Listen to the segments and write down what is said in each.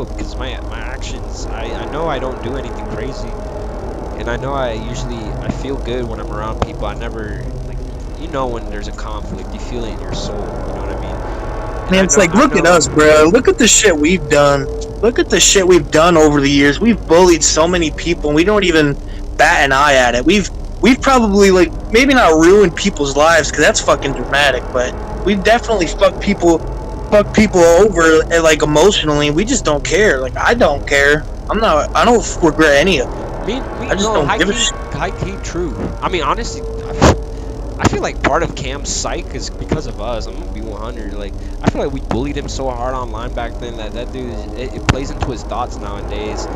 because my actions, I know I don't do anything crazy, and I know I feel good when I'm around people. I never like, when there's a conflict, you feel it in your soul. You know what I mean? And Man, it's like, look at us, bro. Look at the shit we've done. Look at the shit we've done over the years. We've bullied so many people, and we don't even bat an eye at it. We've probably, like, maybe not ruined people's lives, because that's fucking dramatic, but we've definitely fucked people over, like, emotionally. We just don't care. Like, I don't care. I don't regret any of it. I just don't give a shit. High key true. I mean, honestly, I feel like part of Cam's psych is because of us. I'm gonna be 100. Like, I feel like we bullied him so hard online back then that dude, it plays into his thoughts nowadays.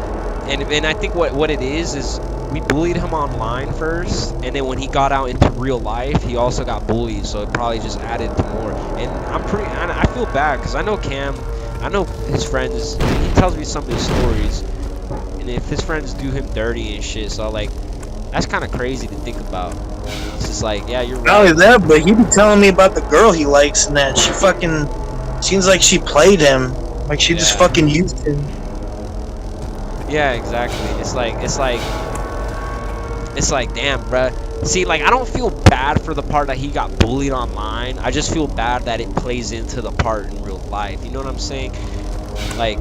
And I think what it is we bullied him online first, and then when he got out into real life, he also got bullied. So it probably just added to more. And I feel bad because I know Cam, I know his friends. He tells me some of his stories, and if his friends do him dirty and shit, so like, that's kind of crazy to think about. It's just like, yeah, you're right. Not only that, but he be telling me about the girl he likes and that she fucking seems like she played him, like she just fucking used him. Yeah, exactly. It's like, damn, bruh. See, like, I don't feel bad for the part that he got bullied online. I just feel bad that it plays into the part in real life. You know what I'm saying? Like,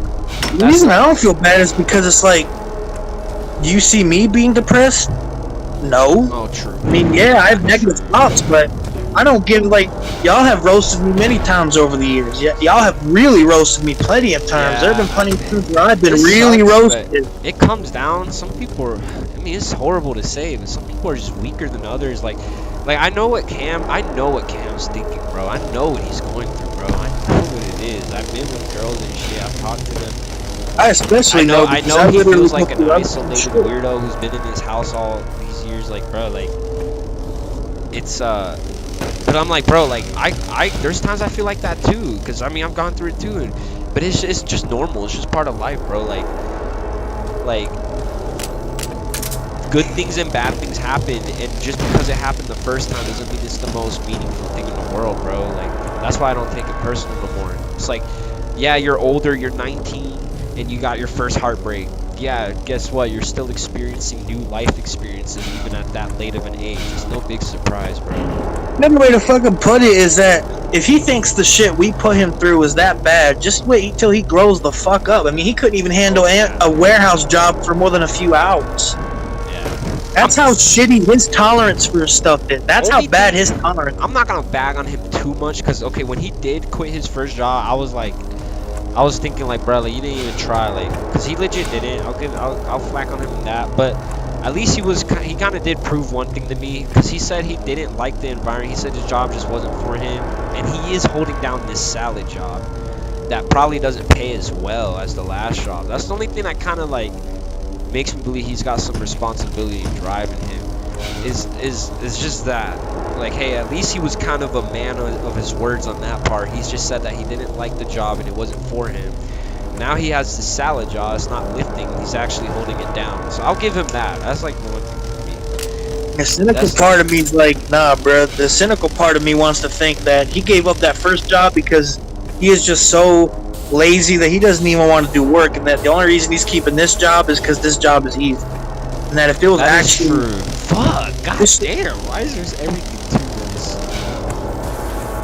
the reason I don't feel bad is because it's like, do you see me being depressed? No. Oh, true. I mean, yeah, I have negative thoughts, but I don't give, like, y'all have roasted me many times over the years. Y'all have really roasted me plenty of times. There have been plenty of times where I've been really roasted. It comes down, some people are, I mean, it's horrible to say, but some people are just weaker than others. Like I know what Cam's thinking, bro. I know what he's going through, bro. I know what it is. I've been with girls and shit. I've talked to them. I especially know he feels like an isolated weirdo who's been in his house all these years. Like, bro, like, it's, but I'm like, bro, like, there's times I feel like that too, because, I mean, I've gone through it too, but it's just normal. It's just part of life, bro. Like, good things and bad things happen, and just because it happened the first time doesn't mean it's the most meaningful thing in the world, bro. Like, that's why I don't take it personal no more. It's like, yeah, you're older, you're 19, and you got your first heartbreak. Yeah, guess what? You're still experiencing new life experiences even at that late of an age. It's no big surprise, bro. Another way to fucking put it is that if he thinks the shit we put him through is that bad, just wait till he grows the fuck up. I mean, he couldn't even handle a warehouse job for more than a few hours. That's how shitty his tolerance for stuff is. That's how bad his tolerance is. I'm not gonna bag on him too much, because, okay, when he did quit his first job, I was thinking, like, bro, like, you didn't even try, like, because he legit didn't. I'll flack on him in that, but at least he kind of did prove one thing to me, because he said he didn't like the environment. He said his job just wasn't for him, and he is holding down this salad job that probably doesn't pay as well as the last job. That's the only thing that kind of, like, makes me believe he's got some responsibility and drive in him. Is just that, like, hey, at least he was kind of a man of his words on that part. He's just said that he didn't like the job and it wasn't for him. Now he has the salad job. It's not lifting. He's actually holding it down. So I'll give him that. That's like one thing for me. The cynical part of me is like, nah, bro. The cynical part of me wants to think that he gave up that first job because he is just so lazy that he doesn't even want to do work, and that the only reason he's keeping this job is because this job is easy. And that if it was actually true. Fuck, goddamn, why is there everything to this?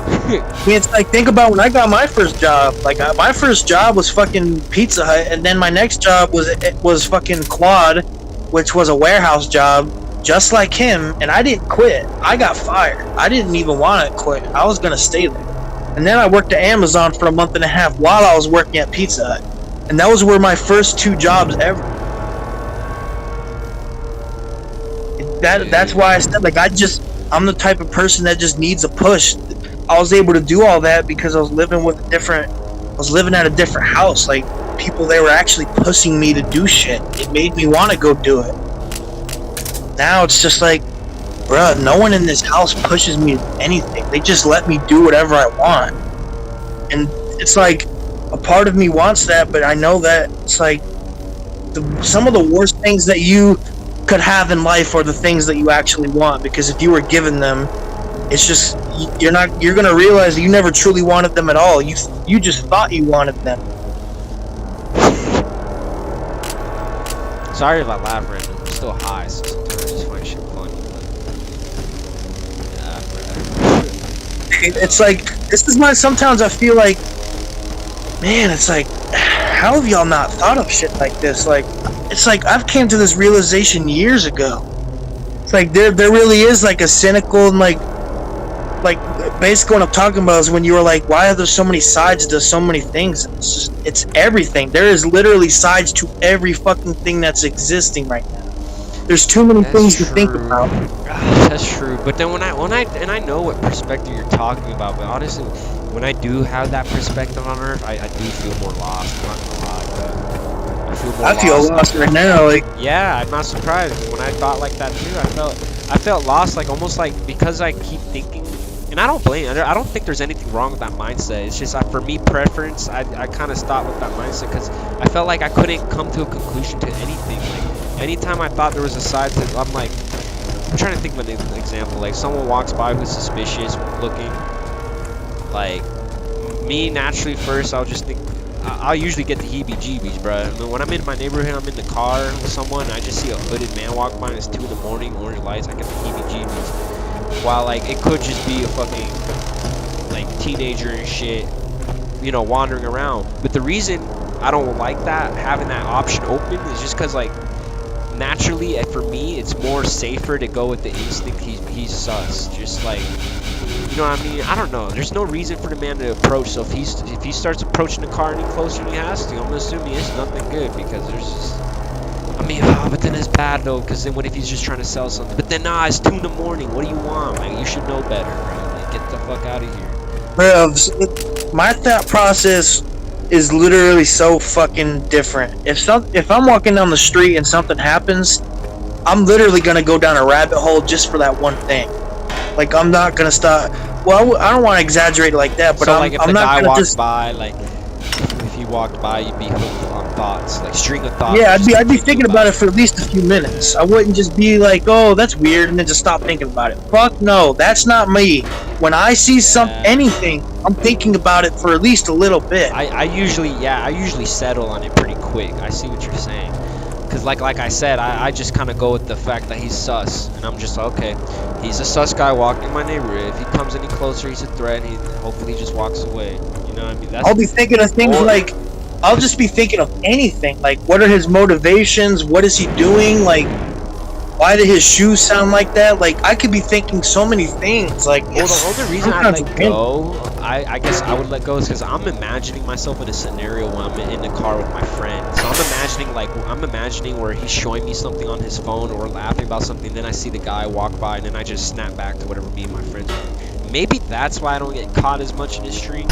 I mean, it's like, think about when I got my first job. Like, my first job was fucking Pizza Hut, and then my next job was fucking Quad, which was a warehouse job, just like him. And I didn't quit. I got fired. I didn't even want to quit. I was gonna stay there. And then I worked at Amazon for a month and a half while I was working at Pizza Hut. And those were my first two jobs ever. That's why I said, like, I'm the type of person that just needs a push. I was able to do all that because I was living at a different house. Like, people, they were actually pushing me to do shit. It made me want to go do it. Now it's just like, bruh, no one in this house pushes me to anything. They just let me do whatever I want. And it's like, a part of me wants that, but I know that it's like, some of the worst things that you could have in life are the things that you actually want, because if you were given them, it's just, you're gonna realize you never truly wanted them at all. You just thought you wanted them. Sorry if I laugh right now. I'm still high, so sometimes I just find shit funny. But yeah, bro. It's like, this is why sometimes I feel like, man, it's like, how have y'all not thought of shit like this? Like, it's like I've came to this realization years ago. It's like there really is like a cynical and like basically what I'm talking about is when you were like, why are there so many sides to so many things? It's just, it's everything. There is literally sides to every fucking thing that's existing right now. There's too many things to think about. That's true. But then when I know what perspective you're talking about, but honestly, when I do have that perspective on Earth, I do feel more lost. I'm not gonna lie, bro. I feel lost right now. Like, yeah, I'm not surprised. When I thought like that too, I felt lost, like almost like because I keep thinking, and I don't blame. I don't think there's anything wrong with that mindset. It's just for me, preference. I kind of stopped with that mindset because I felt like I couldn't come to a conclusion to anything. Like anytime I thought there was a side to, I'm like, I'm trying to think of an example. Like someone walks by who's suspicious looking. Like me, naturally first, I'll just think. I'll usually get the heebie-jeebies, bro. I mean, when I'm in my neighborhood, I'm in the car with someone, I just see a hooded man walk by and it's 2 in the morning, orange lights, I get the heebie-jeebies. While, like, it could just be a fucking, like, teenager and shit, you know, wandering around. But the reason I don't like that, having that option open, is just because, like, naturally, for me, it's more safer to go with the instinct he's sus. Just, like, you know what I mean? I don't know. There's no reason for the man to approach. So if he starts approaching the car any closer than he has to, I'm assuming it's nothing good because there's just. I mean, but then it's bad though, because then what if he's just trying to sell something? But then nah, it's 2 in the morning. What do you want? Like you should know better, bro. Like get the fuck out of here. bro, my thought process is literally so fucking different. If I'm walking down the street and something happens, I'm literally gonna go down a rabbit hole just for that one thing. Like I'm not gonna stop. Well, I don't want to exaggerate it like that, but so like if I'm the not guy gonna walked just. by, like if he walked by, you'd be hooked on thoughts, like string of thoughts. Yeah, I'd be thinking about it for at least a few minutes. I wouldn't just be like, oh, that's weird, and then just stop thinking about it. Fuck no, that's not me. When I see anything, I'm thinking about it for at least a little bit. I usually settle on it pretty quick. I see what you're saying. Because like I said, I just kind of go with the fact that he's sus. And I'm just like, okay, he's a sus guy walking in my neighborhood. If he comes any closer, he's a threat. He hopefully just walks away. You know what I mean? I'll be thinking of things like, I'll just be thinking of anything. Like, what are his motivations? What is he doing? Like, why did his shoes sound like that? Like, I could be thinking so many things. Like, well, the only reason I let go, I guess I would let go is because I'm imagining myself in a scenario where I'm in the car with my friend. So I'm imagining where he's showing me something on his phone or laughing about something. Then I see the guy walk by and then I just snap back to whatever me and my friends are. Maybe that's why I don't get caught as much in the street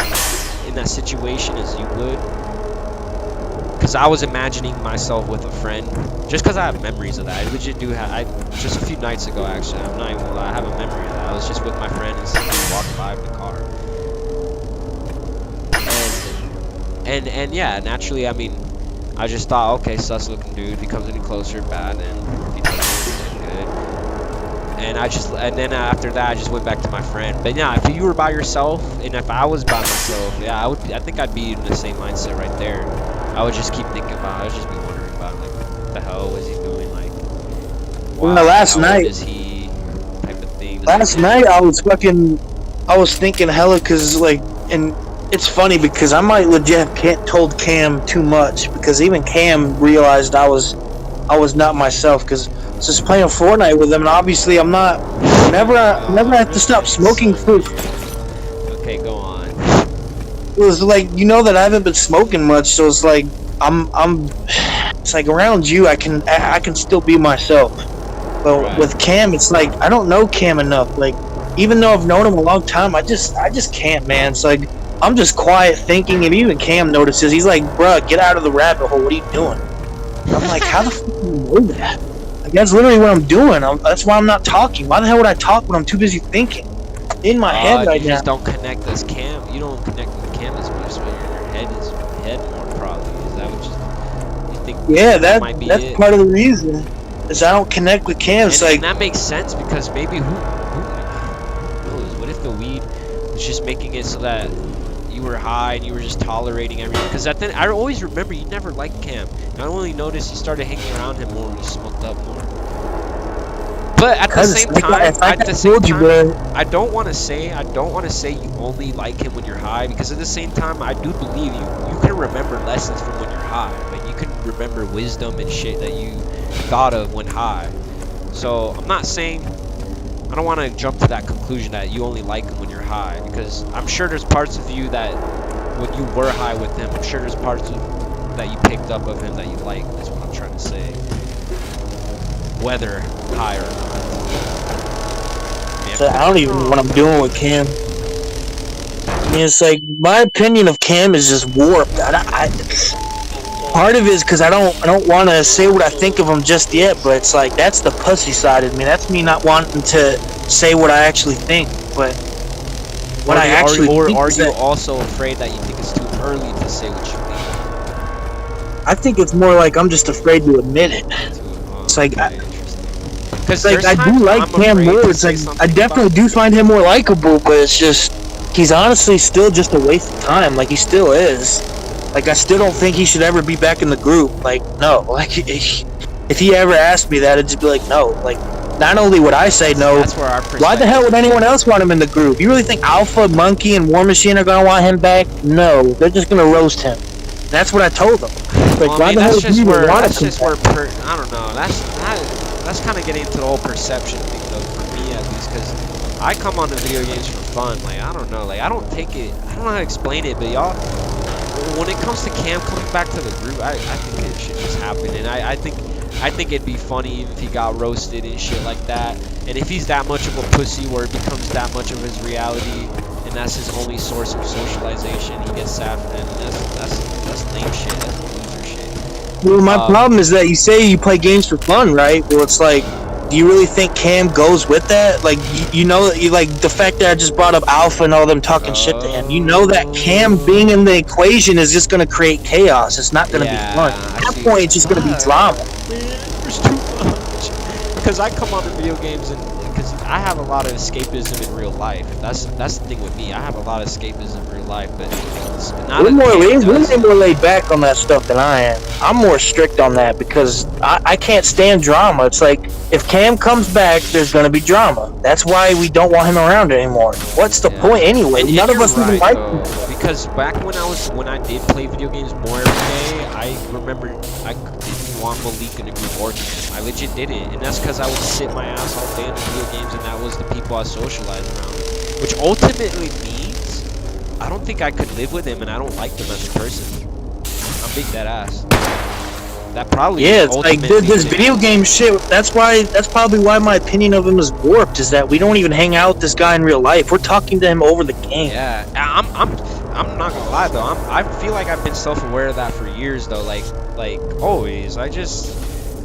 in that situation as you would. Because I was imagining myself with a friend, just because I have memories of that. I legit do have. Just a few nights ago, actually, I'm not even gonna lie, I have a memory of that. I was just with my friend and somebody walked by in the car, and yeah, naturally, I mean, I just thought, okay, sus looking dude. If he comes any closer, bad, and if he doesn't, good. And then after that, I just went back to my friend. But yeah, if you were by yourself, and if I was by myself, yeah, I think I'd be in the same mindset right there. I would just keep thinking about it. I would just be wondering about, like, what the hell was he doing? Like, why, last how night, old is he? Type of thing. Last night, I was thinking hella, because, like, and it's funny because I might legit told Cam too much, because even Cam realized I was not myself, because I was just playing Fortnite with him, and obviously I'm not. Whenever I have to stop smoking food. Okay, go on. It was like, you know that I haven't been smoking much, so it's like it's like around you I can still be myself. But right. With Cam, it's like I don't know Cam enough. Like, even though I've known him a long time, I just can't, man. It's like I'm just quiet thinking, and even Cam notices. He's like, bruh, get out of the rabbit hole. What are you doing? And I'm like, how the fuck do you know that? Like, that's literally what I'm doing. That's why I'm not talking. Why the hell would I talk when I'm too busy thinking? In my head right now. You just don't connect as Cam. You don't connect with Cam as much, so your head more probably. Is that what you think? Yeah, that might be that's it? part of the reason. Is I don't connect with Cam. It's like, and that makes sense because maybe who knows? What if the weed was just making it so that you were high and you were just tolerating everything. Because at then I always remember you never liked Cam. And I only noticed you started hanging around him more when you smoked up more. But at the same time, I don't want to say you only like him when you're high, because at the same time, I do believe you can remember lessons from when you're high. Like you can remember wisdom and shit that you thought of when high. So I'm not saying, I don't want to jump to that conclusion that you only like him when you're high, because I'm sure there's parts of you that when you were high with him, I'm sure there's parts that you picked up of him that you like. That's what I'm trying to say. Whether high or not. So I don't even know what I'm doing with Cam. I mean, it's like my opinion of Cam is just warped. Part of it is because I don't want to say what I think of him just yet, but it's like that's the pussy side of me. That's me not wanting to say what I actually think. But what I actually think are you also afraid that you think it's too early to say what you think? I think it's more like I'm just afraid to admit it. It's like. Because like I do like Cam more. It's like I definitely do find him more likable, but it's just he's honestly still just a waste of time. Like he still is. Like I still don't think he should ever be back in the group. Like no. Like if he ever asked me that, it'd just be like no. Like not only would I say no, why the hell would anyone else want him in the group? You really think Alpha, Monkey, and War Machine are gonna want him back? No, they're just gonna roast him. That's what I told them. Like well, why the hell would you want him? That's just where I don't know. That's kind of getting into the whole perception thing, though, for me at least, because I come on to video games for fun. Like, I don't know. Like, I don't know how to explain it, but y'all, when it comes to Cam coming back to the group, I think it should just happen. And I think it'd be funny even if he got roasted and shit like that. And if he's that much of a pussy where it becomes that much of his reality, and that's his only source of socialization, he gets sad for him. And that's lame shit. That's loser shit. Well, my problem is that you say you play games for fun, right? Well, it's like, do you really think Cam goes with that? Like, you know, like the fact that I just brought up Alpha and all them talking shit to him. You know that Cam being in the equation is just gonna create chaos. It's not gonna be fun. At that point, it's just gonna be drama. There's too much. Because I come on to video games and because I have a lot of escapism in real life. That's the thing with me. I have a lot of escapism in real life, but we're more laid back on that stuff than I am. I'm more strict on that because I can't stand drama. It's like if Cam comes back, there's gonna be drama. That's why we don't want him around anymore. What's the point anyway? And none of us even like him. Because back when I did play video games more every day, I remember I didn't want Malik in a group or Cam. I legit didn't, and that's because I would sit my ass all day in the video games, and that was the people I socialized around, which ultimately means I don't think I could live with him, and I don't like him as a person. I'm big that ass. That probably it's like this video game shit. That's probably why my opinion of him is warped. Is that we don't even hang out with this guy in real life. We're talking to him over the game. Yeah, I'm not gonna lie though. I feel like I've been self-aware of that for years though. Like always. I just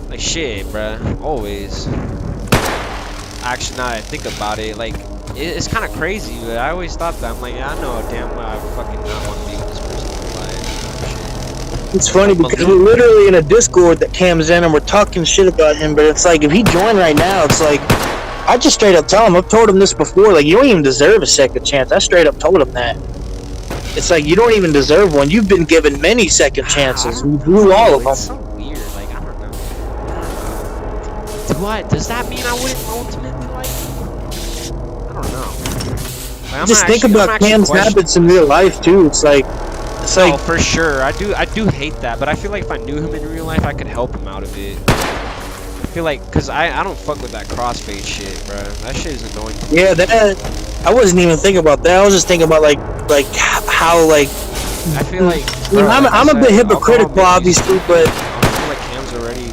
like shit, bruh. Always. Actually, now that I think about it, like it's kind of crazy. But I always thought that. I'm like, yeah, I know damn well I fucking not want to be with this person. It's funny because we're literally in a Discord that Cam's in and we're talking shit about him, but it's like if he joined right now, it's like I just straight up tell him. I've told him this before. Like you don't even deserve a second chance. I straight up told him that. It's like you don't even deserve one. You've been given many second chances. You blew all of them. It's so weird. Like I don't know. Does that mean I wouldn't ultimately like him? I don't know. Like, just think about Cam's habits in real life too. It's like. No, for sure. I do hate that, but I feel like if I knew him in real life, I could help him out of it. I feel like, cause I don't fuck with that crossfade shit, bro. That shit is annoying. Yeah, I wasn't even thinking about that. I was just thinking about like how like. I feel like. Bro, I'm a bit hypocritical, obviously, but. I feel like Cam's already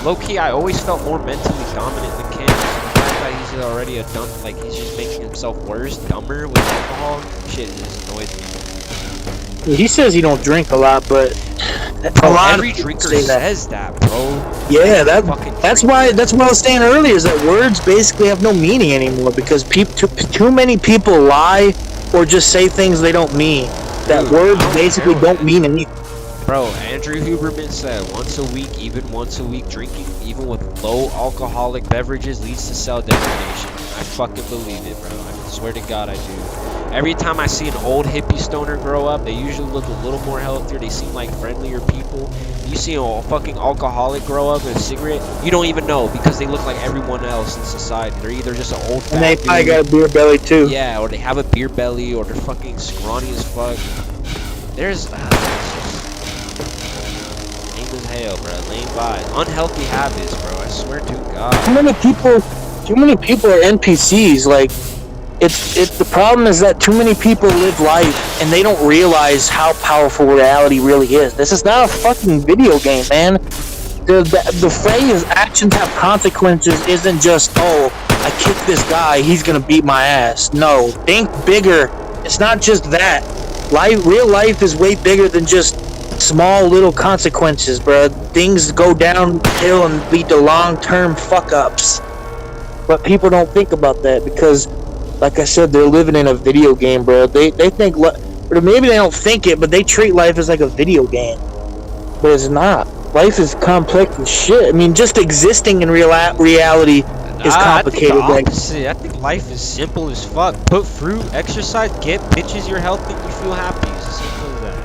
low key. I always felt more mentally dominant than Cam. So the fact that he's already he's just making himself worse, dumber with alcohol. Shit just annoys me. He says he don't drink a lot, but every drinker says that, bro. Yeah, that's why I was saying earlier is that words basically have no meaning anymore because too many people lie or just say things they don't mean. That words basically don't mean anything. Bro, Andrew Huberman said once a week drinking, even with low alcoholic beverages, leads to cell degradation. I fucking believe it, bro. I swear to God I do. Every time I see an old hippie stoner grow up, they usually look a little more healthier. They seem like friendlier people. You see a fucking alcoholic grow up with a cigarette, you don't even know because they look like everyone else in society. They're either just an old And they fat probably dude. got a beer belly too. Yeah, or they have a beer belly, or they're fucking scrawny as fuck. There's it's just lame as hell, bro. Lame vibes. Unhealthy habits, bro. I swear to God. Too many people are NPCs. Like, it's the problem is that too many people live life and they don't realize how powerful reality really is. This is not a fucking video game, man. The phrase "actions have consequences" isn't just, oh, I kicked this guy, he's gonna beat my ass. No, think bigger. It's not just that. Real life is way bigger than just small little consequences, bro. Things go downhill and lead to long-term fuck-ups. But people don't think about that because, like I said, they're living in a video game, bro. They think, or maybe they don't think it, but they treat life as like a video game. But it's not. Life is complex as shit. I mean, just existing in reality is complicated. I think the opposite. I think life is simple as fuck. Put fruit, exercise, get bitches, you're healthy, you feel happy. It's as simple as that.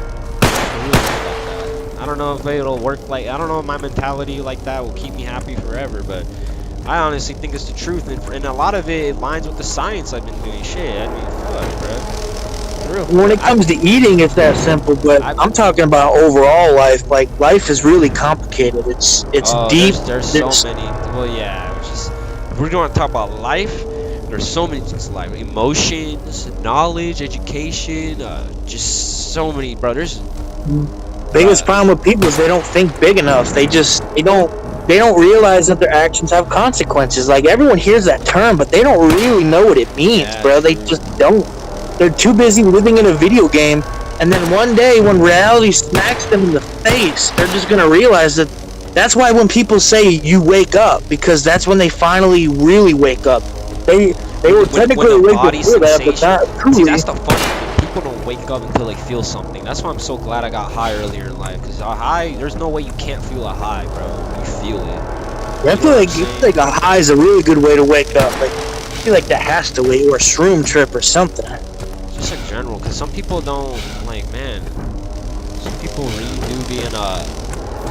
I don't know if it'll work like, I don't know if my mentality like that will keep me happy forever, but I honestly think it's the truth, and a lot of it aligns with the science I've been doing. Shit, I mean, fuck, bro. When it comes to eating, it's that simple, but I'm talking about overall life. Like, life is really complicated. It's deep. There's so many. Well, yeah. If we're going to talk about life, there's so many things in life: emotions, knowledge, education. Just so many, bro. Biggest problem with people is they don't think big enough. They don't realize that their actions have consequences. Like, everyone hears that term, but they don't really know what it means, bro. They just don't. They're too busy living in a video game, and then one day when reality smacks them in the face, they're just gonna realize that. That's why when people say you wake up, because that's when they finally really wake up. They were technically awake before that, but not truly. See, that's the funny thing. People don't wake up until they feel something. That's why I'm so glad I got high earlier in life, because a high, there's no way you can't feel a high, bro. You feel it. I feel like a high is a really good way to wake up. Like, I feel like that has to wait, or a shroom trip or something. Just in general, because some people don't, like, man, some people really do be in a,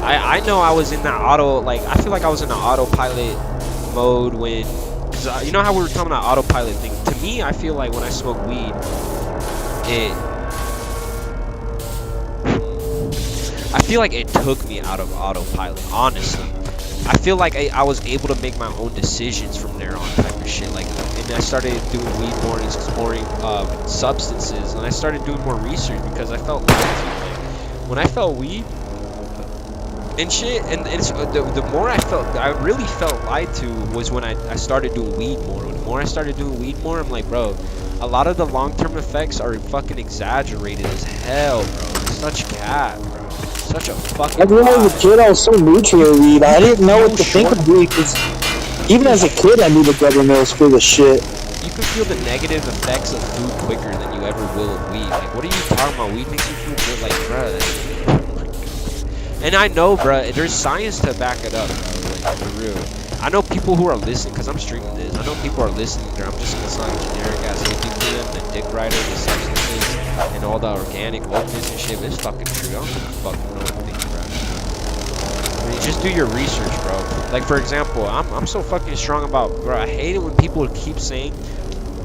I know I was in that I feel like I was in an autopilot mode when, cause you know how we were talking about autopilot thing? To me, I feel like when I smoke weed, I feel like it took me out of autopilot, honestly. I feel like I was able to make my own decisions from there on, type of shit. Like, and I started doing weed more and exploring substances, and I started doing more research because I felt lied to. Like, when I felt weed and shit, and it's the more I really felt lied to was when I started doing weed more. The more I started doing weed more, I'm like, bro, a lot of the long-term effects are fucking exaggerated as hell, bro. It's such cap, bro. Such a fucking. When I was a kid, I was so neutral to weed. I didn't know what to think of weed, because even as a kid, I knew the government was full of shit. You can feel the negative effects of food quicker than you ever will of weed. Like, what are you talking about? Weed makes you feel good, like, bro. And I know, bro, there's science to back it up, bro. Like, for real. I know people who are listening, because I'm streaming this. I know people are listening. I'm just gonna sound generic ass hippie to them, the dick rider, the substances, and all the organic wokeness and shit. But it's fucking true. I don't give a fuck what no one thinks, bro. I mean, just do your research, bro. Like, for example, I'm so fucking strong about, bro, I hate it when people keep saying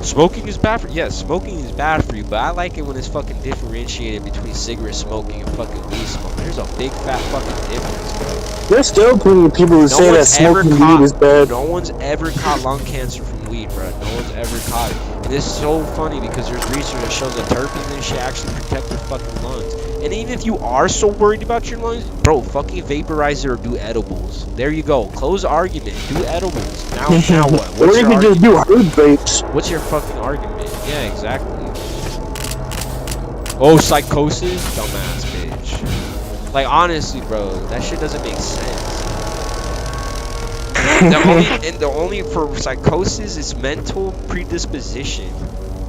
smoking is bad for you. Yeah, smoking is bad for you, but I like it when it's fucking differentiated between cigarette smoking and fucking weed smoking. There's a big fat fucking difference, bro. There's still plenty of people who say that smoking weed is bad. No one's ever caught lung cancer from weed, bro. No one's ever caught it. And it's so funny because there's research that shows that terpenes and shit actually protect your fucking lungs. And even if you are so worried about your lungs, bro, fucking vaporize it or do edibles. There you go. Close argument. Do edibles. Now what? Or you can just do herb vapes. What's your fucking argument? Yeah, exactly. Oh, psychosis? Dumbass bitch. Like, honestly, bro, that shit doesn't make sense. the only for psychosis is mental predisposition.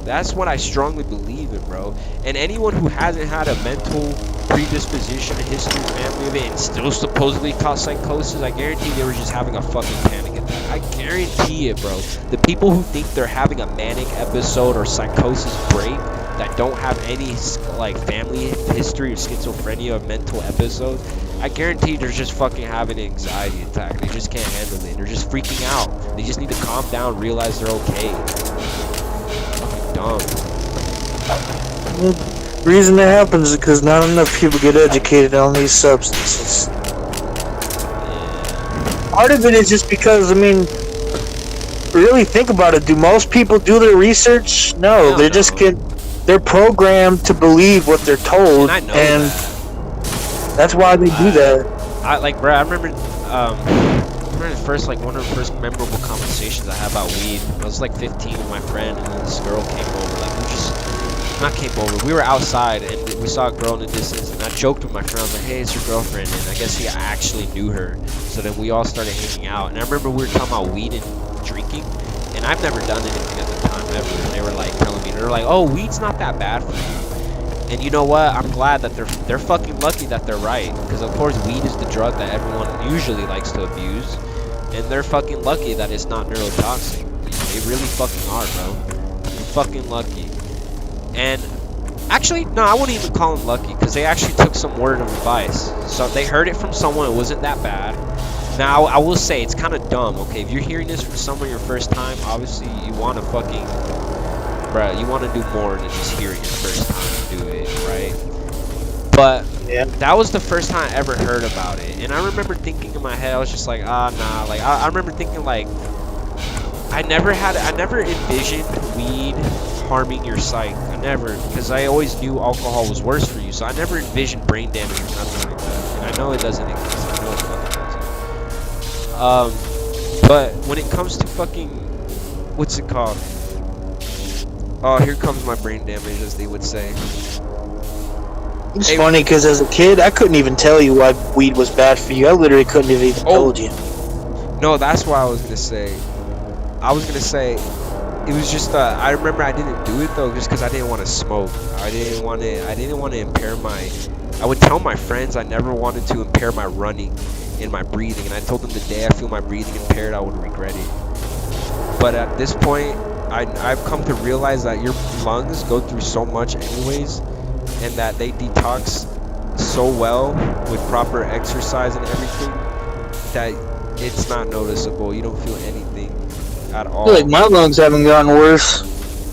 That's what I strongly believe in, bro. And anyone who hasn't had a mental predisposition, history, family of it, and still supposedly caught psychosis, I guarantee they were just having a fucking panic attack. I guarantee it, bro. The people who think they're having a manic episode or psychosis break that don't have any like family history or schizophrenia or mental episodes, I guarantee they're just fucking having an anxiety attack. They just can't handle it. They're just freaking out. They just need to calm down, realize they're okay. Fucking dumb. The reason that happens is because not enough people get educated on these substances. Part of it is just because, I mean, really think about it. Do most people do their research? No, they just they're programmed to believe what they're told, and I know that's why they do that. I remember the first, like, one of the first memorable conversations I had about weed. I was like 15 with my friend, and then this girl came over. Like, we were outside, and we saw a girl in the distance, and I joked with my friend. I was like, hey, it's your girlfriend, and I guess he actually knew her. So then we all started hanging out, and I remember we were talking about weed and drinking, and I've never done anything at the time ever, and they were like telling me, they're like, oh, weed's not that bad for you. And you know what? I'm glad that they're fucking lucky that they're right, because of course weed is the drug that everyone usually likes to abuse, and they're fucking lucky that it's not neurotoxic. They really fucking are, bro. They're fucking lucky. And actually, no, I wouldn't even call them lucky, because they actually took some word of advice. So they heard it from someone. It wasn't that bad. Now, I will say, it's kind of dumb, okay? If you're hearing this from someone your first time, obviously you want to fucking, bruh, you want to do more than just hear it your first time do it, right? But yeah, that was the first time I ever heard about it. And I remember thinking in my head, I was just like, nah. Like, I remember thinking, like, I never envisioned weed harming your psyche. I never, because I always knew alcohol was worse for you, so I never envisioned brain damage or nothing like that. And I know it doesn't exist. I know it fucking doesn't. But when it comes to fucking, what's it called? Oh, here comes my brain damage, as they would say. It's funny because as a kid, I couldn't even tell you why weed was bad for you. I literally couldn't have even told you. No, that's what I was gonna say. It was just I remember I didn't do it though, just because I didn't want to smoke. I didn't want to impair my. I would tell my friends I never wanted to impair my running and my breathing, and I told them the day I feel my breathing impaired, I would regret it. But at this point, I've come to realize that your lungs go through so much anyways, and that they detox so well with proper exercise and everything that it's not noticeable. You don't feel anything at all. I feel like my lungs haven't gotten worse.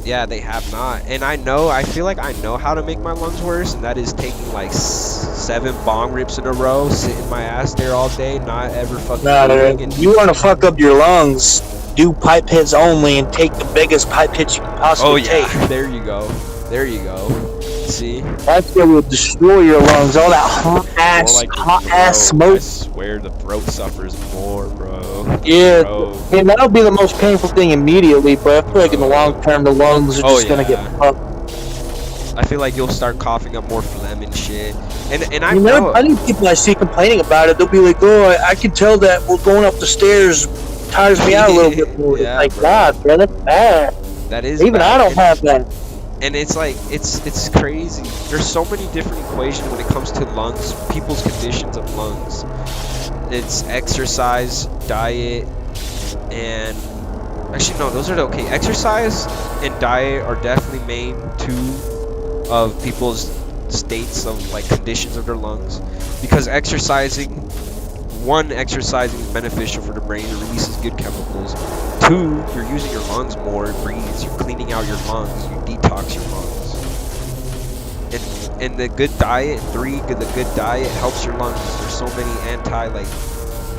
Yeah, they have not. And I feel like I know how to make my lungs worse, and that is taking like 7 bong rips in a row, sitting my ass there all day, not ever fucking you want to fuck up your lungs, do pipe hits only and take the biggest pipe hits you can possibly take. There you go. See? That's what will destroy your lungs. All that hot ass smoke. I swear the throat suffers more, bro. Yeah, and that'll be the most painful thing immediately, but I feel like in the long term, the lungs are just gonna get fucked. I feel like you'll start coughing up more phlegm and shit. And I know I need people I see complaining about it. They'll be like, "Oh, I can tell that going up the stairs tires me out a little bit more." Yeah, it's like, God, bro, that's bad. That is even bad. I don't have that. And it's like, it's crazy. There's so many different equations when it comes to lungs, people's conditions of lungs. It's exercise, diet, and actually no, those are okay. Exercise and diet are definitely main 2 of people's states of like conditions of their lungs, because exercising is beneficial for the brain. It releases good chemicals. 2, you're using your lungs more. It breathes. You're cleaning out your lungs. You detox your lungs. And the good diet. 3, the good diet helps your lungs. There's so many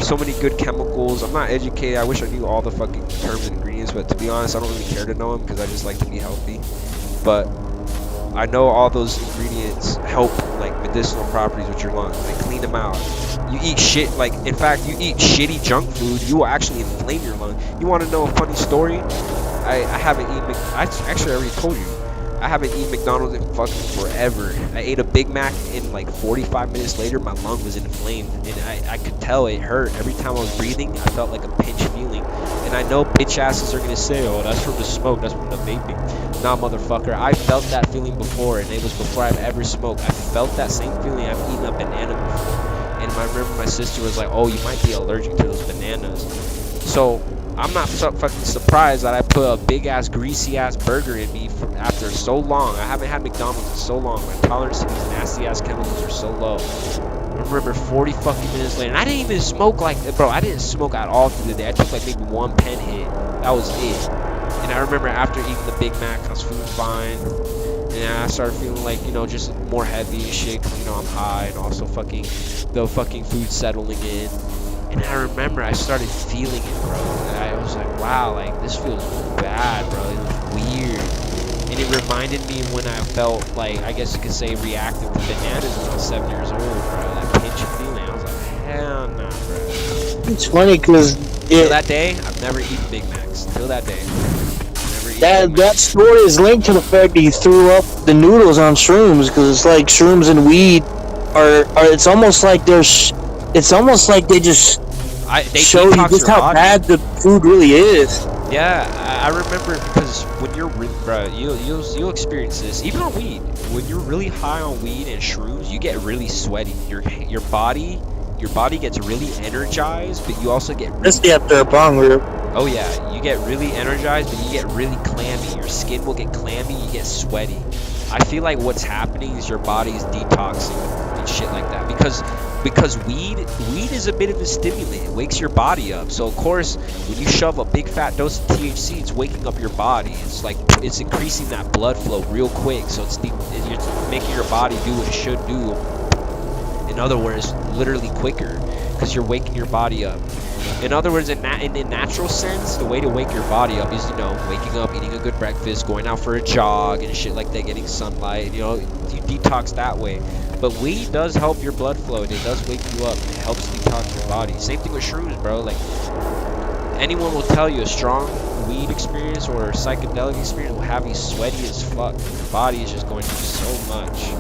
so many good chemicals. I'm not educated. I wish I knew all the fucking terms and ingredients, but to be honest, I don't really care to know them because I just like to be healthy. But I know all those ingredients help like medicinal properties with your lungs. They clean them out. You eat shit, like, in fact, you eat shitty junk food, you will actually inflame your lung. You want to know a funny story? I haven't eaten, actually I already told you, I haven't eaten McDonald's in fucking forever. I ate a Big Mac, and like 45 minutes later, my lung was inflamed, and I could tell it hurt. Every time I was breathing, I felt like a pinch feeling. And I know bitch asses are gonna say, oh, that's from the smoke, that's from the vaping. Nah, motherfucker, I felt that feeling before, and it was before I've ever smoked. I felt that same feeling. I've eaten a banana before. And I remember my sister was like, oh, you might be allergic to those bananas. So I'm not fucking surprised that I put a big ass greasy ass burger in me after so long. I haven't had McDonald's in so long. My tolerance to these nasty ass chemicals are so low. I remember 40 fucking minutes later, and I didn't even smoke like, bro, I didn't smoke at all through the day. I took like maybe one pen hit. That was it. And I remember after eating the Big Mac, I was feeling fine. And I started feeling like, you know, just more heavy and shit, because, you know, I'm high, and also fucking, the fucking food settling in. And I remember I started feeling it, bro. And I was like, wow, like, this feels bad, bro. It was weird. And it reminded me when I felt, like, I guess you could say reactive to bananas when I was 7 years old, bro. That pinch of feeling. I was like, hell nah, bro. It's funny because Till that day, I've never eaten Big Macs. Till that day. that story is linked to the fact that you threw up the noodles on shrooms, because it's like shrooms and weed are it's almost like it's almost like they just they show you just how body. bad the food really is. Yeah, I remember, because when you're really, bro, you'll experience this even on weed. When you're really high on weed and shrooms, you get really sweaty. Your body gets really energized, but you also get really, Especially after a bong rip. oh yeah, you get really energized, but you get really clammy. Your skin will get clammy. You get sweaty. I feel like what's happening is your body is detoxing and shit like that, because weed is a bit of a stimulant. It wakes your body up. So of course, when you shove a big fat dose of THC, it's waking up your body. It's like, it's increasing that blood flow real quick. So it's making your body do what it should do. In other words, literally quicker, because you're waking your body up. In other words, in natural sense, the way to wake your body up is, you know, waking up, eating a good breakfast, going out for a jog and shit like that, getting sunlight. You know, you detox that way. But weed does help your blood flow, and it does wake you up, and it helps detox your body. Same thing with shrooms, bro. Like, anyone will tell you a strong weed experience or psychedelic experience will have you sweaty as fuck. Your body is just going through so much.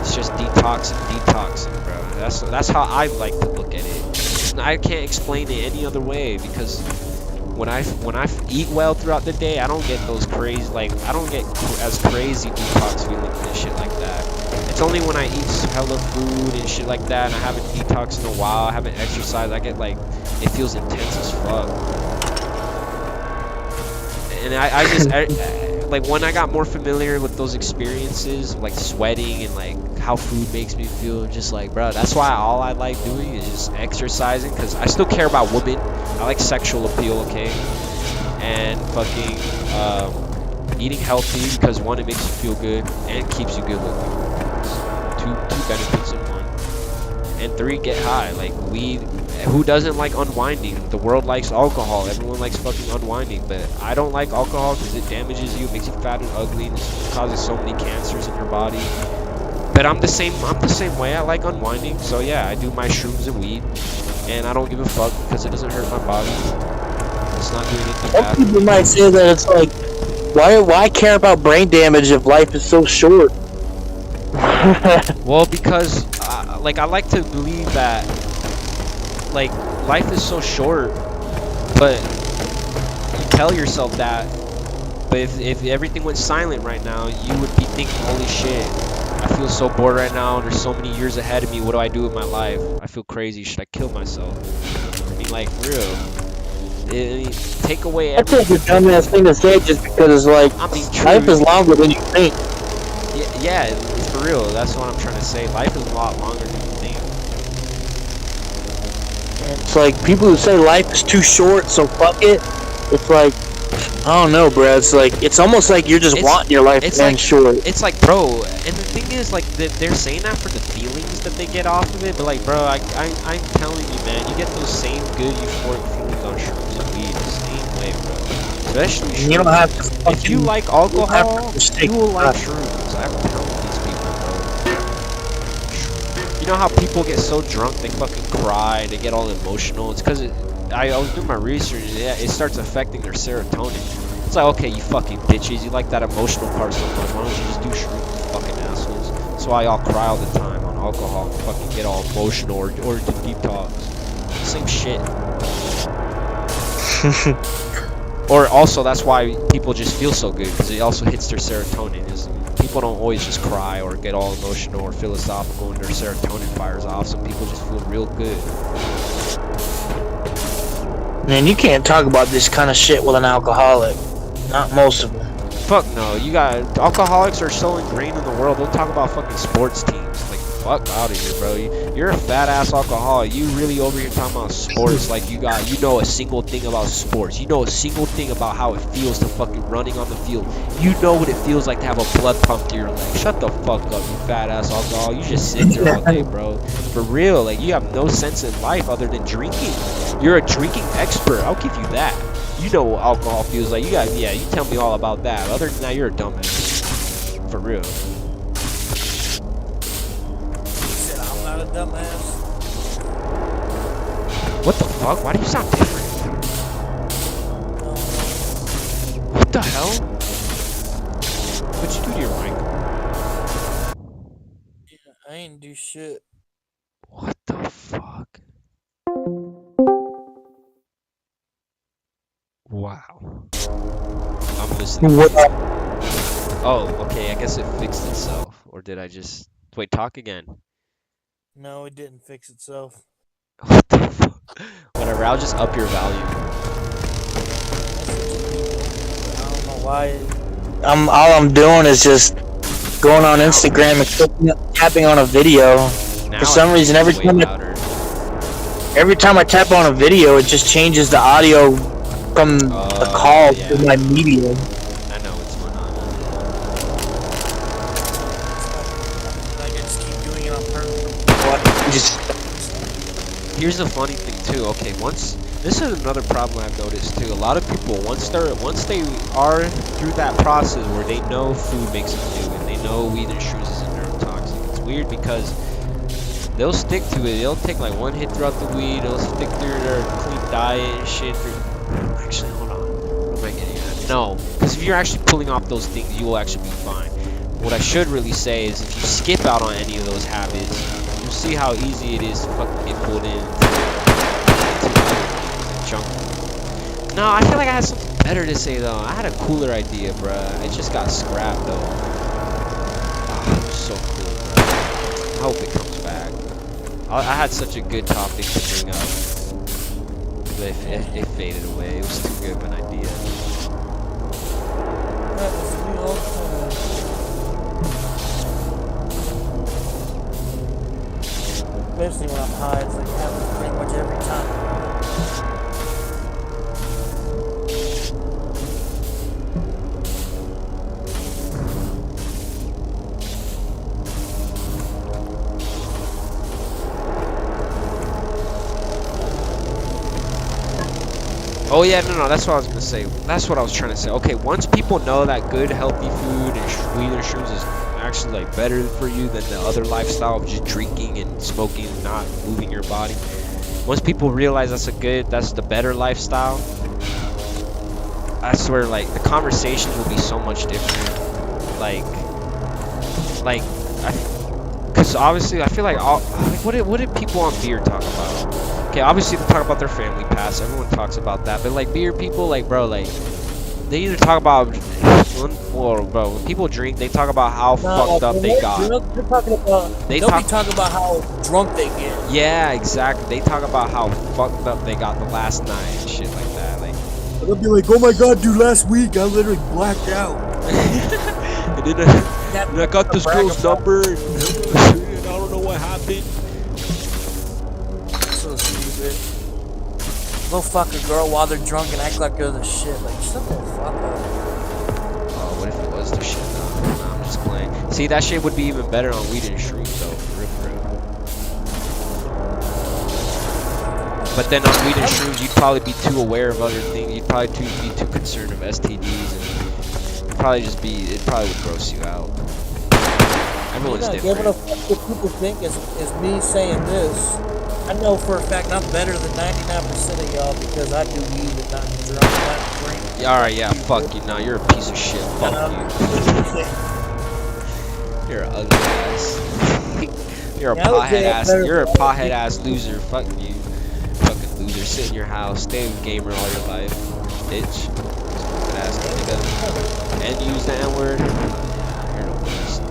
It's just detoxing, bro. That's how I like to look at it. I can't explain it any other way, because when I eat well throughout the day, I don't get those crazy, like, I don't get as crazy detox feelings and shit like that. It's only when I eat hella food and shit like that, and I haven't detoxed in a while, I haven't exercised, I get like, it feels intense as fuck. And I just, like, when I got more familiar with those experiences, like sweating and like how food makes me feel, just like, bro, that's why all I like doing is just exercising, because I still care about women. I like sexual appeal, okay? And fucking eating healthy, because one, it makes you feel good and keeps you good looking. Two benefits in one. And three, get high. Like, weed, who doesn't like unwinding? The world likes alcohol. Everyone likes fucking unwinding, but I don't like alcohol because it damages you, makes you fat and ugly, and it causes so many cancers in your body. But I'm the same way. I like unwinding. So yeah, I do my shrooms and weed, and I don't give a fuck because it doesn't hurt my body. It's not doing anything bad. Some people might say that it's like, why care about brain damage if life is so short? Well, because like, I like to believe that, like, life is so short, but you tell yourself that. But if everything went silent right now, you would be thinking, holy shit, I feel so bored right now, and there's so many years ahead of me. What do I do with my life? I feel crazy. Should I kill myself? I mean, like, for real. Take away everything. That's like a dumbass thing to say, just because it's like, I mean, true. life is longer than you think. Yeah, for real. That's what I'm trying to say. Life is a lot longer than you think. It's like, people who say life is too short, so fuck it. It's like, I don't know, bro. It's like, it's almost like you're just wanting your life to end short. It's like, bro, and the thing is, like, they're saying that for the feelings that they get off of it, but like, bro, I'm telling you, man, you get those same good euphoric feelings on shrooms and weed the same way, bro. Especially shrooms. You don't have to if you like alcohol, you will like shrooms. shrooms. I'm telling these people, bro. You know how people get so drunk they fucking cry, they get all emotional? It's because I was doing my research, yeah, it starts affecting their serotonin. It's like, okay, you fucking bitches, you like that emotional part so much, why don't you just do shrooms, you fucking assholes? That's why y'all cry all the time on alcohol, fucking get all emotional or do detox. Same shit. Or also, that's why people just feel so good, because it also hits their serotonin. People don't always just cry or get all emotional or philosophical and their serotonin fires off. Some people just feel real good. Man, you can't talk about this kind of shit with an alcoholic. Not most of them. Fuck no. You got alcoholics are so ingrained in the world. They'll talk about fucking sports teams. Like, fuck out of here, bro. You're a fat ass alcoholic. You really over here talking about sports like you know a single thing about sports. You know a single thing about how it feels to fucking running on the field. You know what it feels like to have a blood pump to your leg. Shut the fuck up, you fat ass alcoholic. You just sit there all day, bro. For real. Like, you have no sense in life other than drinking. You're a drinking expert. I'll give you that. You know what alcohol feels like. Yeah, you tell me all about that. Other than that, you're a dumbass. For real. You said I'm not a dumbass? What the fuck? Why do you sound different? What the hell? What'd you do to your mic? Yeah, I ain't do shit. What the fuck? Wow. I'm listening. Oh, okay, I guess it fixed itself. Or did I just... Wait, talk again. No, it didn't fix itself. What the fuck? Whatever, I'll just up your volume. I don't know why. All I'm doing is just going on Instagram and tapping on a video. Now For some reason, every time I tap on a video, it just changes the audio from the call to my media. I know what's going on. I just keep doing it on purpose. Here's the funny thing too. Okay, this is another problem I've noticed too. A lot of people once they are through that process where they know food makes them do and they know weed and shrooms is a neurotoxic. It's weird because they'll stick to it. They'll take like one hit throughout the weed. They'll stick through their clean diet and shit. Actually, hold on. What am I getting at? No, because if you're actually pulling off those things, you will actually be fine. What I should really say is if you skip out on any of those habits, you'll see how easy it is to fucking get pulled into junk. No, I feel like I had something better to say though. I had a cooler idea, bruh. It just got scrapped though. Oh, so cool, bruh. I hope it comes back. I had such a good topic to bring up. But it faded away. It was too good of an idea. Especially when I'm high, it's like happens pretty much every time. Oh yeah, no, that's what I was gonna say. That's what I was trying to say. Okay, once people know that good, healthy food and weed and shrooms is actually like better for you than the other lifestyle of just drinking and smoking and not moving your body. Once people realize that's the better lifestyle, I swear, like the conversations will be so much different. Because obviously I feel like what did people on beer talk about? Okay, obviously they talk about their family past. Everyone talks about that, but like beer people, like bro, like they either talk about when people drink, they talk about how fucked up they got. They're talking about. They'll be talking about how drunk they get. Yeah, exactly. They talk about how fucked up they got the last night and shit like that. Like they'll be like, "Oh my god, dude, last week I literally blacked out." And then I got this girl's number. And I don't know what happened. So stupid. Go fuck a girl while they're drunk and act like they're the shit. Like, shut the fuck up. Oh, what if it was the shit though? Nah, I'm just playing. See, that shit would be even better on weed and shrooms though. For real. But then on weed and shrooms, you'd probably be too aware of other things. You'd probably be too concerned of STDs and it'd probably would gross you out. Everyone's different. Giving a fuck what people think is me saying this. I know for a fact I'm better than 99% of y'all because I do weed and not drunk, not drink. Yeah, alright, yeah, fuck you. Nah, you're a piece of shit. Fuck you. You're an ugly ass. You're a pothead ass. You're a pothead ass loser. Fuck you. Fucking loser. Sit in your house. Stay a gamer all your life. Bitch. Stupid ass nigga. And use the N-word. You're the worst.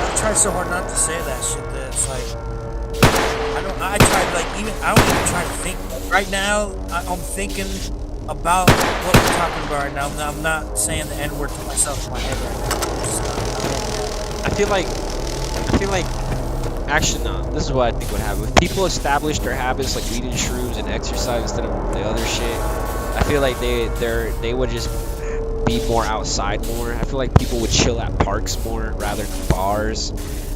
I try so hard not to say that shit that it's like I tried like even. I don't even try to think. Right now, I'm thinking about what we're talking about right now. I'm not saying the N word to myself in my head right now. I'm just not. I feel like actually no, this is what I think would happen. If people establish their habits like weed and shrooms and exercise instead of the other shit, I feel like they would just be more outside more. I feel like people would chill at parks more rather than bars. I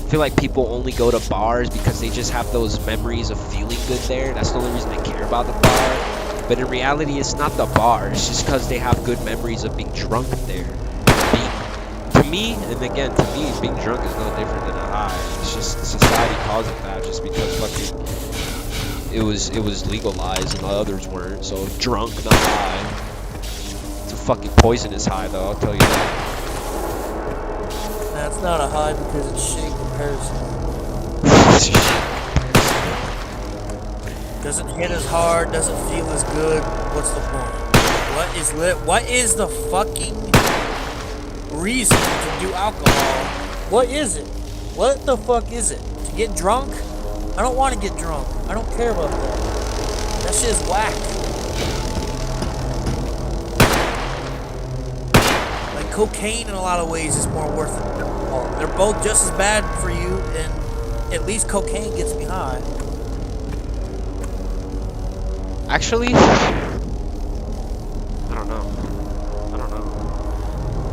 feel like people only go to bars because they just have those memories of feeling good there. That's the only reason they care about the bar. But in reality, it's not the bar. It's just because they have good memories of being drunk there. To me, and again, to me, being drunk is no different than a high. It's just society calls it that just because fucking it was legalized and the others weren't. So drunk, not high. It's a fucking poisonous high, though. I'll tell you that. That's not a high because it's shit in comparison. Doesn't hit as hard, doesn't feel as good. What's the point? What is the fucking reason to do alcohol? What is it? What the fuck is it? To get drunk? I don't want to get drunk. I don't care about that. That shit is whack. Like cocaine in a lot of ways is more worth it than alcohol. They're both just as bad for you, and at least cocaine gets me high. Actually, I don't know.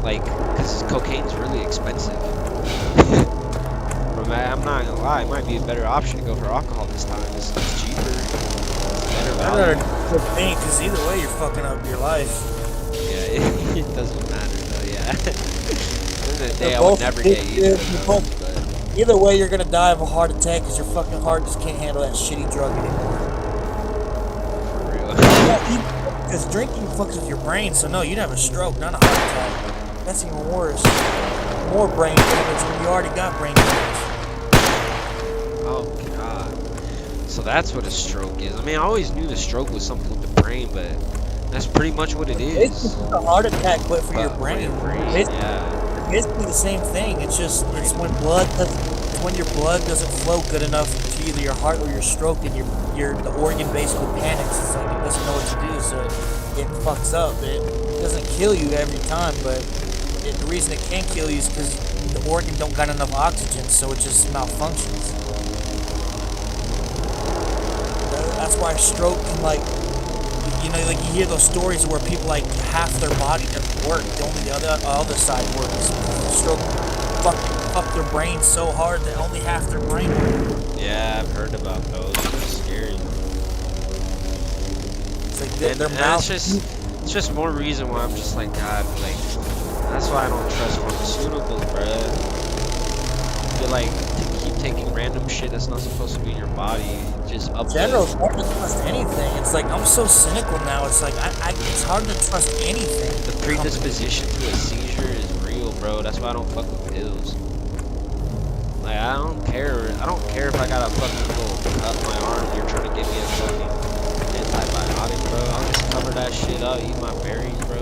Like, because cocaine's really expensive. But I'm not gonna lie, it might be a better option to go for alcohol this time. It's cheaper, it's better I'd value. rather cocaine because either way you're fucking up your life. Yeah, it doesn't matter though, yeah. At the end of the day, They're I would both never get either addictive, of they're them, but Either way, you're gonna die of a heart attack because your fucking heart just can't handle that shitty drug anymore. for real. Because drinking fucks with your brain, so no, you'd have a stroke, not a heart attack. That's even worse. More brain damage when you already got brain damage. Oh god. So that's what a stroke is. I mean, I always knew the stroke was something with the brain, but that's pretty much what it is. It's just a heart attack, but for your But brain. yeah. It's basically the same thing. It's just it's when your blood doesn't flow good enough to either your heart or your stroke, and the organ basically panics. It's like it doesn't know what to do, so it fucks up. It doesn't kill you every time, but the reason it can't kill you is because the organ don't got enough oxygen, so it just malfunctions. That's why stroke can like you hear those stories where people like half their body doesn't work, only the other side works. Stroke fuck their brain so hard that only half their brain works. Yeah, I've heard about those. It's scary. It's like their And mouth. it's just more reason why I'm just like, God, like, that's why I don't trust pharmaceuticals, bruh. I feel like to keep taking random shit that's not supposed to be in your body, just up General, it's hard to trust anything. It's like I'm so cynical now. It's like it's hard to trust anything. the predisposition to a seizure is real, bro. That's why I don't fuck with pills. Like, I don't care if I got a fucking little cut in my arm, you're trying to give me a fucking antibiotic, bro. I'll just cover that shit up, eat my berries, bro.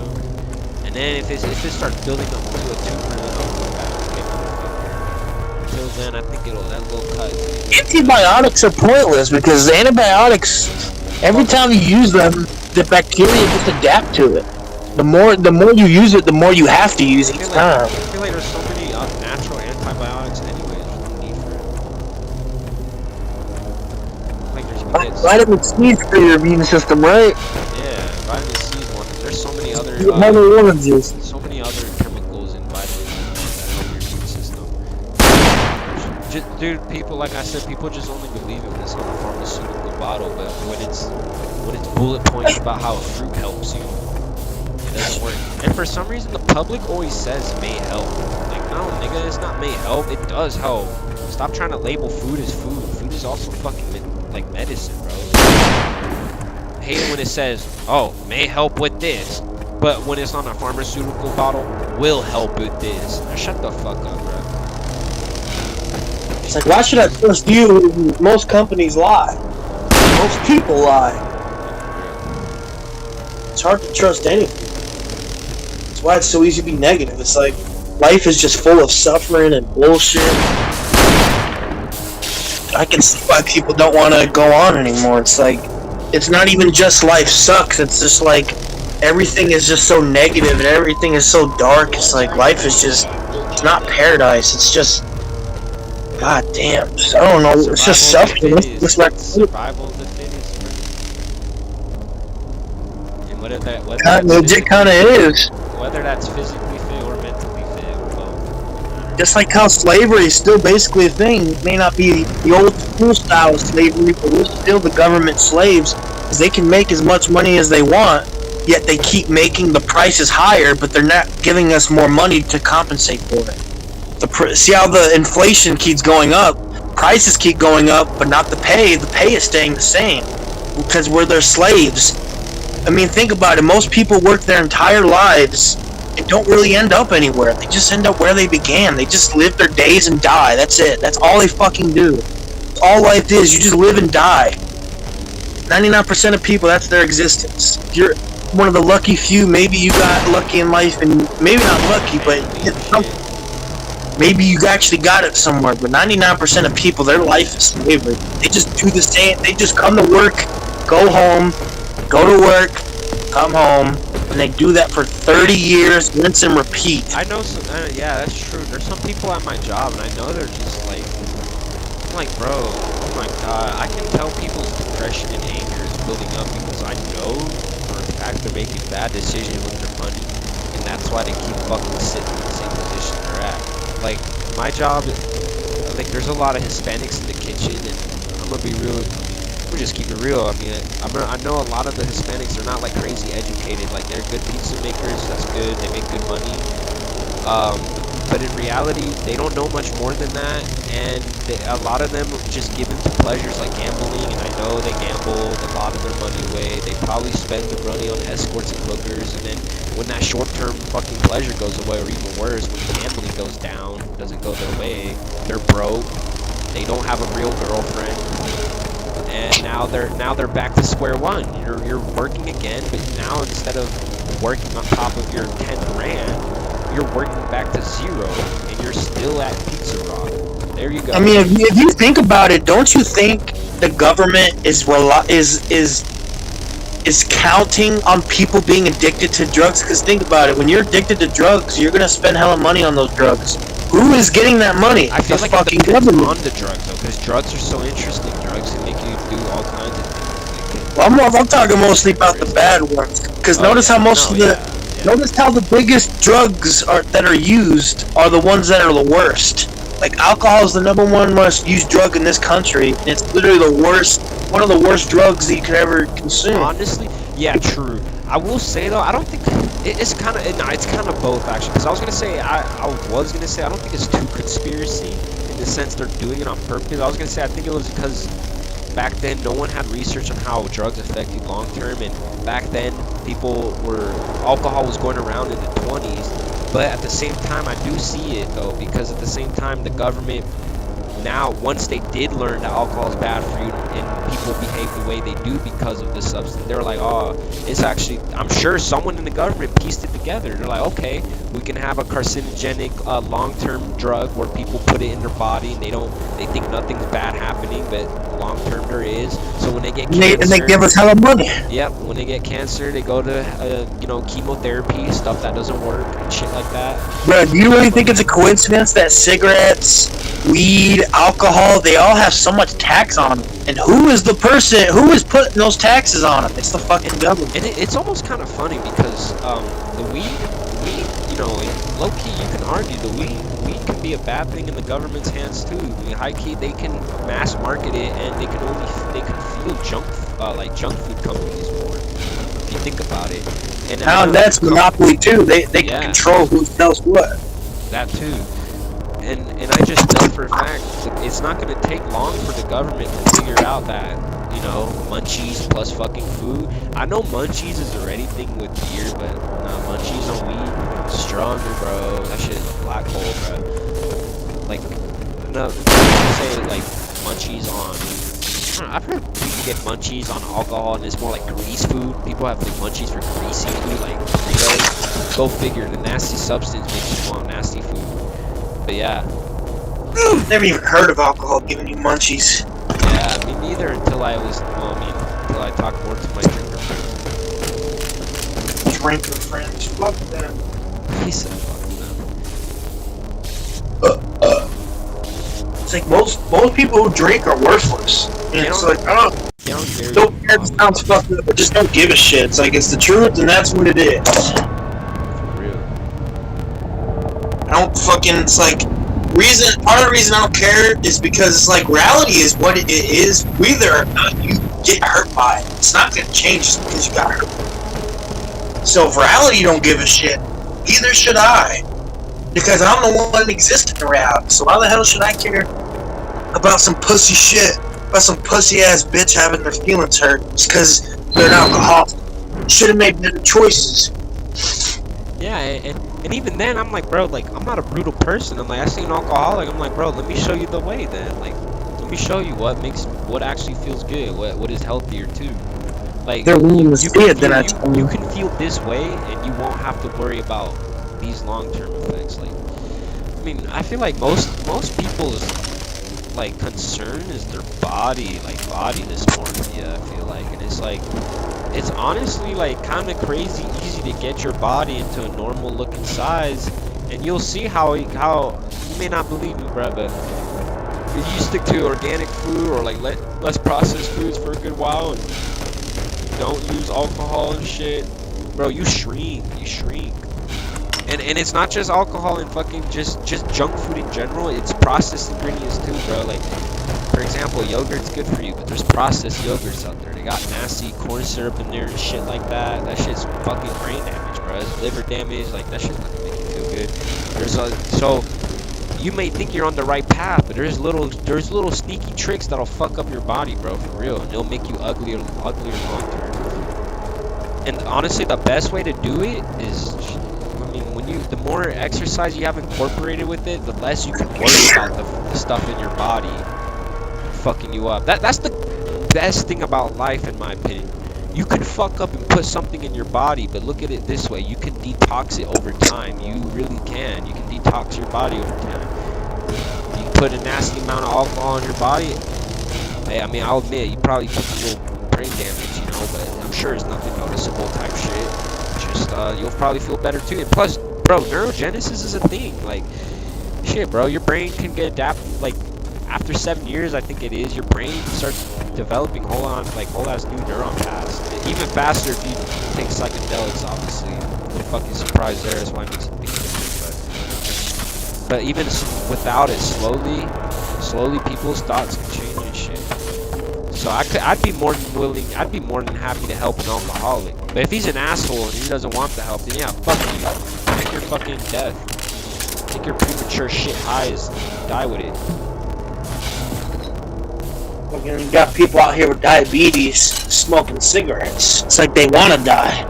And then if it starts building up to a tumor, then I'll go back and get motherfucker. Until then, I think that little cut. Antibiotics are pointless because antibiotics, every time you use them, the bacteria just adapt to it. The more you use it, the more you have to use each time. I feel like there's so many natural antibiotics anyway. There's no need for it. Like Vitamin C is for your immune system, right? yeah, vitamin C is one. There's so many other Oranges. so many other chemicals in vitamin C that help your immune system. Dude, people, like I said, people just only believe it when it's on a pharmaceutical bottle, but when it's bullet points about how a fruit helps you, it doesn't work. And for some reason, the public always says may help. Like, no, nigga, it's not may help. It does help. Stop trying to label food as food. Food is also fucking like medicine, bro. I hate it when it says, oh, may help with this, but when it's on a pharmaceutical bottle, will help with this. Now, shut the fuck up, bro. It's like, why should I trust you? Most companies lie. Most people lie. It's hard to trust anything. That's why it's so easy to be negative. It's like, life is just full of suffering and bullshit. I can see why people don't want to go on anymore. It's like, it's not even just life sucks. It's just like everything is just so negative and everything is so dark. It's like life is just, it's not paradise. It's just, god damn. I don't know. It's just suffering. It's like survival of the fittest. And legit kind of is. Whether that's physically fit or mentally fit or both. Just like how slavery is still basically a thing. It may not be the old school style of slavery, but we're still the government slaves, because they can make as much money as they want, yet they keep making the prices higher, but they're not giving us more money to compensate for it. See how the inflation keeps going up, prices keep going up, but not the pay. The pay is staying the same, because we're their slaves. I mean, think about it. Most people work their entire lives and don't really end up anywhere. They just end up where they began. They just live their days and die. That's it. That's all they fucking do. All life is. You just live and die. 99% of people, that's their existence. You're one of the lucky few. Maybe you got lucky in life, and maybe not lucky, but maybe you actually got it somewhere. But 99% of people, their life is slavery. They just do the same. They just come to work, go home, go to work, come home, and they do that for 30 years, rinse and repeat. I know some, yeah, that's true. There's some people at my job, and I know they're just like, I'm like, bro, oh my god, I can tell people's depression and anger is building up because I know for a fact they're making bad decisions with their money, and that's why they keep fucking sitting in the same position they're at. Like, my job, like, there's a lot of Hispanics in the kitchen, and I'm gonna be real. We'll just keep it real. I mean, I know a lot of the Hispanics are not like crazy educated. Like, they're good pizza makers. That's good. They make good money. But in reality, they don't know much more than that. And a lot of them just give into pleasures like gambling. And I know they gamble a lot of their money away. They probably spend the money on escorts and hookers. And then when that short-term fucking pleasure goes away, or even worse, when gambling goes down, doesn't go their way, they're broke. They don't have a real girlfriend. And now they're back to square one. You're working again, but now instead of working on top of your 10 grand, you're working back to zero, and you're still at Pizza Rock. There you go. I mean, if you think about it, don't you think the government is counting on people being addicted to drugs? Because think about it, when you're addicted to drugs, you're gonna spend hella money on those drugs. Who is getting that money? I feel the like fucking it depends government. on the drugs, though, because drugs are so interesting. Drugs can make you do all kinds of things. Well, I'm talking mostly about the bad ones. Because notice how notice how the biggest drugs that are used are the ones that are the worst. Like, alcohol is the #1 most used drug in this country, and it's literally one of the worst drugs that you could ever consume. Honestly, yeah, true. I will say though, I don't think it's kind of both actually. Because I was gonna say I don't think it's too conspiracy in the sense they're doing it on purpose. I was gonna say I think it was because back then no one had research on how drugs affect you long term, and back then alcohol was going around in the 20s. But at the same time, I do see it though, because at the same time the government, now once they did learn that alcohol is bad for you and people behave the way they do because of this substance, they're like, oh, it's actually, I'm sure someone in the government pieced it together. They're like, okay, we can have a carcinogenic long-term drug where people put it in their body and they think nothing's bad happening, but long-term there is. So when they get cancer, and they give us hella money. Yep, when they get cancer, they go to chemotherapy, stuff that doesn't work and shit like that. Bro, do you really think it's a coincidence that cigarettes, weed, alcohol, they all have so much tax on them? And who is putting those taxes on them? It's the fucking government. And it's almost kind of funny because the weed, low-key, you can argue the weed can be a bad thing in the government's hands too. I mean, high-key, they can mass market it, and they can feel junk food companies more, if you think about it. And now that's monopoly too. They can control who sells what. That too. And I just know for a fact it's not going to take long for the government to figure out that, munchies plus fucking food. I know munchies is already thing with beer, but munchies on weed, stronger, bro. That shit is a black hole, bro. Like, no, say like munchies on. I've heard people get munchies on alcohol, and it's more like grease food. People have like munchies for greasy food, like Doritos. Go figure. The nasty substance makes you want nasty food. But yeah, Never even heard of alcohol giving you munchies. Yeah, me neither until I was, well, I mean, until I talked more to my drinker friends. Drinker friends, fuck them. He said, fuck It's like most people who drink are worthless. And it's like, oh, them. They don't care. don't care. It sounds fucked up, but just don't give a shit. It's like it's the truth, and that's what it is. For real. I don't fucking. It's like part of the reason I don't care is because it's like reality is what it is. Whether or not you get hurt by it, it's not gonna change just because you got hurt. So if reality don't give a shit, neither should I. Because I'm the one that exists in reality. So why the hell should I care about some pussy shit? About some pussy ass bitch having their feelings hurt just because they're an alcoholic? Should have made better choices. Yeah, and even then, I'm like, bro, like, I'm not a brutal person. I'm like, I see an alcoholic. I'm like, bro, let me show you the way then. Like, let me show you what actually feels good, what is healthier too. Like, They're willing to see it, then you can feel this way, and you won't have to worry about these long-term effects. Like, I mean, I feel like most people's like concern is their body, like body dysmorphia. I feel like, and it's like, it's honestly like kind of crazy easy to get your body into a normal looking size, and you'll see how you may not believe me, bro, but if you stick to organic food or like less processed foods for a good while and don't use alcohol and shit, bro, you shrink. And it's not just alcohol and fucking just junk food in general. It's processed ingredients too, bro. Like, for example, yogurt's good for you, but there's processed yogurts out there. They got nasty corn syrup in there and shit like that. That shit's fucking brain damage, bro. It's liver damage. Like, that shit's not gonna make you feel good. So you may think you're on the right path, but there's little sneaky tricks that'll fuck up your body, bro, for real, and it'll make you uglier long term. And honestly, the best way to do it is, the more exercise you have incorporated with it, the less you can worry about the stuff in your body fucking you up. That's the best thing about life, in my opinion. You can fuck up and put something in your body, but look at it this way: you can detox it over time. You really can. You can detox your body over time. You put a nasty amount of alcohol in your body. Hey, I mean, I'll admit, you probably took a little brain damage, you know, but I'm sure it's nothing noticeable type shit. Just you'll probably feel better too. And plus, bro, neurogenesis is a thing. Like, shit, bro, your brain can get adapted. Like, after 7 years, I think it is, your brain starts developing whole ass new neuron paths. Even faster if you take psychedelics, obviously. I'm fucking surprised there. That's why it makes you think different. But even without it, slowly people's thoughts can change and shit. So I'd be more than happy to help an alcoholic. But if he's an asshole and he doesn't want the help, then yeah, fuck you. Take your fucking death. Take your premature shit highs and die with it. You got people out here with diabetes smoking cigarettes. It's like they want to die.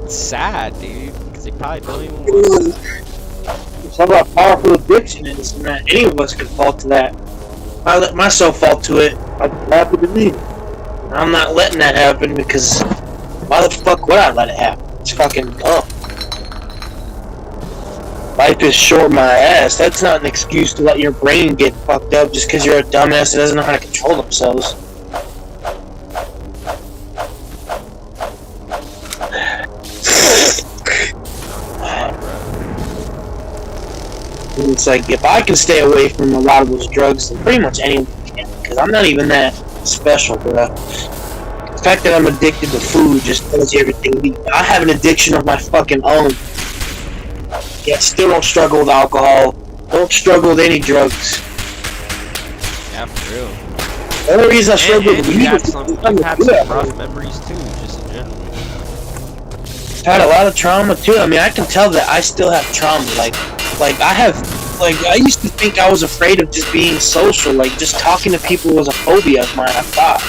It's sad, dude, because they probably don't even want to. It's how about powerful addiction is, and that any of us could fall to that. I let myself fall to it. I'd happen to me. I'm not letting that happen because why the fuck would I let it happen? It's fucking dumb. Life is short, my ass. That's not an excuse to let your brain get fucked up just because you're a dumbass that doesn't know how to control themselves. It's like, if I can stay away from a lot of those drugs, then pretty much anyone can, because I'm not even that special, bro. The fact that I'm addicted to food just tells you everything. I have an addiction of my fucking own. Yeah, still don't struggle with alcohol. Don't struggle with any drugs. Yeah, for real. The only reason I struggle with weed is you've had some rough memories too, just in general. I've had a lot of trauma too. I mean, I can tell that I still have trauma. Like I used to think I was afraid of just being social. Like, just talking to people was a phobia of mine, I thought.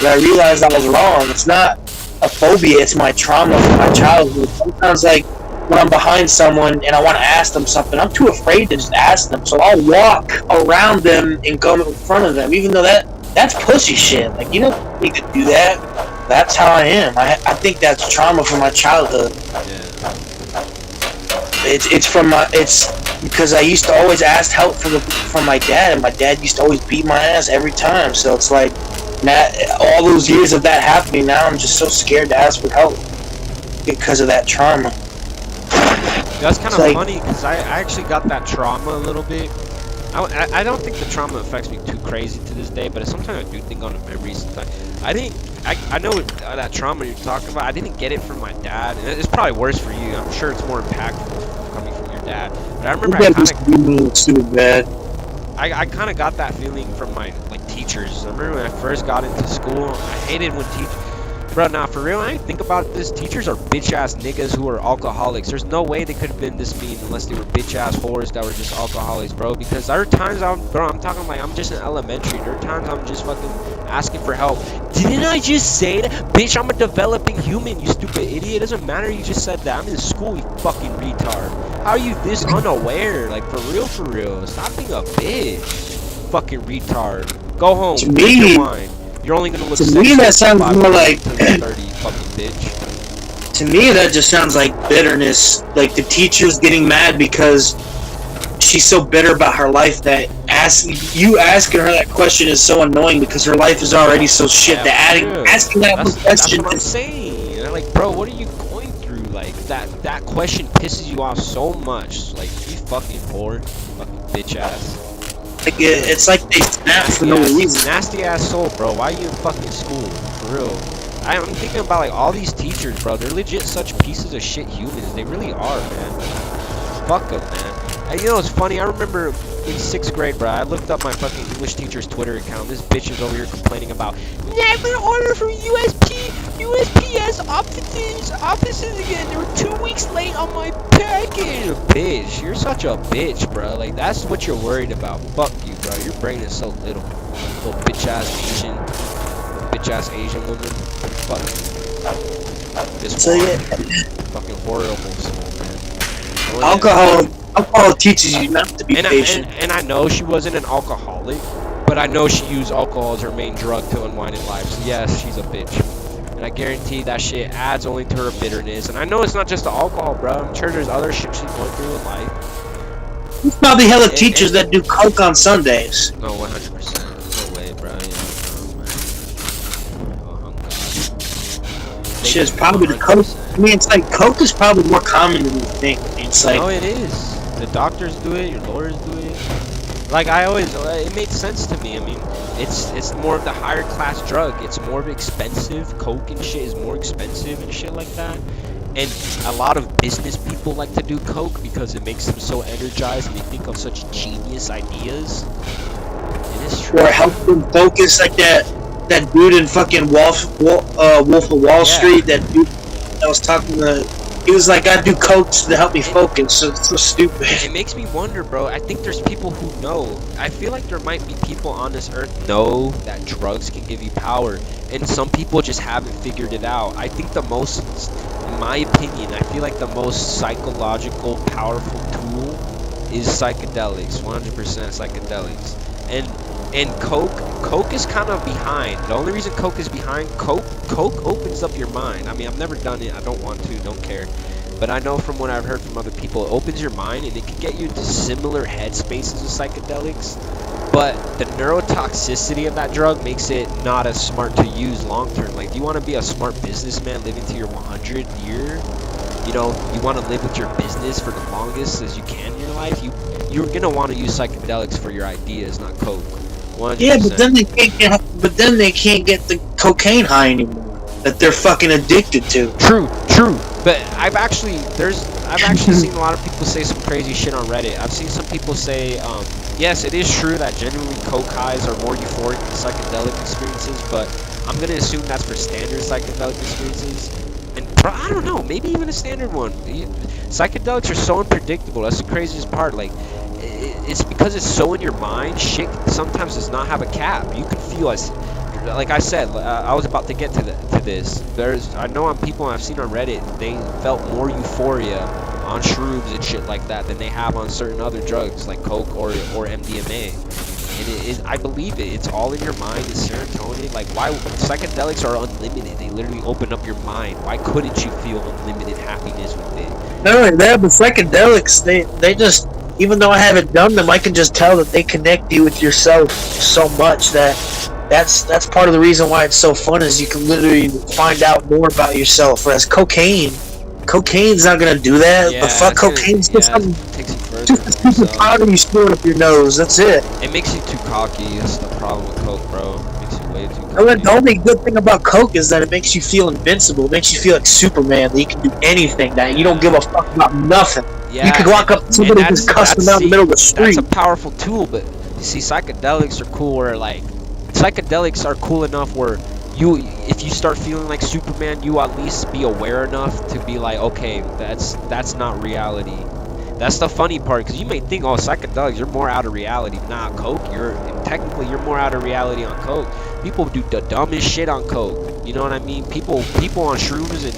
But I realized I was wrong. It's not a phobia, it's my trauma from my childhood. Sometimes, like, when I'm behind someone and I want to ask them something, I'm too afraid to just ask them. So I'll walk around them and go in front of them, even though that's pussy shit. Like, you don't need to do that. That's how I am. I think that's trauma from my childhood. Yeah. It's because I used to always ask help from my dad, and my dad used to always beat my ass every time. So it's like, now, all those years of that happening, now I'm just so scared to ask for help because of that trauma. That's kind of funny because I actually got that trauma a little bit. I don't think the trauma affects me too crazy to this day, but sometimes I do think on the memories. I know that trauma you're talking about. I didn't get it from my dad, and it's probably worse for you. I'm sure it's more impactful coming from your dad. But I remember I kind of got that feeling from my teachers. I remember when I first got into school, I hated when teachers. Bro, nah, for real, I ain't think about this. Teachers are bitch-ass niggas who are alcoholics. There's no way they could have been this mean unless they were bitch-ass whores that were just alcoholics, bro. Because there are times I'm talking like I'm just in elementary. There are times I'm just fucking asking for help. Didn't I just say that? Bitch, I'm a developing human, you stupid idiot. It doesn't matter you just said that. I'm in school, you fucking retard. How are you this unaware? Like, for real. Stop being a bitch. Fucking retard. Go home. Make your mind. You're only gonna look to me, that sounds more like 30, fucking bitch. To me, that just sounds like bitterness. Like the teacher's getting mad because she's so bitter about her life that asking her that question is so annoying because her life is already so shit. That asking that question. That's what I'm saying. And like, bro, what are you going through? Like that question pisses you off so much. Like, you fucking whore, fucking bitch ass. Like, it's like they snap for no reason. Nasty ass soul, bro. Why are you in fucking school? For real. I'm thinking about like all these teachers, bro. They're legit such pieces of shit humans. They really are, man. Fuck them, man. And, you know, it's funny. I remember in 6th grade, bro. I looked up my fucking English teacher's Twitter account. This bitch is over here complaining about never order from USPS offices again. They were 2 weeks late on my package. Bitch, you're such a bitch, bro. Like, that's what you're worried about. Fuck you, bro. Your brain is so little. Little bitch ass Asian woman. Fuck. This fucking horrible soul, man. Alcohol teaches you not to be patient. And I know she wasn't an alcoholic, but I know she used alcohol as her main drug to unwind in life. So yes, she's a bitch. And I guarantee that shit adds only to her bitterness. And I know it's not just the alcohol, bro. I'm sure there's other shit she's going through in life. There's probably hella teachers that do coke on Sundays. No, 100%. No way, bro. Oh, God. Shit's probably the coke. I mean, it's like coke is probably more common than you think. It's like, no, it is. The doctors do it. Your lawyers do it. Like, it made sense to me. I mean, it's more of the higher class drug. It's more expensive. Coke and shit is more expensive and shit like that. And a lot of business people like to do coke because it makes them so energized and they think of such genius ideas. It is true. Or help them focus, like that dude in fucking Wolf of Wall Street. That dude that was talking to. He was like, I do coke to help me focus. So it's so stupid. It makes me wonder, bro. I think there's people who know. I feel like there might be people on this earth know that drugs can give you power, and some people just haven't figured it out. I think the most, in my opinion, I feel like the most psychological, powerful tool is psychedelics. 100% psychedelics. And coke is kind of behind. The only reason coke is behind, coke opens up your mind. I mean, I've never done it. I don't want to, don't care. But I know from what I've heard from other people, it opens your mind and it can get you into similar headspaces of psychedelics. But the neurotoxicity of that drug makes it not as smart to use long term. Like, you want to be a smart businessman living to your 100th year? You know, you want to live with your business for the longest as you can in your life? You're going to want to use psychedelics for your ideas, not coke. 100%. Yeah, but then they can't get the cocaine high anymore that they're fucking addicted to. True. But I've actually seen a lot of people say some crazy shit on Reddit. I've seen some people say, yes, it is true that genuinely coke highs are more euphoric than psychedelic experiences, but I'm gonna assume that's for standard psychedelic experiences. And bro, I don't know, maybe even a standard one. Psychedelics are so unpredictable. That's the craziest part. Like, it's because it's so in your mind. Shit sometimes does not have a cap. You can feel as, like I said, I was about to get to this. I know on people I've seen on Reddit, they felt more euphoria on shrooms and shit like that than they have on certain other drugs like coke or MDMA. And I believe it. It's all in your mind. It's serotonin. Like, why psychedelics are unlimited? They literally open up your mind. Why couldn't you feel unlimited happiness with it? Not only that, but psychedelics, they just even though I haven't done them, I can just tell that they connect you with yourself so much that that's part of the reason why it's so fun is you can literally find out more about yourself. Whereas cocaine's not gonna do that. The Yeah, fuck, it's gonna, cocaine's just yeah, it some takes you further just a from stupid yourself. powder you squirt up your nose. That's it. It makes you too cocky. That's the problem with coke, bro. It makes you way too The cocky. only good thing about coke is that it makes you feel invincible. It makes you feel like Superman. That you can do anything. That you don't give a Yeah, fuck about nothing. You yeah, could walk up to and somebody and just cuss them out in the see, middle of the that's a street. powerful tool. But you see, psychedelics are cool. Where like psychedelics are cool enough where if you start feeling like Superman, you at least be aware enough to be like, okay, that's not reality. That's the funny part, because you may think, oh, psychedelics, you're more out of reality. Nah, coke, technically you're more out of reality on coke. People do the dumbest shit on coke. You know what I mean? People on shrooms and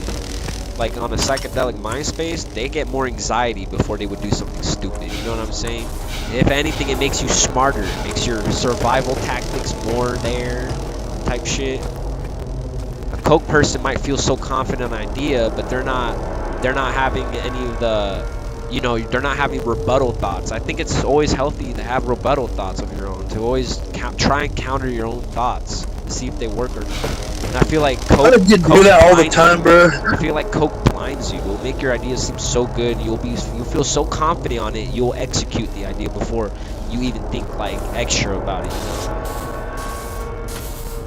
like on a psychedelic mind space, they get more anxiety before they would do something stupid. You know what I'm saying? If anything, it makes you smarter. It makes your survival tactics more there, type shit. A coke person might feel so confident in an idea, but they're not having any of the, they're not having rebuttal thoughts. I think it's always healthy to have rebuttal thoughts of your own, to always try and counter your own thoughts, see if they work or not. And I feel like I coke just do that all the blinds time, you. bro. I feel like coke blinds you. It'll make your ideas seem so good. You'll feel so confident on it. You'll execute the idea before you even think like extra about it.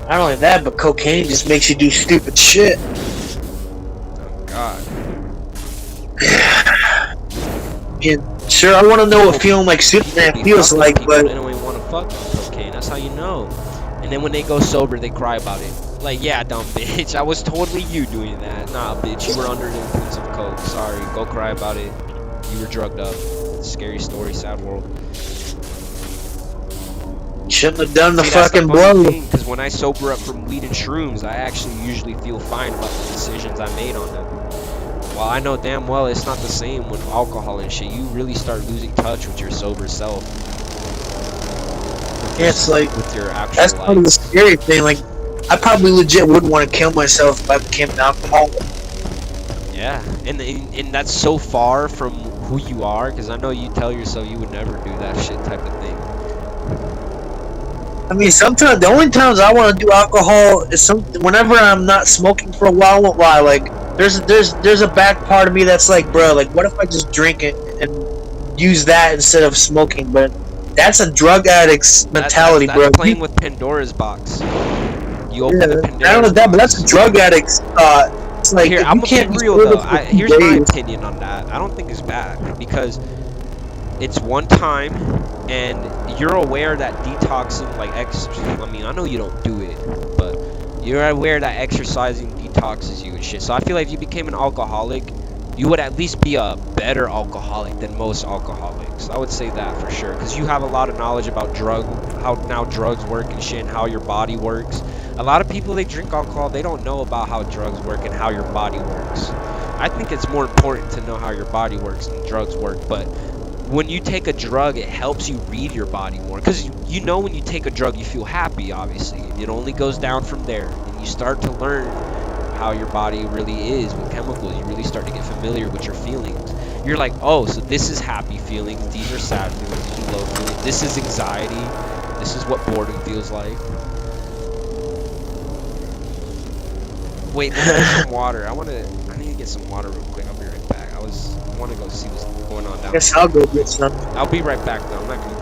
Not only that, but cocaine just makes you do stupid shit. Oh God. And sure, I want to know what feeling like Superman feels like, People, but they don't even want to fuck on cocaine. That's how you know. And then when they go sober, they cry about it. Like, yeah, dumb bitch. I was totally you doing that. Nah, bitch, you were under the influence of coke. Sorry, go cry about it. You were drugged up. Scary story, sad world. shouldn't have done the fucking blow. Because when I sober up from weed and shrooms, I actually usually feel fine about the decisions I made on them. Well, I know damn well it's not the same with alcohol and shit. You really start losing touch with your sober self. Yeah, it's like with your actual that's part of the scary thing. Like, I probably legit wouldn't want to kill myself if I became an alcoholic. Yeah, and that's so far from who you are, because I know you tell yourself you would never do that shit type of thing. I mean, sometimes the only times I want to do alcohol is whenever I'm not smoking for a while. I won't lie, like there's a back part of me that's like, bro, like what if I just drink it and use that instead of smoking? But that's a drug addict's mentality, that's bro. Playing with Pandora's box. You open the Pandora's box. I don't know that, but that's a drug addict's thought. It's like, here, I'm gonna be real though. Here's my opinion on that. I don't think it's bad because it's one time, and you're aware that detoxing, like I mean, I know you don't do it, but you're aware that exercising detoxes you and shit. So I feel like if you became an alcoholic, you would at least be a better alcoholic than most alcoholics. I would say that for sure, because you have a lot of knowledge about how now drugs work and shit, and how your body works. A lot of people, they drink alcohol, they don't know about how drugs work and how your body works. I think it's more important to know how your body works than drugs work, but when you take a drug, it helps you read your body more, because you know when you take a drug, you feel happy, obviously. It only goes down from there, and you start to learn how your body really is with chemicals. You really start to get familiar with your feelings. You're like, oh, so this is happy feelings, these are sad feelings, these are low feelings, this is anxiety, this is what boredom feels like. Wait, let's get some water. I need to get some water real quick. I'll be right back. I want to go see what's going on down there. Guess I'll go get some. I'll be right back though. I'm not gonna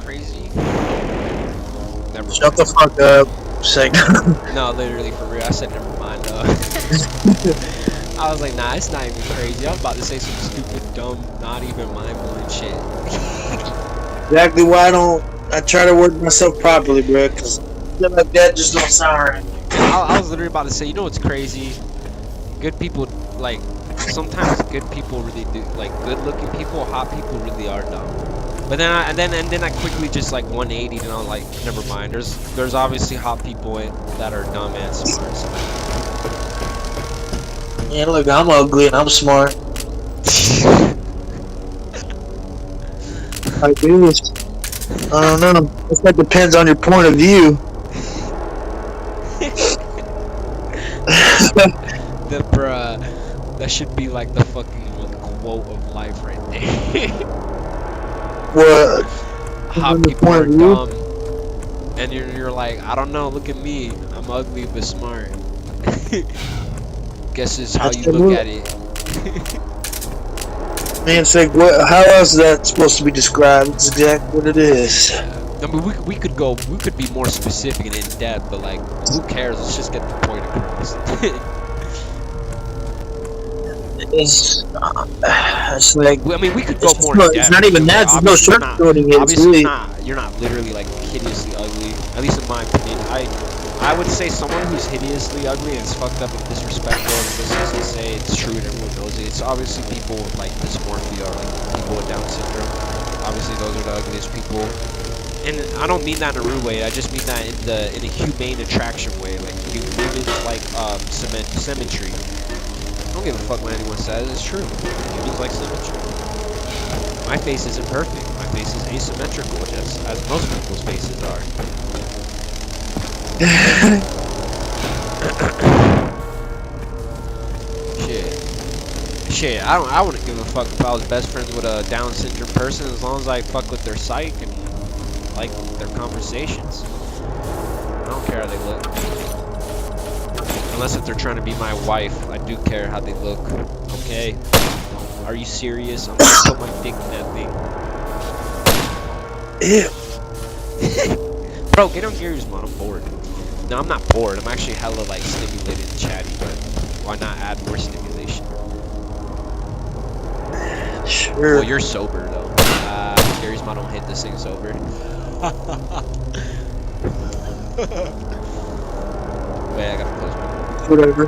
crazy? Never Shut mind. the fuck up. Sick. No, literally for real. I said never mind. I was like, nah, it's not even crazy. I was about to say some stupid, dumb, not even mind-blowing shit. Exactly why I try to word myself properly, bro, because shit like that just don't sound right. I was literally about to say, you know what's crazy? Good people, like, sometimes good people really do, like, good-looking people, hot people really are dumb. But then I quickly just like 180 and I'm like, never mind. There's obviously hot people that are dumb and smart. So. Yeah, look, I'm ugly and I'm smart. I guess. I don't know. That depends on your point of view. The bruh, that should be like the fucking quote of life right there. What? Hot On your people point are of view? dumb, and you're like, I don't know. Look at me, I'm ugly but smart. Guess it's how That's you the look move. at it. Man, it's like, what? How else is that supposed to be described? It's exactly what it is. Yeah. I mean, we could be more specific and in depth, but like, who cares? Let's just get the point across. It's like, I mean, we could go more in it's depth not even too. Like, that. There's no sugarcoating it. It's obviously really, you're not literally like hideously ugly. At least in my opinion, I would say someone who's hideously ugly and is fucked up and disrespectful. And this is to say it's true and everyone knows it. It's obviously people with like dysmorphia or like people with Down syndrome. Obviously, those are the ugliest people. And I don't mean that in a rude way. I just mean that in a humane attraction way, like human like symmetry. I don't give a fuck what anyone says. It's true. Humans like symmetry. My face isn't perfect. My face is asymmetrical, just as most people's faces are. Shit. I wouldn't give a fuck if I was best friends with a Down syndrome person as long as I fuck with their psyche and like their conversations. I don't care how they look. Unless if they're trying to be my wife, I do care how they look. Okay? Are you serious? I'm gonna put my dick in that thing. ew. Bro, get on Garrys, man. I'm bored. No, I'm not bored. I'm actually hella like stimulated and chatty, but why not add more stimulation? Sure. Well, you're sober though. Garrys, man, don't hit this thing sober. Wait, I gotta close my door. Whatever.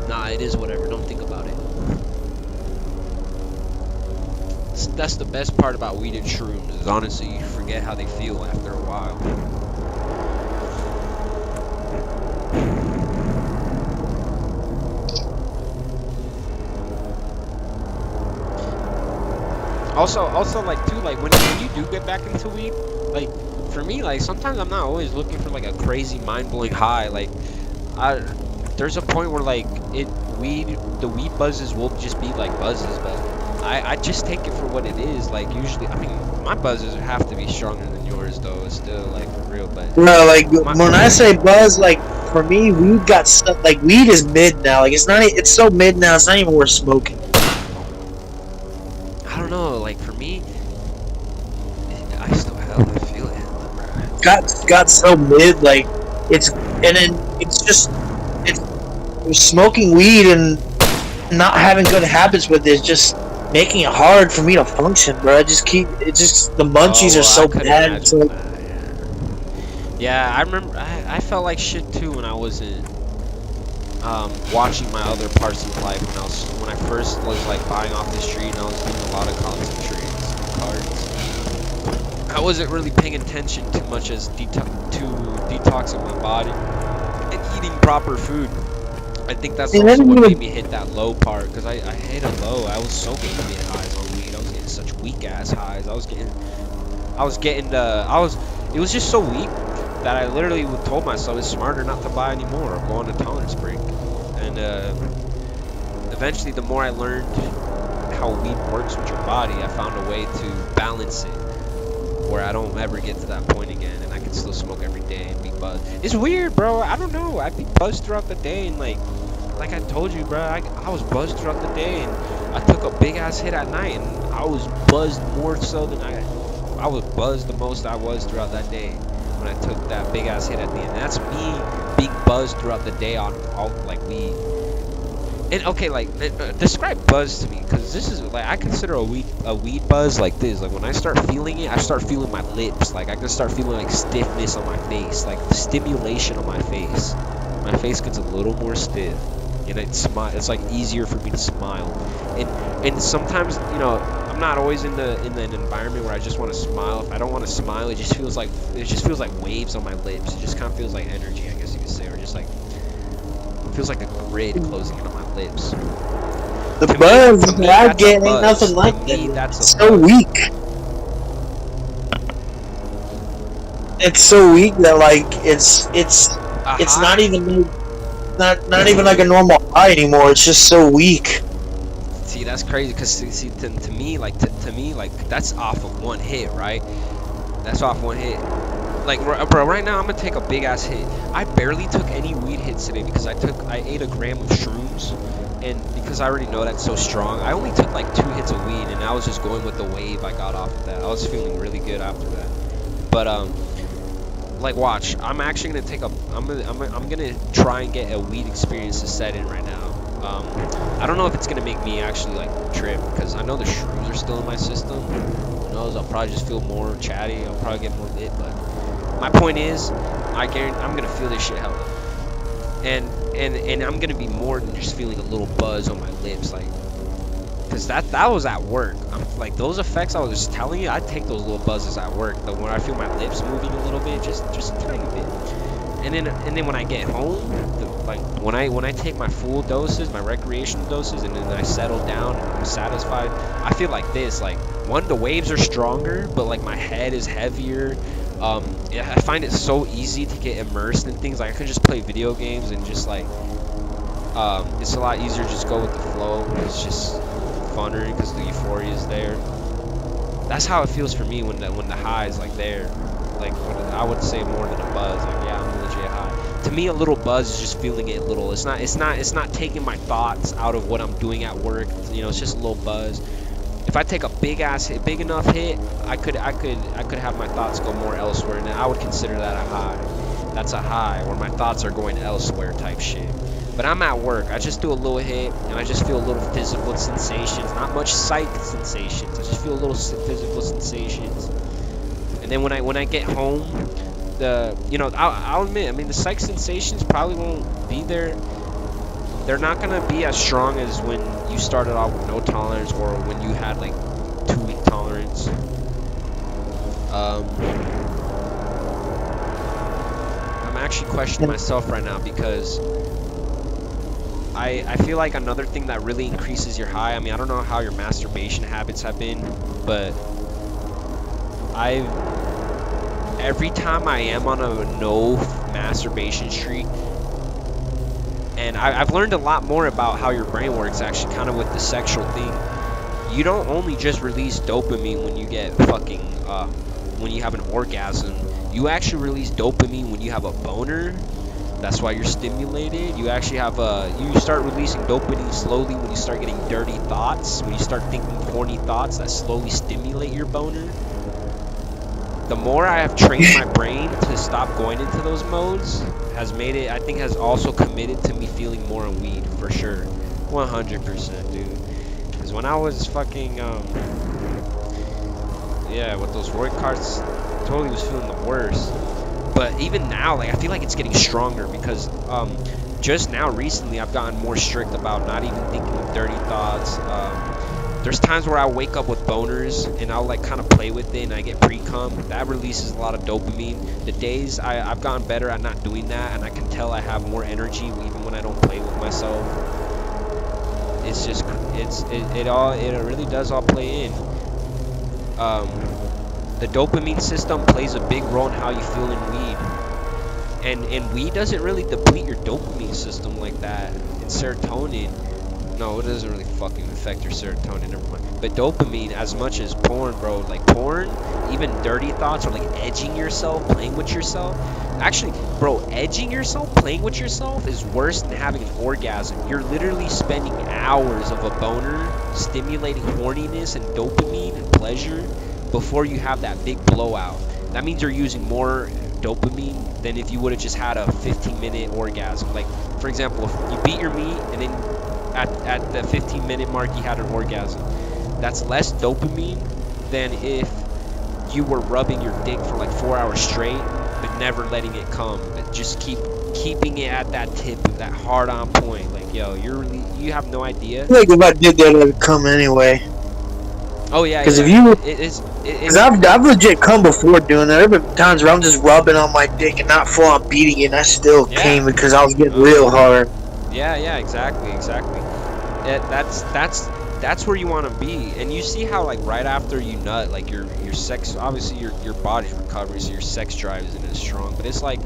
Nah, it is whatever. Don't think about it. That's the best part about weed and shrooms is honestly you forget how they feel after a while. Also like too, like when you do get back into weed, like for me, like sometimes I'm not always looking for like a crazy mind-blowing high. Like there's a point where like the weed buzzes will just be like buzzes, but I just take it for what it is. Like usually, I mean, my buzzes have to be stronger than yours though. It's still like for real, but No, like when I say buzz, like for me, weed got stuff. Like weed is mid now. Like it's not. It's so mid now. It's not even worth smoking. I don't know. Like for me, I still hella feel it. Got so mid. Like and then it's just it's smoking weed and not having good habits with it. Just making it hard for me to function, bro. I just keep it. Just the munchies are so I could bad. imagine So, that, yeah, I remember. I felt like shit too when I wasn't watching my other parts of life when I first was like buying off the street and I was doing a lot of concentrates and cards. I wasn't really paying attention too much as to detoxing my body and eating proper food. I think that's and also then what you made me hit that low part because I hit a low. I was so getting highs on weed. I was getting such weak ass highs. It was just so weak that I literally told myself it's smarter not to buy anymore or go on a tolerance break. And eventually, the more I learned how weed works with your body, I found a way to balance it where I don't ever get to that point again, and I can still smoke every day and be buzzed. It's weird, bro. I don't know. I'd be buzzed throughout the day, and like I told you, bro, I was buzzed throughout the day, and I took a big ass hit at night, and I was buzzed more so than I I was buzzed the most I was throughout that day when I took that big ass hit at the end. That's me being buzzed throughout the day on all like weed. And okay, like describe buzz to me, because this is like I consider a weed buzz like this. Like when I start feeling it, I start feeling my lips. Like I can start feeling like stiffness on my face, like stimulation on my face. My face gets a little more stiff, and it's like easier for me to smile. And sometimes, you know, I'm not always in an environment where I just want to smile. If I don't want to smile, it just feels like waves on my lips. It just kind of feels like energy, I guess you could say, or just like it feels like a grid closing in on my lips. The To buzz me, that I that's a get ain't buzz. nothing To like me, that. that's a It's so buzz. weak. It's so weak that like it's A not high? even even like a normal high anymore. It's just so weak. See, that's crazy, because see, to me, like to me, like that's off of one hit, right? That's off one hit. Like, bro, right now I'm gonna take a big ass hit. I barely took any weed hits today because I ate a gram of shrooms, and because I already know that's so strong, I only took like 2 hits of weed, and I was just going with the wave I got off of that. I was feeling really good after that. But like watch, I'm actually gonna take a I'm gonna try and get a weed experience to set in right now. I don't know if it's gonna make me actually like trip, because I know the shrooms are still in my system. Who knows? I'll probably just feel more chatty. I'll probably get more lit. But my point is, I guarantee I'm gonna feel this shit hella, and I'm gonna be more than just feeling a little buzz on my lips, like, cause that was at work. I'm like those effects I was just telling you. I take those little buzzes at work. But when I feel my lips moving a little bit, just a tiny bit. And then when I get home, like when I take my full doses, my recreational doses, and then I settle down and I'm satisfied, I feel like this. Like, one, the waves are stronger, but like my head is heavier. Yeah, I find it so easy to get immersed in things. Like I can just play video games and just like it's a lot easier to just go with the flow. It's just funner because the euphoria is there. That's how it feels for me when the high is like there. Like I would say more than a buzz. Like, yeah, I'm legit high. To me, a little buzz is just feeling it a little. It's not taking my thoughts out of what I'm doing at work. You know, it's just a little buzz. If I take a big enough hit, I could have my thoughts go more elsewhere, and I would consider that a high. That's a high where my thoughts are going elsewhere type shit. But I'm at work. I just do a little hit, and I just feel a little physical sensations. Not much psych sensations. I just feel a little physical sensations. And then when I get home, I'll admit, I mean, the psych sensations probably won't be there. They're not gonna be as strong as when you started off with no tolerance, or when you had like 2-week tolerance. I'm actually questioning myself right now, because I feel like another thing that really increases your high. I mean, I don't know how your masturbation habits have been, but every time I am on a no masturbation streak, and I've learned a lot more about how your brain works, actually, kind of with the sexual thing. You don't only just release dopamine when you get fucking when you have an orgasm. You actually release dopamine when you have a boner. That's why you're stimulated. You actually you start releasing dopamine slowly when you start getting dirty thoughts, when you start thinking horny thoughts that slowly stimulate your boner. The more I have trained my brain to stop going into those modes, has also committed to me feeling more on weed, for sure. 100%, dude. Because when I was fucking, with those Roy carts, totally was feeling the worst. But even now, like, I feel like it's getting stronger, because just now recently I've gotten more strict about not even thinking of dirty thoughts. There's times where I wake up with boners and I'll like kind of play with it and I get pre-cum. That releases a lot of dopamine. The days I've gotten better at not doing that, and I can tell I have more energy even when I don't play with myself. It's just it really does all play in. The dopamine system plays a big role in how you feel in weed. And weed doesn't really deplete your dopamine system like that. And serotonin, no, it doesn't really fucking affect your serotonin, never mind. But dopamine, as much as porn, bro, like porn, even dirty thoughts, or like edging yourself, playing with yourself. Actually, bro, edging yourself, playing with yourself is worse than having an orgasm. You're literally spending hours of a boner stimulating horniness and dopamine and pleasure. before you have that big blowout. That means you're using more dopamine than if you would have just had a 15-minute orgasm. Like, for example, if you beat your meat and then at the 15-minute mark you had an orgasm, that's less dopamine than if you were rubbing your dick for like 4 hours straight but never letting it come, but just keeping it at that tip, that hard on point. Like, yo, you have no idea. I feel like if I did that, it'd come anyway. Oh yeah, Because yeah. if you, Because because I've legit come before doing that. There have been times where I'm just rubbing on my dick and not full on beating it, and I still came because I was getting real hard. Yeah, exactly. That's where you want to be. And you see how, like, right after you nut, like, your sex, obviously your body's recovering, so your sex drive isn't as strong. But it's like,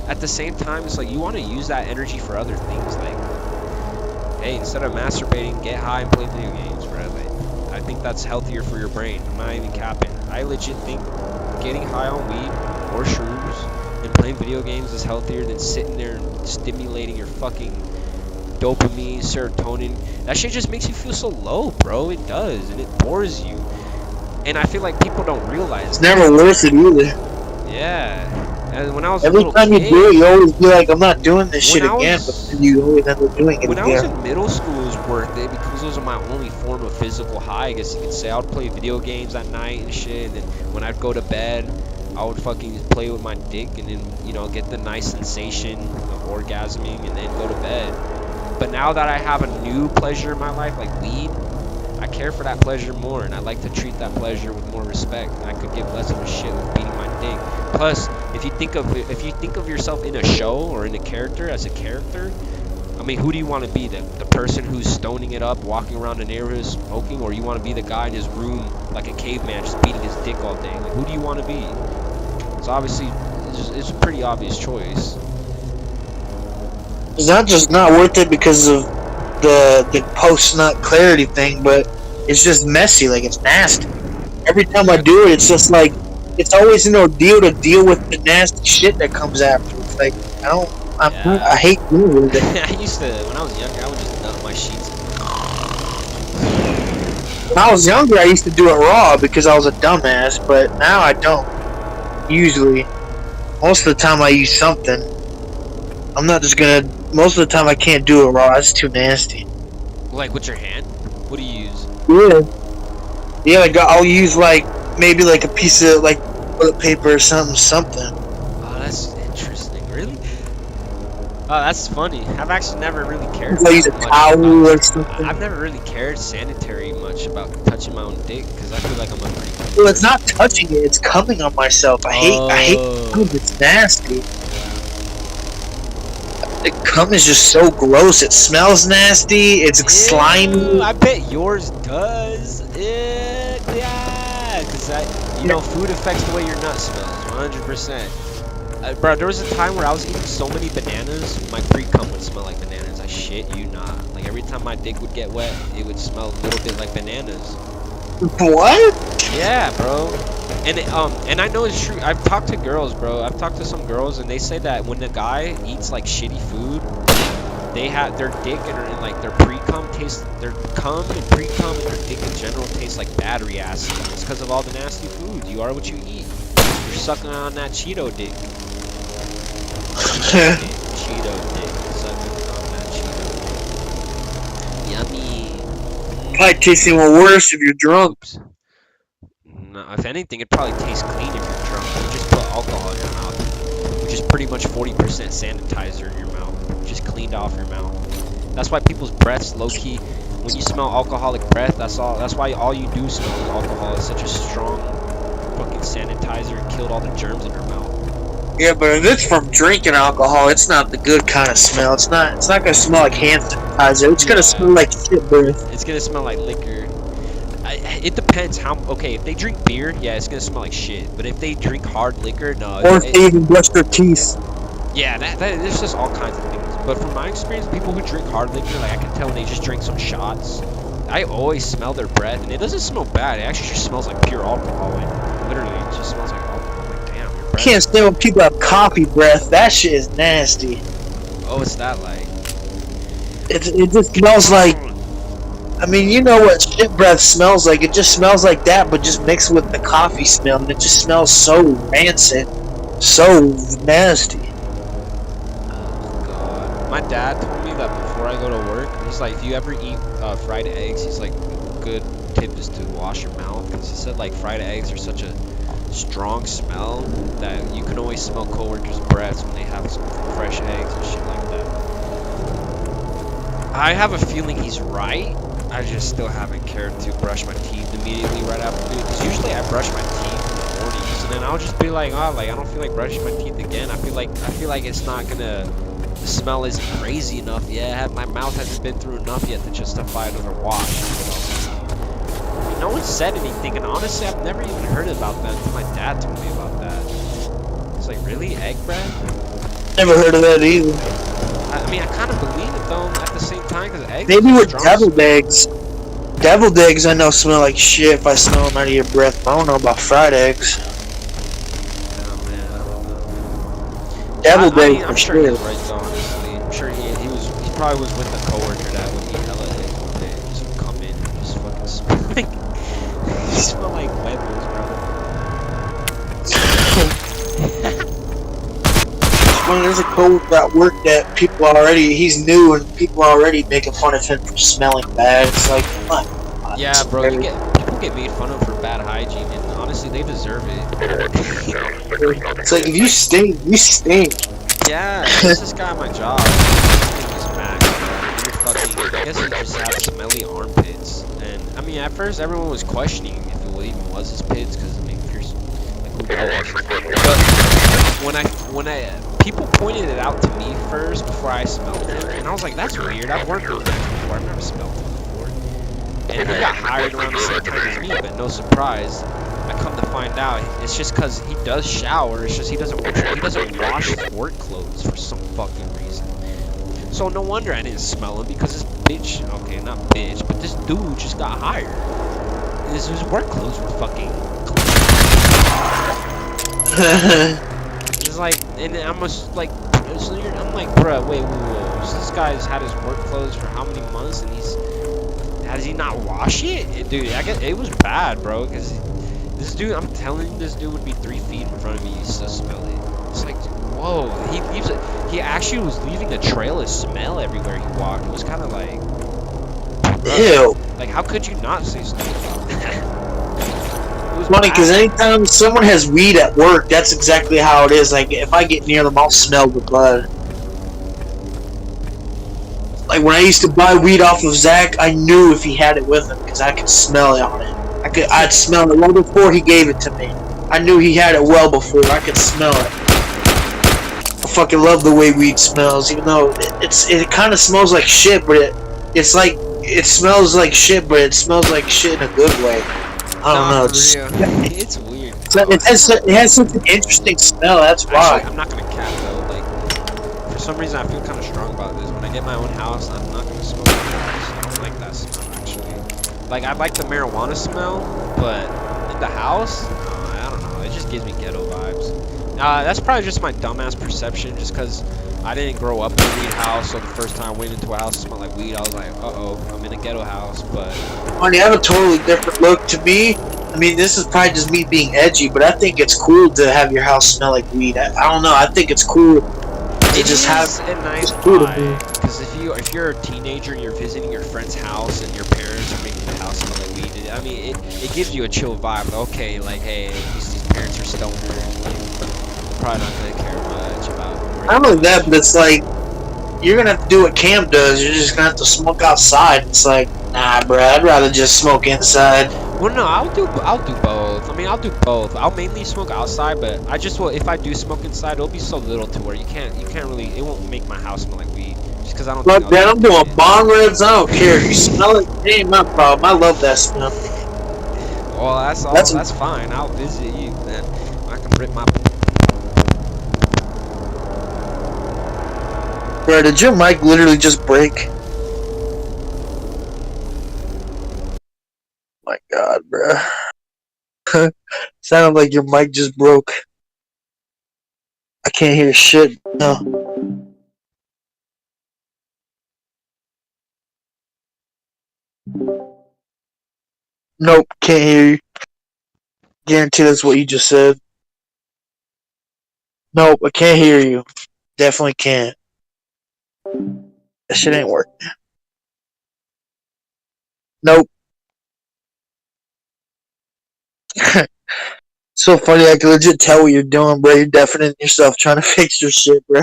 at the same time, it's like you want to use that energy for other things. Like, hey, instead of masturbating, get high and play video games, bro. Like, I think that's healthier for your brain. I'm not even capping. I legit think getting high on weed or shrooms and playing video games is healthier than sitting there and stimulating your fucking dopamine, serotonin. That shit just makes you feel so low, bro. It does, and it bores you. And I feel like people don't realize it's never worth it either. Yeah. And when I was every time you do it, you always be like, I'm not doing this shit again, but you always end up doing it when again. I was in middle school, it was worth it because those are my only form of physical high, I guess you could say. I would play video games at night and shit, and then when I'd go to bed, I would fucking play with my dick and then, you know, get the nice sensation of orgasming and then go to bed. But now that I have a new pleasure in my life, like weed, I care for that pleasure more, and I like to treat that pleasure with more respect. I could give less of a shit with beating my dick. Plus, if you think of yourself in a show or in a character as a character, I mean, who do you want to be? The person who's stoning it up, walking around the neighborhood smoking, or you want to be the guy in his room like a caveman just beating his dick all day? Like, who do you want to be? It's obviously it's a pretty obvious choice. It's not just not worth it because of the post-nut clarity thing, but it's just messy. Like, it's nasty. Every time I do it, it's just like, it's always an ordeal to deal with the nasty shit that comes after. It's like, I hate dealing with it. I used to, when I was younger, I would just nut my sheets. When I was younger, I used to do it raw because I was a dumbass, but now I don't. Usually. Most of the time I use something. I'm not just gonna, most of the time I can't do it raw, it's too nasty. Like with your hand? What do you use? Yeah, like I'll use like, maybe like a piece of like toilet paper or something. Oh, that's interesting. Really? Oh, that's funny. I've actually never really cared. I use a towel or something. I've never really cared sanitary much about touching my own dick because I feel like I'm a freak. Well, it's not touching it; it's coming on myself. I hate. It's nasty. The cum is just so gross. It smells nasty. It's slimy. I bet yours does. Yeah, because you know, food affects the way your nut smells. 100%. Bro, there was a time where I was eating so many bananas, my pre-cum would smell like bananas. I shit you not. Like, every time my dick would get wet, it would smell a little bit like bananas. What? Yeah, bro. And I know it's true. I've talked to girls, bro. I've talked to some girls, and they say that when the guy eats like shitty food, they have their dick and like their pre-cum tastes, their cum and pre-cum and their dick in general tastes like battery acid. It's because of all the nasty food. You are what you eat. You're sucking on that Cheeto dick. Cheeto dick. Sucking on that Cheeto dick. Yummy. Probably tastes even worse if you're drunk. Oops. No, if anything, it probably tastes clean if you're drunk. You just put alcohol in your mouth, which is pretty much 40% sanitizer in your mouth. Just cleaned off your mouth. That's why people's breaths, low-key, when you smell alcoholic breath, that's why all you do smell is alcohol. It's such a strong fucking sanitizer. It killed all the germs in your mouth. Yeah, but if it's from drinking alcohol, it's not the good kind of smell. It's not gonna smell like hand sanitizer. It's gonna smell like shit breath. It's gonna smell like liquor. It depends how. Okay, if they drink beer, yeah, it's gonna smell like shit. But if they drink hard liquor, no. Or if they even brush their teeth. Yeah, there's just all kinds of things. But from my experience, people who drink hard liquor, like I can tell when they just drink some shots. I always smell their breath, and it doesn't smell bad. It actually just smells like pure alcohol. Like, literally, it just smells like alcohol. I'm like, damn, your breath. Can't stand when people have coffee breath. That shit is nasty. Oh, what's that like? It just smells like I mean, you know what shit breath smells like? It just smells like that, but just mixed with the coffee smell, and it just smells so rancid, so nasty. Oh god. My dad told me that before I go to work, he's like, if you ever eat fried eggs, he's like, a good tip is to wash your mouth, because he said like fried eggs are such a strong smell that you can always smell coworkers' breaths when they have some fresh eggs and shit like that. I have a feeling he's right. I just still haven't cared to brush my teeth immediately right after it. Because usually I brush my teeth in the mornings, and then I'll just be like, oh, like I don't feel like brushing my teeth again. I feel like it's not gonna. The smell isn't crazy enough yet. My mouth hasn't been through enough yet to justify another wash. I mean, no one said anything, and honestly, I've never even heard about that until my dad told me about that. It's like, really, egg breath? Never heard of that either. I mean, I kind of believe it though at the same time, because eggs Maybe are with strong. deviled eggs. Deviled eggs I know smell like shit if I smell them out of your breath, but I don't know about fried eggs. Oh man, I don't know. Deviled I eggs mean, for I'm sure he's sure. right though. Honestly, I'm sure he probably was with a coworker that would eat hella eggs one day and just come in and just fucking smell like you smell like weathers, bro. When there's a coworker at work that people already, he's new and people are already making fun of him for smelling bad. It's like, come on. Yeah, bro, people get made fun of for bad hygiene, and honestly, they deserve it. It's like if you stink, you stink. Yeah, there's this guy at my job. His name is Max. I guess he just has smelly armpits. And I mean, at first everyone was questioning if it even was his pits, because I mean, if you're like, who knows? But people pointed it out to me first before I smelled him, and I was like, that's weird. I've worked with Max before. I've never smelled him before. And he got hired around the same time as me, but no surprise. I come to find out, it's just because he does shower. It's just he doesn't wash his work clothes for some fucking reason. So no wonder I didn't smell him, because this bitch, okay, not bitch, but this dude just got hired. His work clothes were fucking clean. It's like, and I'm just like, I'm like, bruh, wait, whoa. So this guy's had his work clothes for how many months, and has he not washed it? Dude, I guess it was bad, bro, because this dude, I'm telling you, this dude would be 3 feet in front of me, you still smell it. It's like, whoa, he actually was leaving a trail of smell everywhere he walked. It was kind of like, Ew. like, how could you not say something about that? It was Funny because bad. anytime someone has weed at work, that's exactly how it is. Like if I get near them, I'll smell the bud. Like when I used to buy weed off of Zach, I knew if he had it with him because I could smell it on it. I'd smell it well before he gave it to me. I knew he had it well before. I could smell it. I fucking love the way weed smells, even though it kind of smells like shit, but it's like it smells like shit, but it smells like shit in a good way. I don't know. For real. It's weird. It has such an interesting smell. That's why. Actually, I'm not gonna cap though. Like, for some reason, I feel kind of strong about this. When I get my own house, I'm not gonna smoke in the house. I don't like that smell actually. Like, I like the marijuana smell, but in the house, I don't know. It just gives me ghetto vibes. That's probably just my dumbass perception, just because I didn't grow up in a weed house. So the first time I went into a house that smelled like weed, I was like, uh-oh, I'm in a ghetto house. But You have a totally different look to me. I mean, this is probably just me being edgy, but I think it's cool to have your house smell like weed. I don't know. I think it's cool to it just is have. a nice It's cool to me. vibe, because if you're a teenager and you're visiting your friend's house and your parents are making the house smell like weed, I mean, it gives you a chill vibe. Okay, like, hey, these parents are stoners. Like, probably not gonna care much about. Not only that, but it's like you're gonna have to do what Cam does. You're just gonna have to smoke outside. It's like, nah, bro. I'd rather just smoke inside. Well, no, I'll do both. I mean, I'll do both. I'll mainly smoke outside, but I just will. If I do smoke inside, it'll be so little to where you can't really. It won't make my house smell like weed, just because I don't think But I'll then do I'm doing it. bong rips. I don't care if you smell it. It ain't my problem. I love that smell. Well, that's all. That's That's fine. I'll visit you then. I can rip my. Bro, did your mic literally just break? My God, bro. Sounded like your mic just broke. I can't hear shit. No. Nope, can't hear you. Guarantee that's what you just said. Nope, I can't hear you. Definitely can't. That shit ain't working. Nope. So funny, I can legit tell what you're doing, bro. You're deafening yourself trying to fix your shit, bro.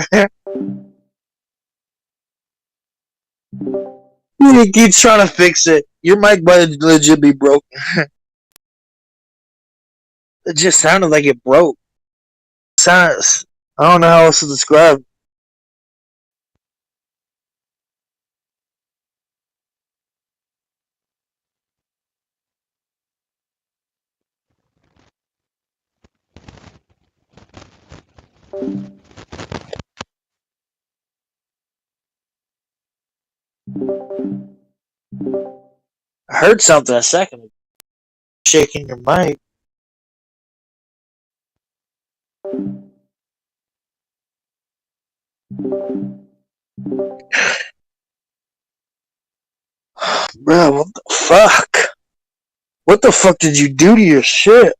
He keeps trying to fix it. Your mic might legit be broken. It just sounded like it broke. Sounds. I don't know how else to describe it. I heard something a second ago. Shaking your mic. Bro, what the fuck? What the fuck did you do to your shit?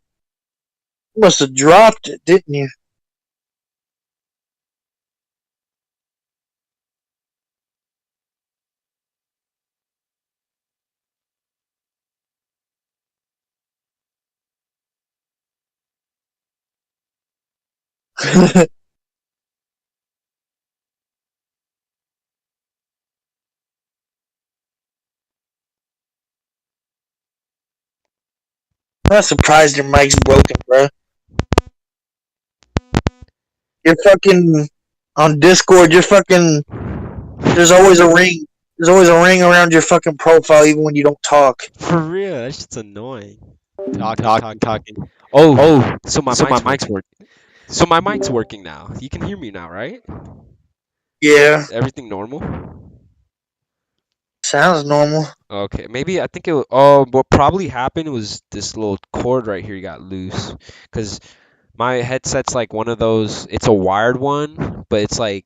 You must have dropped it, didn't you? I'm not surprised your mic's broken, bro. You're fucking on Discord. You're fucking. There's always a ring. There's always a ring around your fucking profile, even when you don't talk. For real, that shit's annoying. Talking. Oh, so my mic's working. So my mic's working now. You can hear me now, right? Yeah, Everything normal? sounds normal. Okay, maybe I think it. Oh, what probably happened was this little cord right here got loose, cause my headset's like one of those. It's a wired one, but it's like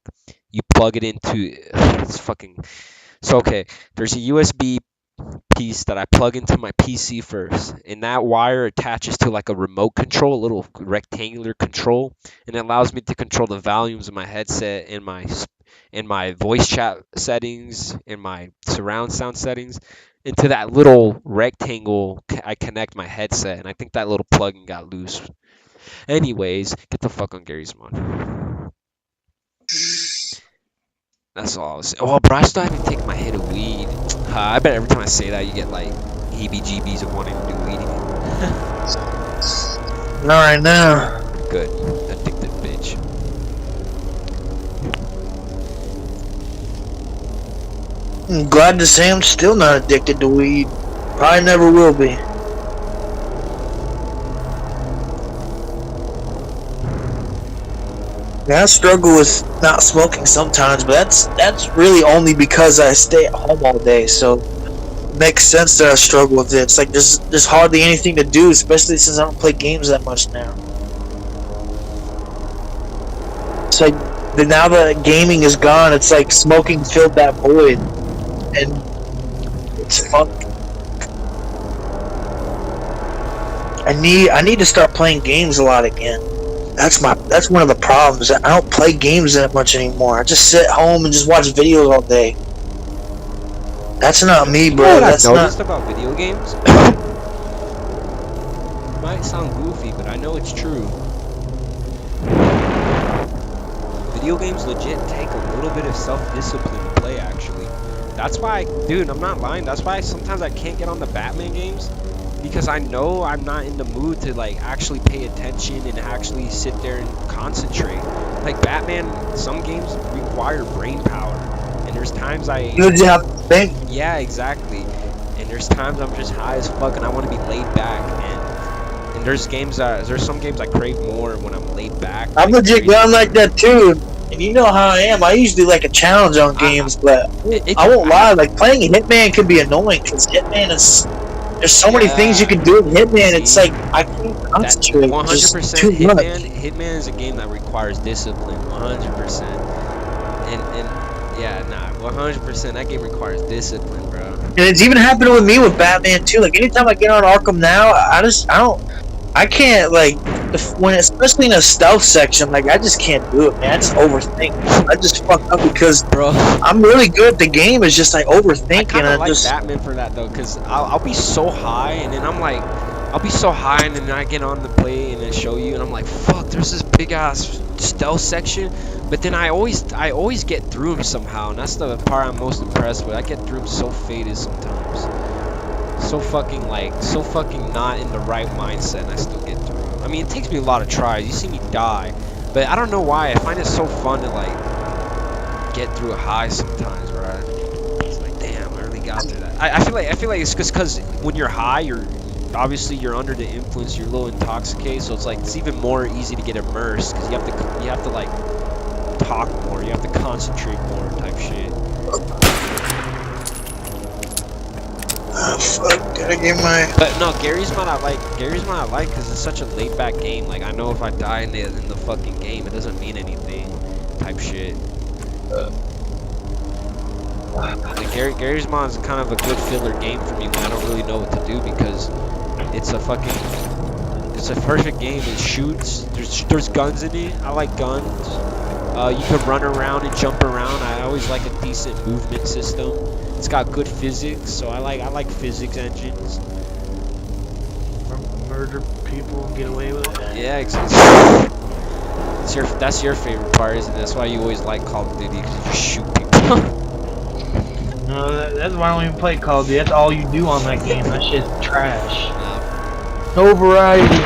you plug it into. It's fucking. So okay, there's a USB piece that I plug into my PC first, and that wire attaches to like a remote control, a little rectangular control, and it allows me to control the volumes of my headset and my voice chat settings and my surround sound settings. Into that little rectangle, I connect my headset, and I think that little plugin got loose. Anyways, get the fuck on Garry's mod. That's all I was saying. Oh, bro, I still haven't taken my hit of weed. I bet every time I say that, you get like heebie-jeebies of wanting to do weed again. Not right now. Good. Addicted bitch. I'm glad to say I'm still not addicted to weed. Probably never will be. Yeah, I struggle with not smoking sometimes, but that's really only because I stay at home all day. So it makes sense that I struggle with it. It's like there's hardly anything to do, especially since I don't play games that much now. It's like now that gaming is gone, it's like smoking filled that void, and it's fun. I need to start playing games a lot again. That's one of the problems. I don't play games that much anymore. I just sit home and just watch videos all day. That's not me, bro. You know what That's I've not. noticed about video games? Might sound goofy, but I know it's true. Video games legit take a little bit of self-discipline to play, actually. That's why, dude, I'm not lying. That's why sometimes I can't get on the Batman games. Because I know I'm not in the mood to like actually pay attention and actually sit there and concentrate. Like Batman, some games require brain power, and there's times You just have to think. yeah, exactly. And there's times I'm just high as fuck and I want to be laid back. And there's some games I crave more when I'm laid back. I'm like legit crazy. gone like that too. And you know how I am. I usually like a challenge on games, but I won't lie. Like playing Hitman can be annoying because Hitman is. There's so many things you can do in Hitman. It's like I can't concentrate. 100% Too Hitman. much. Hitman is a game that requires discipline. 100%. And yeah, nah. 100%. That game requires discipline, bro. And it's even happening with me with Batman too. Like anytime I get on Arkham now, I can't like when especially in a stealth section. Like I just can't do it, man. I just overthink. I just fuck up because Bro, I'm really good at the game. It's just like I overthinking kind of and I like just Batman for that though, cause I'll be so high, and then I'm like, I'll be so high, and then I get on the play and then show you, and I'm like, fuck, there's this big ass stealth section, but then I always get through him somehow, and that's the part I'm most impressed with. I get through him so faded sometimes, so fucking not in the right mindset, and I still get through him. I mean, it takes me a lot of tries. You see me die, but I don't know why. I find it so fun to like get through a high sometimes, right? It's like, damn, I really got through that. I feel like it's just because when you're high, you're under the influence, you're a little intoxicated, so it's like it's even more easy to get immersed because you have to like talk more, you have to concentrate more, type shit. fuck, gotta get my. But no, Garry's Mod I like because it's such a laid back game. Like I know if I die in the fucking game, it doesn't mean anything, type shit. Like Garry's Mod is kind of a good filler game for me when I don't really know what to do because it's a perfect game. It shoots. There's guns in it. I like guns. You can run around and jump around. I always like a decent movement system. It's got good physics, so I like physics engines. Murder people and get away with it. Yeah, exactly. That's your favorite part, isn't it? That's why you always like Call of Duty because you just shoot people. No, that's why I don't even play Call of Duty. That's all you do on that game. That shit's trash. No variety.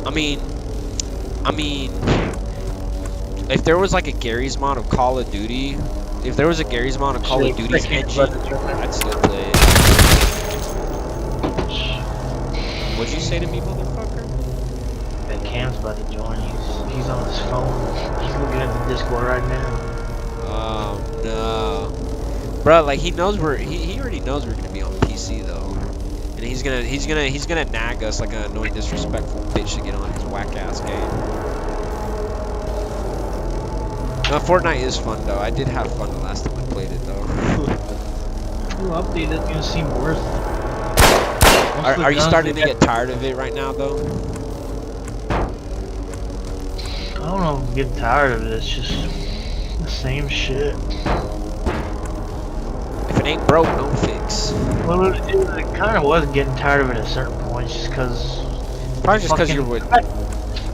I mean, if there was like a Garry's Mod of Call of Duty, if there was a Garry's Mod of Call of Duty's engine, I'd still play it. What'd you say to me, motherfucker? That Cam's about to join. He's on his phone. He's looking at the Discord right now. Oh no, bro! Like he already knows we're gonna be on PC though, and he's gonna nag us like an annoying, disrespectful bitch to get on his whack ass game. No, Fortnite is fun though. I did have fun the last time I played it though. New update is gonna seem worth it. Are you starting to get tired of it right now though? I don't know if I'm getting tired of it. It's just the same shit. If it ain't broke, don't fix. Well, it kind of was getting tired of it at certain points, just because. Probably just because you're with. I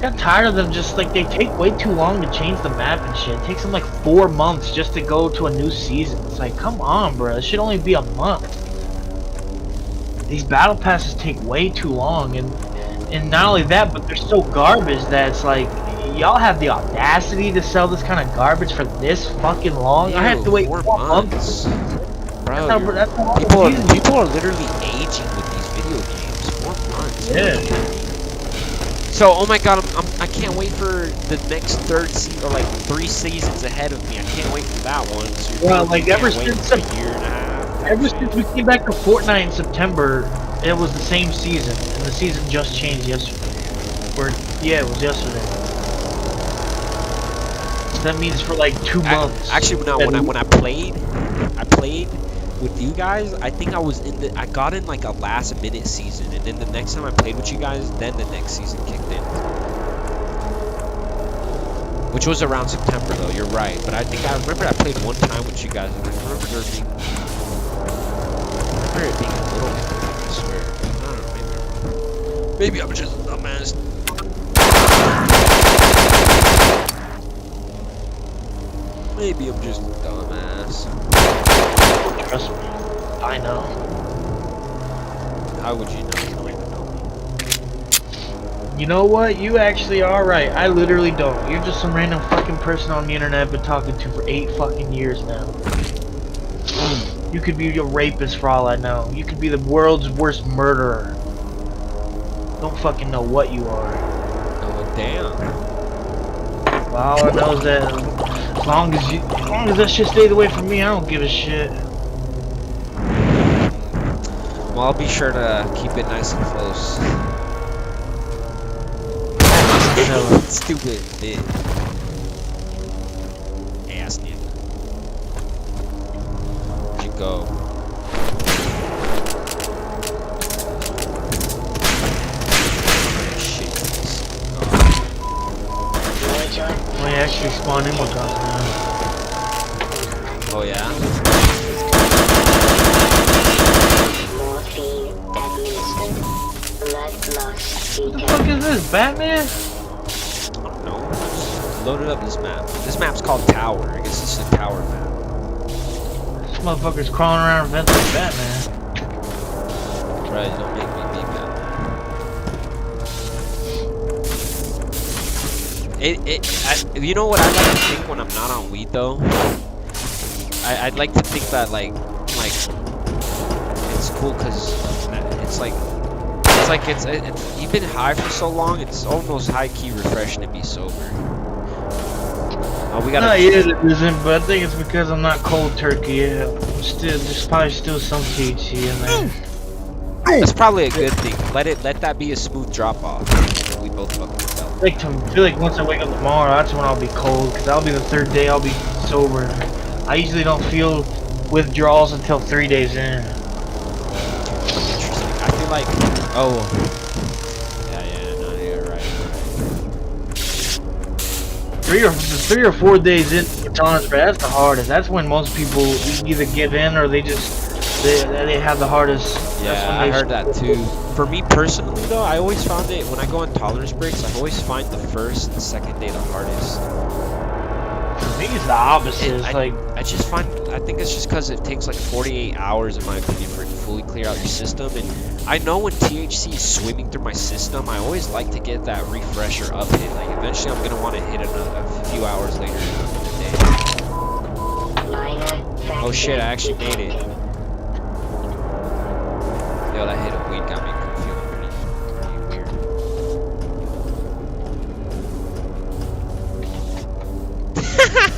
got tired of them. Just like they take way too long to change the map and shit. It takes them like 4 months just to go to a new season. It's like, come on, bro. It should only be a month. These battle passes take way too long, and not only that, but they're so garbage that it's like, y'all have the audacity to sell this kind of garbage for this fucking long. I have to wait 4 months. Bro, that's how people are literally aging with these video games. 4 months. Yeah. So, oh my god, I can't wait for the next third season, or like 3 seasons ahead of me. I can't wait for that one. So well, like ever since a year and a half. Ever since we came back to Fortnite in September, it was the same season, and the season just changed yesterday. Or yeah, it was yesterday. So that means for like 2 months. Actually, no, when I played with you guys, I think I got in like a last minute season, and then the next time I played with you guys, then the next season kicked in. Which was around September though, you're right. But I remember I played one time with you guys, and I remember it being a little bit, I swear. I don't know, maybe I'm just a dumbass. Maybe I'm just a dumbass. Trust me, I know. How would you know? You don't even know me. You know what? You actually are right. I literally don't. You're just some random fucking person on the internet I've been talking to for 8 fucking years now. You could be a rapist for all I know. You could be the world's worst murderer. Don't fucking know what you are. Oh damn. Well, all I know is that as long as that shit stays away from me, I don't give a shit. Well, I'll be sure to keep it nice and close. Stupid bitch. Ass nigga. go. Shit. We actually spawned in with us, man. Oh yeah? What the fuck is this, Batman? I don't know. Just loaded up this map. This map's called Tower. I guess this is a tower map. This motherfucker's crawling around vents like Batman. Right, don't make me be Batman. You know what I like to think when I'm not on weed though? I'd like to think that like it's cool because you've been high for so long. It's almost high key refreshing to be sober. Oh, we gotta. No, yeah, it isn't, but I think it's because I'm not cold turkey yet. There's probably still some THC in there. That's probably a good thing. Let that be a smooth drop off. We both fucking felt. I feel like once I wake up tomorrow, that's when I'll be cold, because that'll be the third day I'll be sober. I usually don't feel withdrawals until 3 days in. Interesting. I feel like, oh, yeah, no, you're right. 3 or 4 days in, that's the hardest. That's when most people either give in or they have the hardest. Yeah, I heard that too. For me personally though, I always found it, when I go on tolerance breaks, I always find the first and second day the hardest. I think it's the opposite. I think it's just because it takes like 48 hours in my opinion for it to fully clear out your system. And I know when THC is swimming through my system, I always like to get that refresher up hit. Like eventually I'm going to want to hit a few hours later in the day. Oh shit, I actually made it. Yo, that hit of weed got me feeling pretty weird.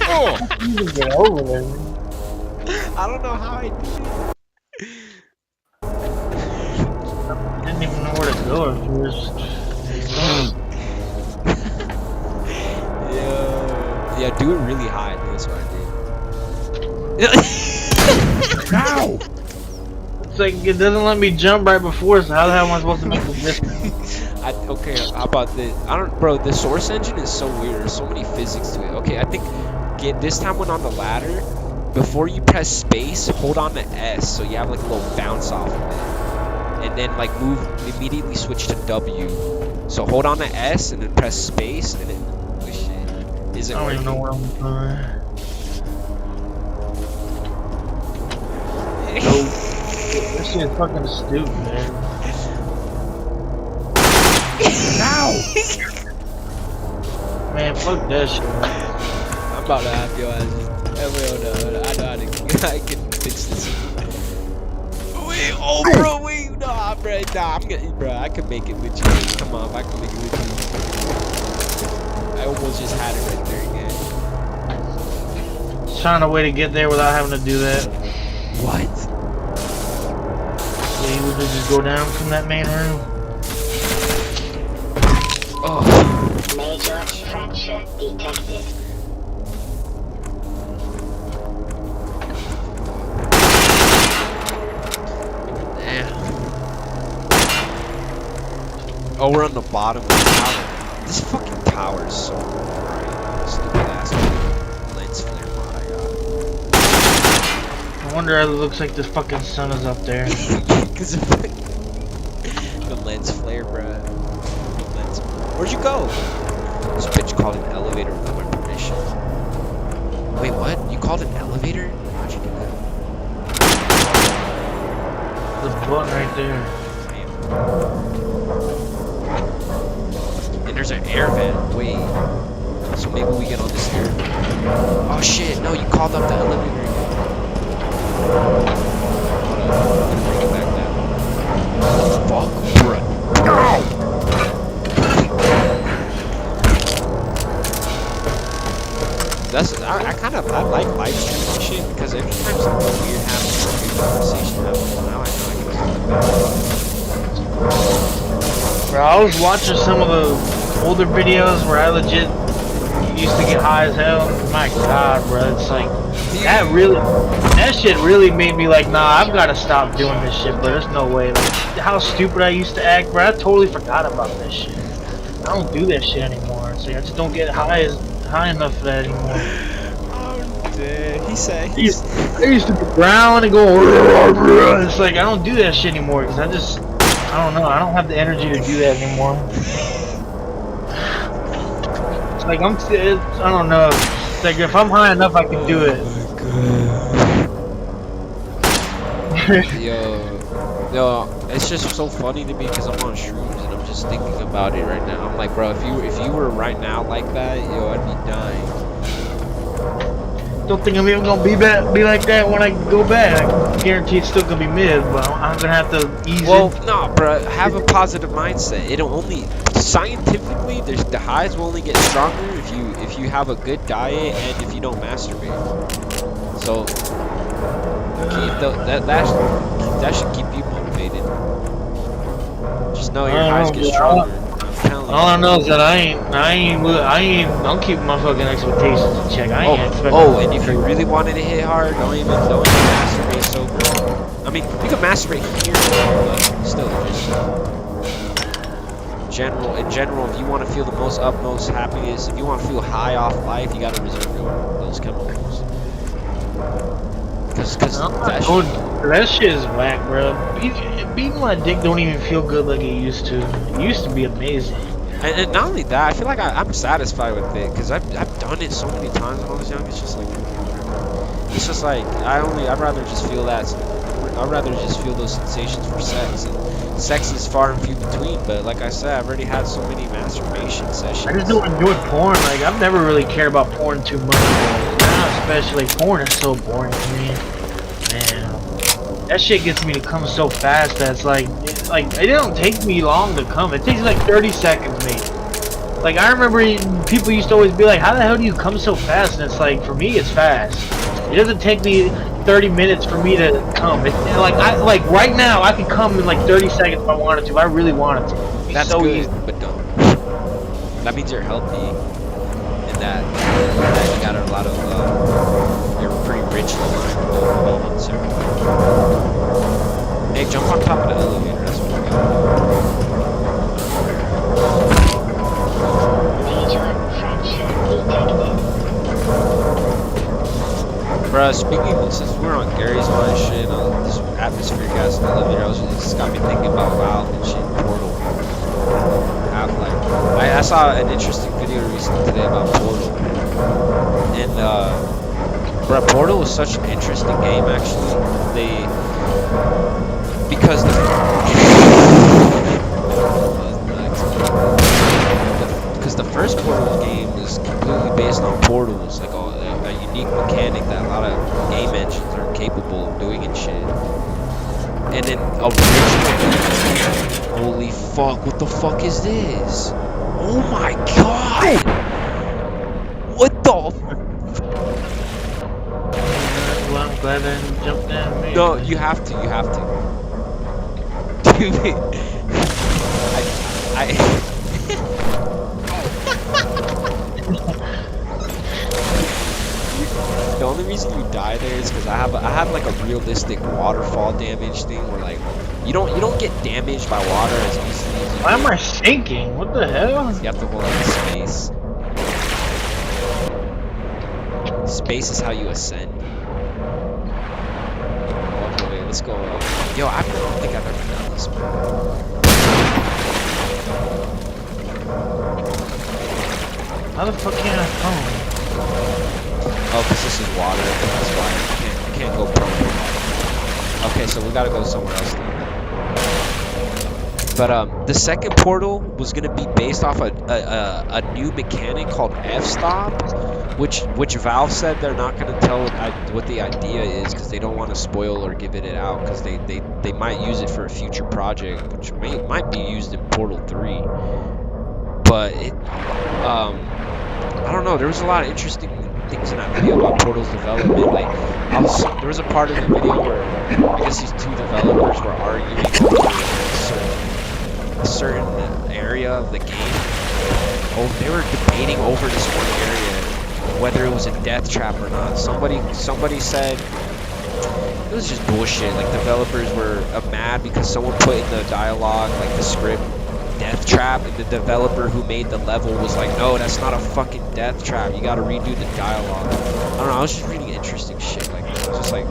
Oh! Get over there. I don't know how I did it. I didn't even know where to go at first. Yeah, do it really high. That's what I did. Ow! It's like it doesn't let me jump right before, so how the hell am I supposed to make the distance? Okay, how about this? Bro, the source engine is so weird. There's so many physics to it. Okay, I think this time when on the ladder, before you press space, hold on to S, so you have like a little bounce off of it, and then like immediately switch to W. So hold on to S and then press space, and then oh shit, is it? I don't even know where I'm going. Oh, this shit is fucking stupid, man. Ow! Man, fuck that shit. I'm about to have your ass. I know how to. I can fix this. Wait, oh, bro, wait, nah, bro, I can make it legit. Come on, I can make it legit. I almost just had it right there again. Just trying a way to get there without having to do that. What? Yeah, you would just go down from that main room. Oh. Major fracture detected. Oh, we're on the bottom of the tower. This fucking tower is so bright. Stupid ass lens flare mod I got. I wonder how it looks like this fucking sun is up there. Because of the lens flare, bruh. Where'd you go? This bitch called an elevator without my permission. Wait, what? You called an elevator? How'd you do that? The button right there. And there's an air vent. Wait. So maybe we get on this air. Oh shit, no, you called up the elevator again. Hold up. I'm gonna bring it back down. Fuck, bruh. I like live streaming shit because every time something weird happens or a weird conversation happens, now I know I can talk about it. Bro, I was watching some of the older videos where I legit used to get high as hell. My God, bro, it's like that shit really made me like, nah, I've got to stop doing this shit, bro. There's no way. Like how stupid I used to act, bro. I totally forgot about this shit. I don't do that shit anymore. It's like I just don't get high enough for that anymore. Oh, dude. He said I used to ground and go. It's like I don't do that shit anymore because I don't know. I don't have the energy to do that anymore. It's like I don't know. It's like if I'm high enough, I can do it. Yo, it's just so funny to me because I'm on shrooms and I'm just thinking about it right now. I'm like, bro, if you were right now like that, yo, I'd be dying. Don't think I'm even gonna be like that when I go back. I guarantee it's still gonna be mid, but I'm gonna have to ease Well, it. no, bro, have a positive mindset. It'll only scientifically, the highs will only get stronger if you have a good diet and if you don't masturbate. So that should keep you motivated. Just know your highs get stronger. I'm telling you. All I know is that I'm keeping my fucking expectations in check. I ain't expecting. Oh, and if you really wanted to hit hard, don't even masturbate sober. I mean, you can masturbate here, but still, just in general, if you want to feel the most utmost happiness, if you want to feel high off life, you gotta reserve those chemicals. Cause that shit is whack, bro. Beating my dick don't even feel good like it used to. It used to be amazing. And not only that, I feel like I'm satisfied with it because I've done it so many times when I was young. It's just like I'd rather just feel that. I'd rather just feel those sensations for sex. And sex is far and few between. But like I said, I've already had so many masturbation sessions. I just don't enjoy porn. Like I've never really cared about porn too much. Now especially porn is so boring to me. Man, that shit gets me to come so fast that it's like it don't take me long to come. It takes like 30 seconds maybe. Like I remember people used to always be like, how the hell do you come so fast? And it's like, for me it's fast. It doesn't take me 30 minutes for me to come. Like right now I could come in like 30 seconds if I wanted to. If I really wanted to. It's That's so good, easy. but don't. That means you're healthy, and that you got a lot of you're pretty rich dopamine. So, hey, jump on top of the elevator. That's what you got. Bruh, speaking of, since we're on Garrys and shit, this atmospheric gas in the elevator, it's got me thinking about Valve and shit, Portal. I saw an interesting video recently today about Portal. And, bruh, Portal was such an interesting game, actually. Because the first Portal game is completely based on portals, like a unique mechanic that a lot of game engines are capable of doing and shit. And then original, holy fuck, what the fuck is this? Oh my god! What the? Well, I'm glad I didn't jump down. No, you have to. Dude, I the only reason you die there is because I have like a realistic waterfall damage thing where like you don't get damaged by water as easily as you Why am I sinking? What the hell? You have to hold on to space. Space is how you ascend. Okay, wait, let's go. Yo, I don't think I've ever done this, bro. How the fuck can I phone? Oh, because this is water. That's why you can't go pro. Okay, so we gotta go somewhere else then. But the second Portal was gonna be based off a new mechanic called f-stop, which Valve said they're not gonna tell what the idea is because they don't want to spoil or give it out because they might use it for a future project, which might be used in Portal 3. But I don't know. There was a lot of interesting things in that video about Portal's development. Like, there was a part of the video where I guess these two developers were arguing over a certain area of the game, Oh, they were debating over this one area whether it was a death trap or not. Somebody said it was just bullshit. Like developers were mad because someone put in the dialogue, like the script, death trap, and the developer who made the level was like, no, that's not a fucking death trap. You gotta redo the dialogue. I don't know. I was just reading interesting shit. Like it's just like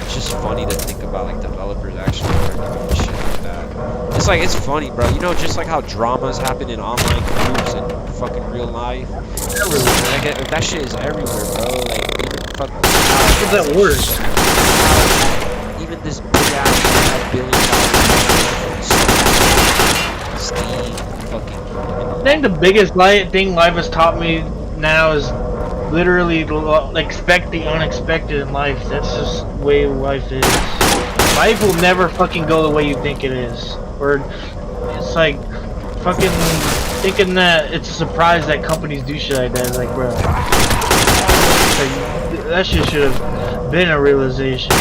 it's just funny to think about like developers actually arguing and shit like that. It's like it's funny, bro. You know, just like how dramas happen in online groups and fucking real life. Like that shit is everywhere, bro. Like even fucking. How's that work? Even this big ass $1 billion Steam fucking. I think the biggest thing life has taught me now is literally expect the unexpected in life. That's just the way life is. Life will never fucking go the way you think it is. Or it's like fucking thinking that it's a surprise that companies do shit like that. It's like, bro, like, that shit should have been a realization.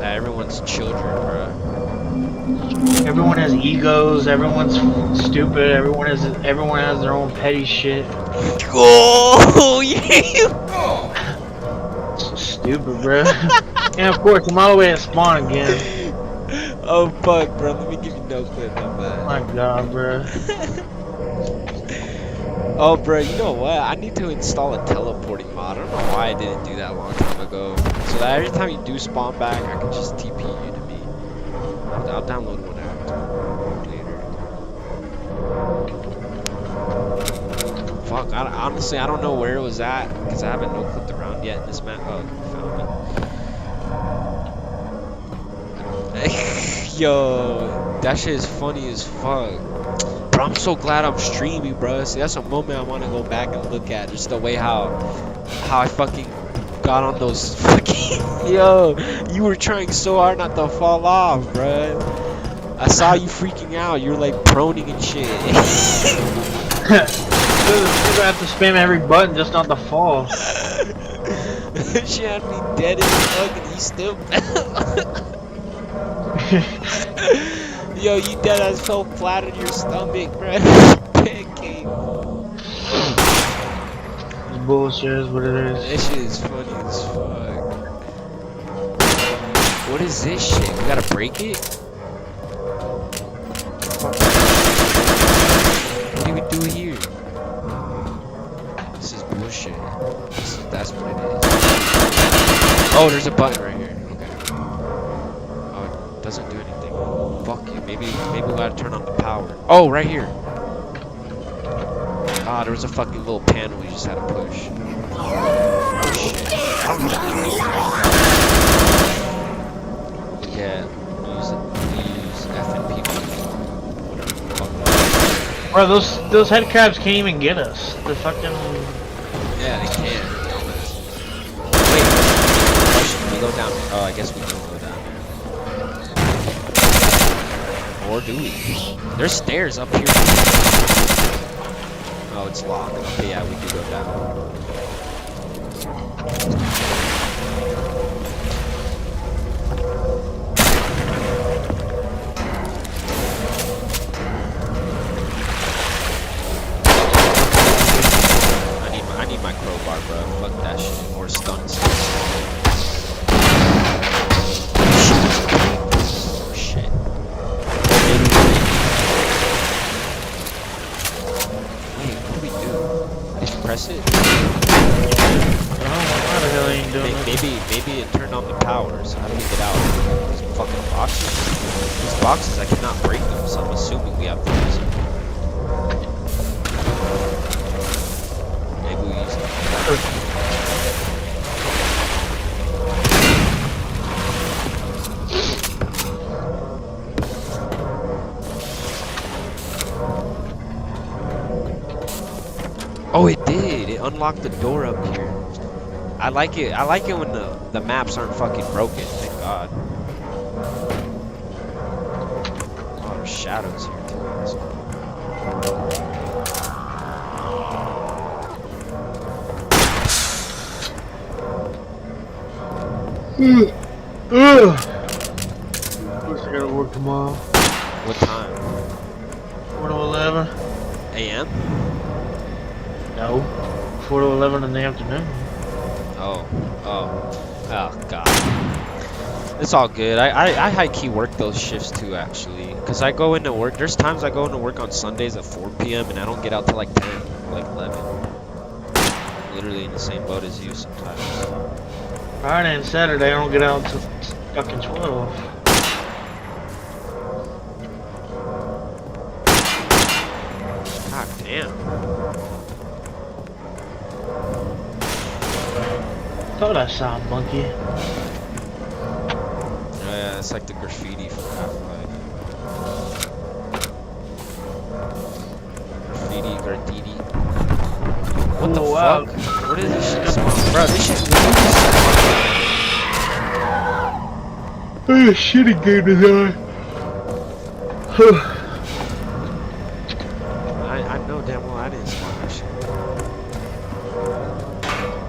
Everyone's children, bro. Everyone has egos. Everyone's stupid. Everyone has their own petty shit. Oh yeah. So stupid, bro. And of course, I'm all the way at spawn again. Oh fuck, bro. Let me give you no clip on that. My god, bro. Oh, bro. You know what? I need to install a teleporting mod. I don't know why I didn't do that a long time ago. So that every time you do spawn back, I can just TP you to me. I'll download one later. Fuck, honestly, I don't know where it was at because I haven't no-clipped around yet in this map. Oh, you found me. Yo, that shit is funny as fuck. But I'm so glad I'm streaming, bro. See, that's a moment I want to go back and look at. Just the way how I fucking got on those fucking... Yo, you were trying so hard not to fall off, bro. I saw you freaking out. You were like proning and shit. You have to spam every button just not to fall. She had me dead as fuck and he still Yo, you dead ass fell flat on your stomach, bro. Pancake. It's bullshit is what it is. That shit is funny as fuck. What is this shit? We gotta break it? What do we do here? This is bullshit. That's what it is. Oh, there's a button right here. Okay. Oh, it doesn't do anything. Fuck you. Maybe we gotta turn on the power. Oh, right here. Ah, there was a fucking little panel you just had to push. Oh shit. Yeah, use FNP. Bro, those head crabs can't even get us. The fucking... Yeah, they can. Wait, should we go down? Oh, I guess we don't go down there. Or do we? There's stairs up here. Oh, it's locked. Okay, yeah, we do go down. I need my crowbar, bro. Fuck that shit. Or stuns. Oh shit. Wait, what do we do? Just press it? How the hell are you doing Maybe it turned on the power, so how do we get out? These fucking boxes? These boxes, I cannot break them, so I'm assuming we have to use them. Maybe we use them. Oh, it did. It unlocked the door up here. I like it. I like it when the maps aren't fucking broken. Thank God. Oh, there's shadows here too. Of course I gotta work tomorrow. What time? a.m.? No. 4 to 11 in the afternoon. Oh, God. It's all good. I high key work those shifts too, actually. Cause I go into work. There's times I go into work on Sundays at 4 p.m. and I don't get out till like 10 or like 11. Literally in the same boat as you sometimes. Friday and Saturday, I don't get out until fucking 12. God damn. Thought I saw a monkey. Oh yeah, it's like the graffiti from Half-Life. Graffiti. What the wow. fuck? What is this shit spawn? Bro, this shit Oh, shitty game design. I know damn well I didn't spawn that shit.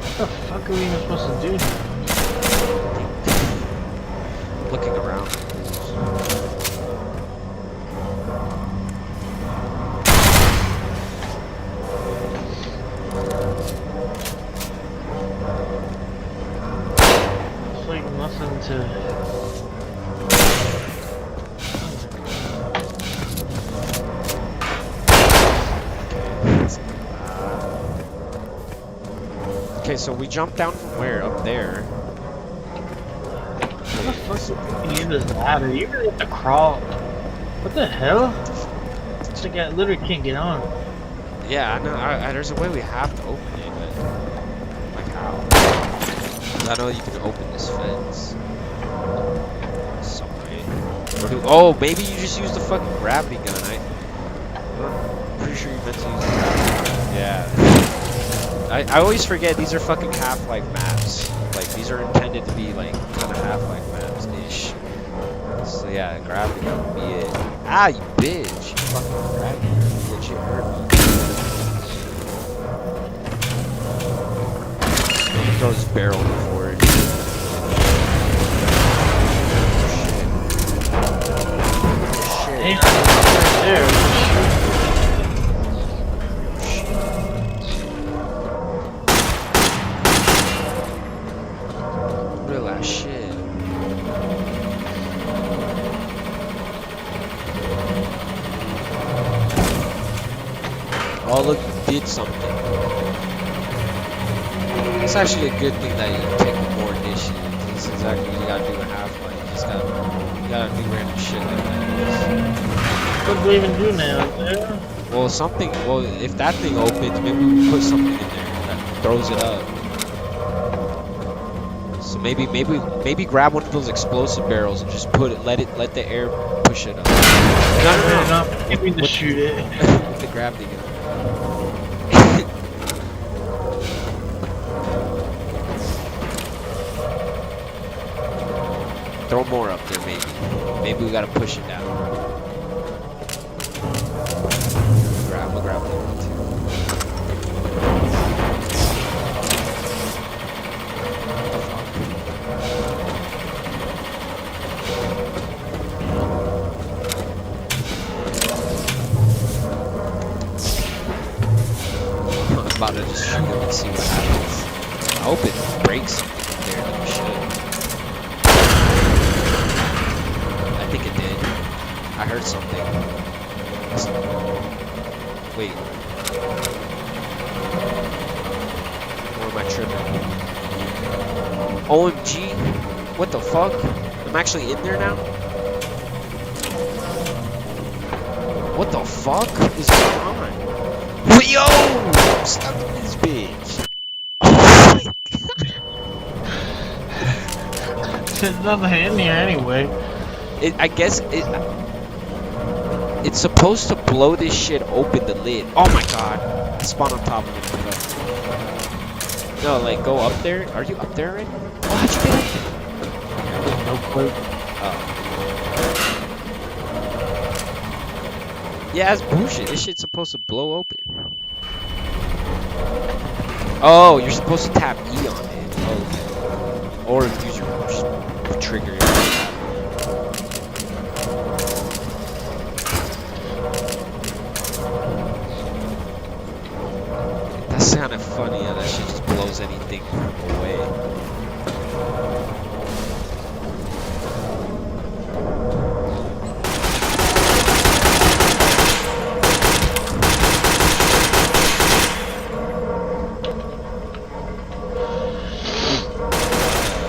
What the fuck are we even supposed to do now? Looking around. It's like nothing to... Okay, so we jumped down from where? Up there. How the fuck do you use this ladder? You really have to crawl. What the hell? It's like I literally can't get on. Yeah, I know. There's a way we have to open it, but like how? 'Cause I know you can open this fence. Some way. Oh, maybe you just use the fucking gravity gun. I'm pretty sure you meant to use the gravity gun. Yeah. I always forget these are fucking Half-Life maps. Like these are intended to be like kind of Half-Life maps ish. So yeah, gravity gun would be it. Ah, you bitch! You fucking gravity gun. You legit hurt me. Throw this barrel before it. Shit. Damn, right there. Real ass shit. Oh look, you did something. It's actually a good thing that you take more initiative. This is exactly what you gotta do in Half-Life. You just gotta do random shit like that. What do we even do now? Yeah. Well, if that thing opens, maybe we put something in there that throws it up. So maybe grab one of those explosive barrels and just let the air push it up. No. Get me to shoot it. With the gravity gun. Throw more up there, maybe. Maybe we gotta push it down. We'll grab that one too. I'm about to just shoot him and see what happens. I hope it breaks something there that we should. I think it did. I heard something. Wait. Or am I tripping? OMG? What the fuck? I'm actually in there now? What the fuck is going on? Yo! I'm stuck in this bitch. There's nothing in here anyway. I guess it's supposed to blow this shit open, the lid. Oh my god. I spawned on top of it. No, like go up there. Are you up there already? Oh, how'd you get up there? No clue. Oh. Yeah, that's bullshit. This shit's supposed to blow open. Oh, you're supposed to tap E on it. Oh, okay. Or use your trigger. It's kind of funny how that shit just blows anything away.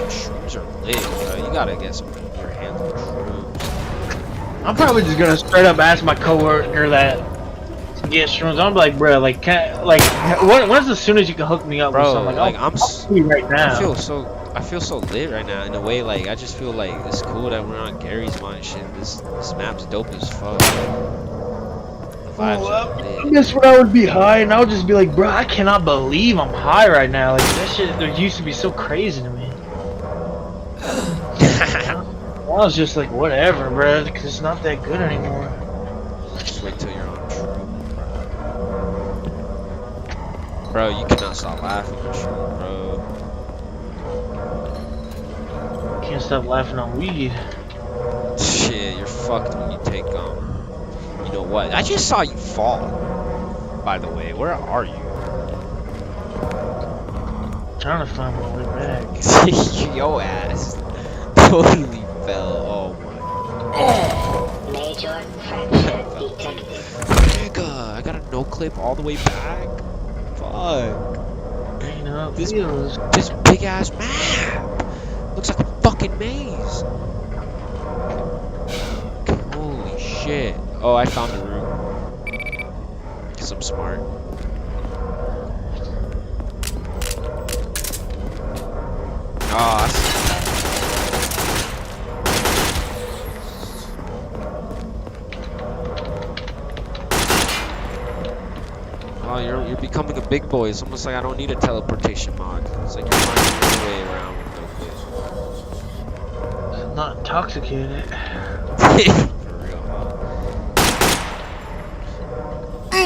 Shrooms are lit, bro. You gotta get some your hands on shrooms. I'm probably just gonna straight up ask my coworker that to get shrooms. I'm like, bro, like, when's as soon as you can hook me up with Bro, something? like I'll see right now. I feel so lit right now in a way. Like I just feel like it's cool that we're on Garry's mind shit. This map's dope as fuck. The vibes are I lit. guess when I would be high, and I would just be like, bro, I cannot believe I'm high right now. Like that shit, there used to be so crazy to me. I was just like, whatever, bro, because it's not that good anymore. Just wait till you're on shroom, bro. Bro, you cannot stop laughing on shroom, bro. Can't stop laughing on weed. Shit, you're fucked when you take you know what? I just saw you fall. By the way, where are you? Trying to find my way back. Yo ass totally fell. Oh my. Major fracture detected. Nigga, I got a no clip all the way back. Fuck. You know, This- feels. This big ass map looks like a fucking maze. Holy shit. Oh, I found the room. Cause I'm smart. Oh, oh, you're becoming a big boy. It's almost like I don't need a teleportation mod. It's like you're finding your way around real quick. Not intoxicated. For real, huh?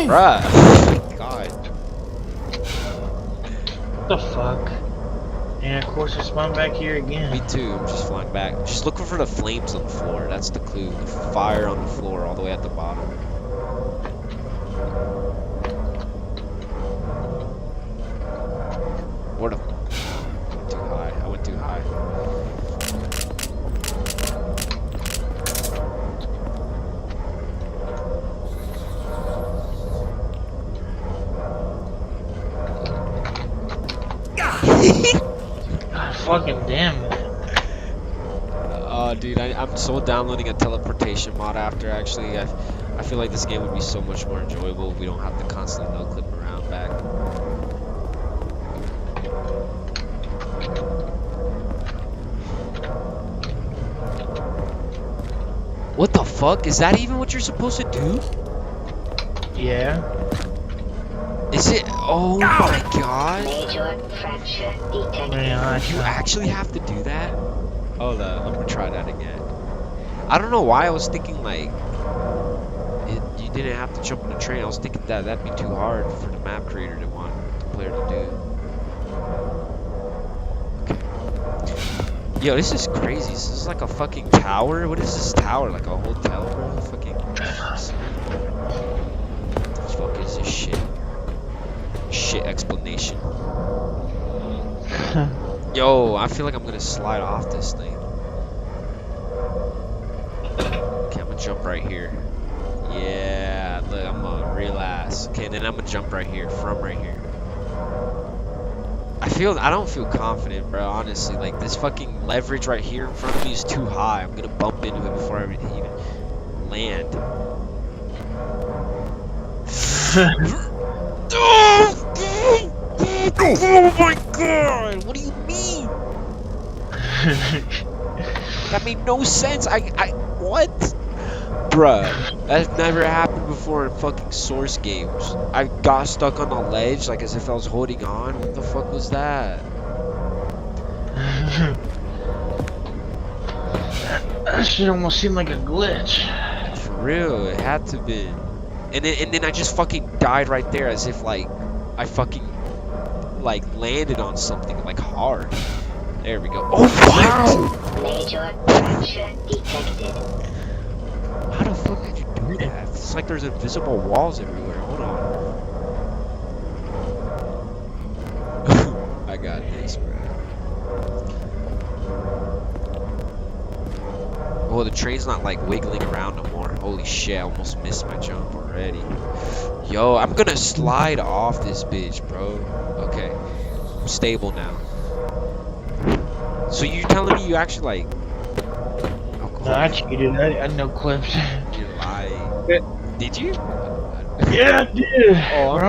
Bruh. God. What the fuck? And of course, I spawned back here again. Me too. I'm just flying back. Just looking for the flames on the floor. That's the clue. The fire on the floor, all the way at the bottom. Where the? Too high. I went too high. God fucking damn it. Oh, dude, I'm so downloading a teleportation mod after. Actually, I feel like this game would be so much more enjoyable if we don't have to constantly no clip around back. What the fuck? Is that even what you're supposed to do? Yeah. Is it? Oh my god. Major fracture detected. Man, You actually have to do that? Hold up, I'm gonna try that again. I don't know why I was thinking like you didn't have to jump on a train. I was thinking that that'd be too hard for the map creator to want the player to do. Okay. Yo, this is crazy. This is like a fucking tower. What is this tower? Like a hotel, bro? Fucking. What the fuck is this shit? Shit explanation. Yo, I feel like I'm gonna slide off this thing. Okay, I'm gonna jump right here. Yeah, look, I'm a real ass. Okay, and then I'm gonna jump right here, from right here. I don't feel confident, bro, honestly. Like, this fucking leverage right here in front of me is too high. I'm gonna bump into it before I even land. Oh my god! What do you mean? That made no sense. What? Bruh, that's never happened before in fucking Source games. I got stuck on the ledge like as if I was holding on. What the fuck was that? That shit almost seemed like a glitch. For real, it had to be. And then I just fucking died right there as if like I fucking like landed on something like hard. There we go. Oh what? Major fracture detected. How the fuck did you do that? It's like there's invisible walls everywhere. Hold on. got this, bro. Oh, the train's not like wiggling around no more. Holy shit, I almost missed my jump already. Yo, I'm gonna slide off this bitch, bro. Okay, I'm stable now. So you're telling me you actually like... Oh, cool. No, I cheated. I had no clips. You're lying. Did you? Yeah, I did. Oh, I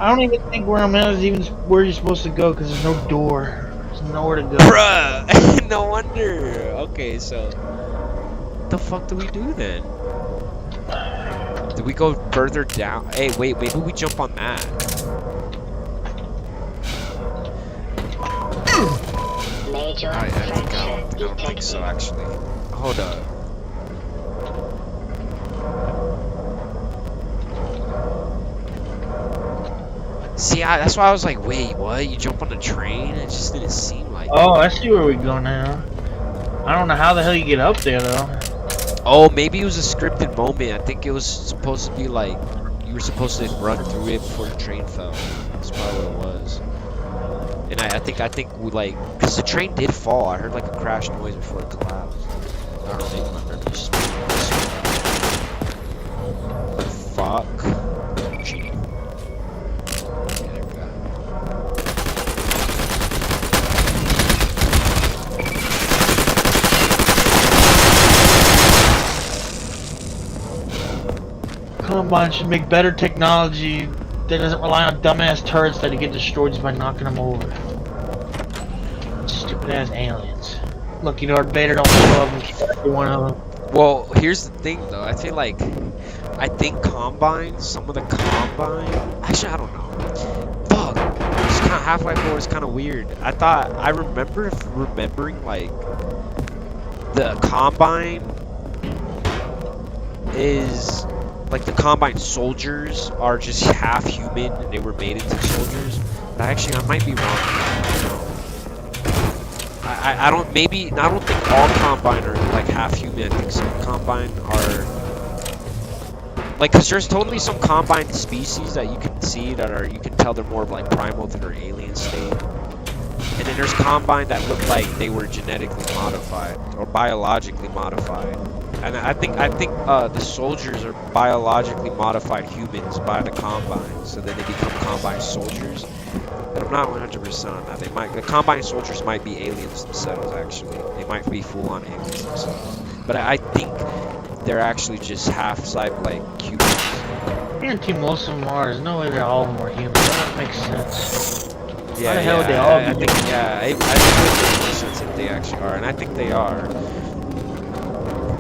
don't even think where I'm at is even where you're supposed to go because there's no door. There's nowhere to go. Bruh! No wonder. Okay, so... What the fuck do we do then? Do we go further down? Hey, wait, maybe we jump on that. Major I fracture don't think so, actually. Hold up. See, that's why I was like, wait, what? You jump on the train? It just didn't seem like... Oh, I see where we go now. I don't know how the hell you get up there though. Oh, maybe it was a scripted moment. I think it was supposed to be like... You were supposed to run through it before the train fell. That's probably what it was. And I think we like... Because the train did fall. I heard like a crash noise before it collapsed. I don't know, maybe my memory's fuck. Cheating. Okay, there we go. Combine should make better technology that doesn't rely on dumbass turrets that get destroyed just by knocking them over. Stupid ass aliens. Lucky Darth Vader don't show up and kill every one of them. Well, here's the thing though. I think Combine, some of the Combine... Actually, I don't know. Fuck. This kind of Half-Life 4 is kind of weird. I remembering like... The Combine is... Like the Combine soldiers are just half human and they were made into soldiers. But actually, I might be wrong. I don't think all Combine are like half human. I think some Combine are like, cause there's totally some Combine species that you can see that are, you can tell they're more of like primal than their alien state. And then there's Combine that look like they were genetically modified or biologically modified. And I think the soldiers are biologically modified humans by the Combine, so then they become Combine soldiers. But I'm not 100% on that. The Combine soldiers might be aliens themselves. Actually, they might be full-on aliens themselves. But I think they're actually just half like humans. I guarantee most of them are. There's no way that all of them are human. That makes sense. Yeah, Why the hell would they all be I think human? it would make sense if they actually are, and I think they are.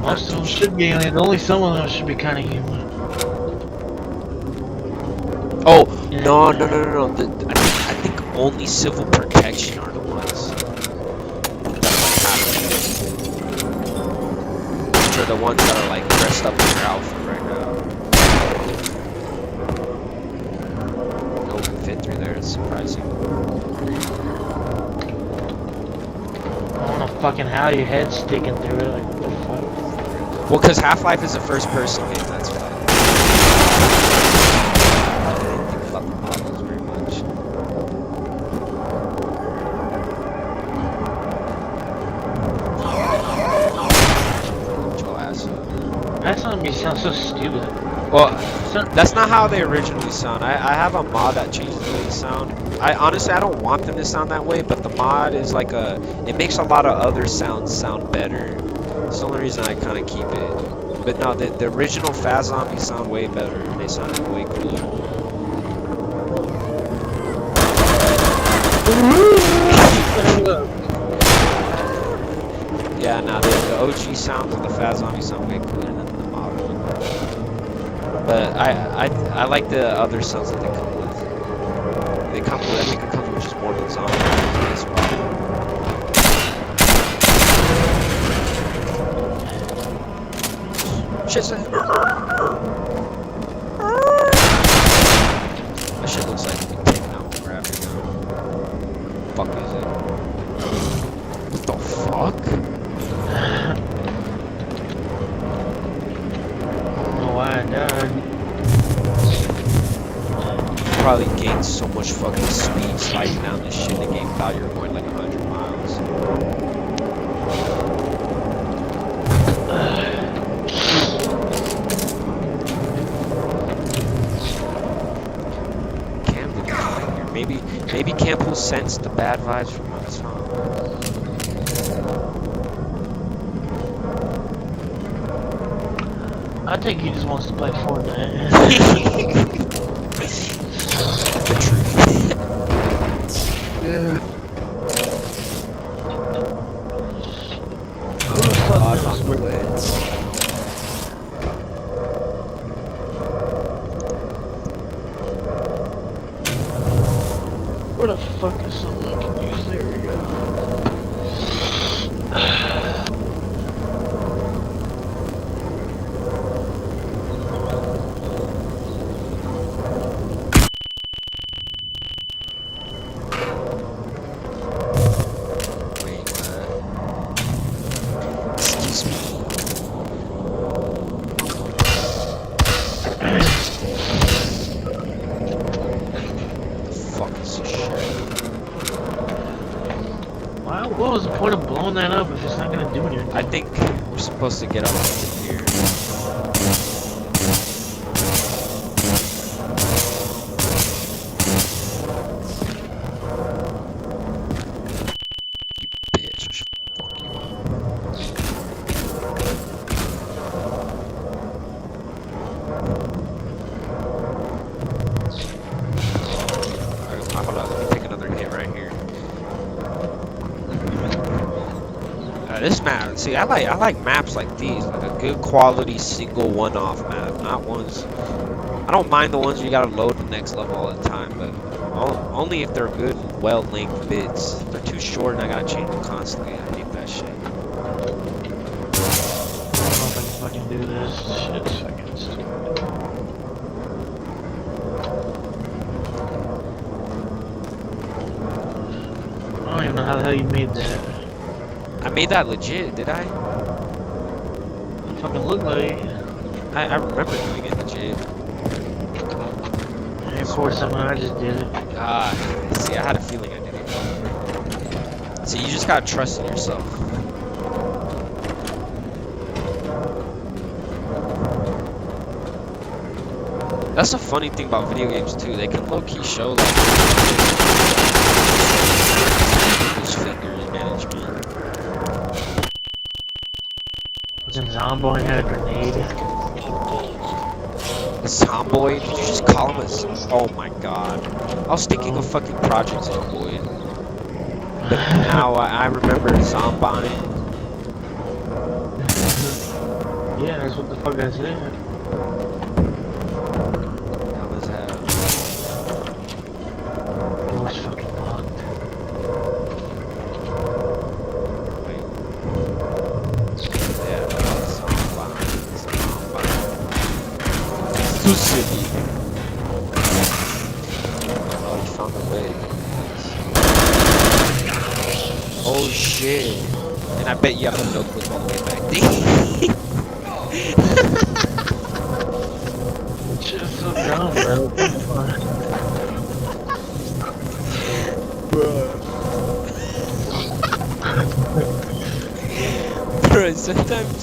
Most of them should be aliens. Only some of them should be kind of human. Oh, no. I think only civil protection are the ones that are like half human. Which are the ones that are like dressed up in their outfit right now. No, can fit through there. It's surprising. I don't know fucking how your head's sticking through it. Like, what the fuck? Well, because Half-Life is a first-person game, that's why. I didn't think about the models very much. Joe ass up. That sound me sounds so stupid. Well, that's not how they originally sound. I have a mod that changes the way they sound. I don't want them to sound that way, but the mod is like it makes a lot of other sounds sound better. It's the only reason I kind of keep it. But no, the original Fast Zombies sound way better. They sounded way cooler. Yeah, no, the OG sounds of the Fast Zombies sound way cooler than the model. But I like the other sounds that they come with. I think it comes with just more than zombies as well. Shit, that shit looks like you can take it out with a graphic gun. Fuck is it? What the fuck? I don't know why I died. probably gain so much fucking speed sliding down this shit. The game thought you were going like 100 miles. Cam didn't come here. Maybe Camp will sense the bad vibes from us, huh? I think he just wants to play Fortnite. The truth. Yeah. God's on the way. Where the fuck is someone I can use? There we go. Wait, excuse me. The fuck is this shit? Wow, what was the point of blowing that up if it's not gonna do anything? I think we're supposed to get up here. You bitch, I should fuck you up. Alright, hold on, let me take another hit right here. This map, see, I like maps like these, like a good quality single one-off map, not ones. I don't mind the ones you gotta load the next level all the time, but only if they're good, well-linked bits. If they're too short and I gotta change them constantly, I hate that shit. I don't know if I can fucking do this. Shit's fucking stupid. I don't even know how the hell you made that. I made that legit, did I? It fucking look like. I remember doing it legit. And of course, somehow I just did it. Ah, see, I had a feeling I did it. See, you just gotta trust in yourself. That's the funny thing about video games too. They can low-key show like people's fingers management. Fucking Zomboy had a grenade. Zomboid? Did you just call him a oh my god. I was thinking of fucking Project Zomboid. But now I remember Zomboid. Yeah, that's what the fuck I said. How was that? Door's fucking locked. Wait. Yeah, Zomboid. Susidi. Oh, he found a way. Oh shit. And I bet you have the notebook all the way back there. Shit's so dumb, bro. Bro, sometimes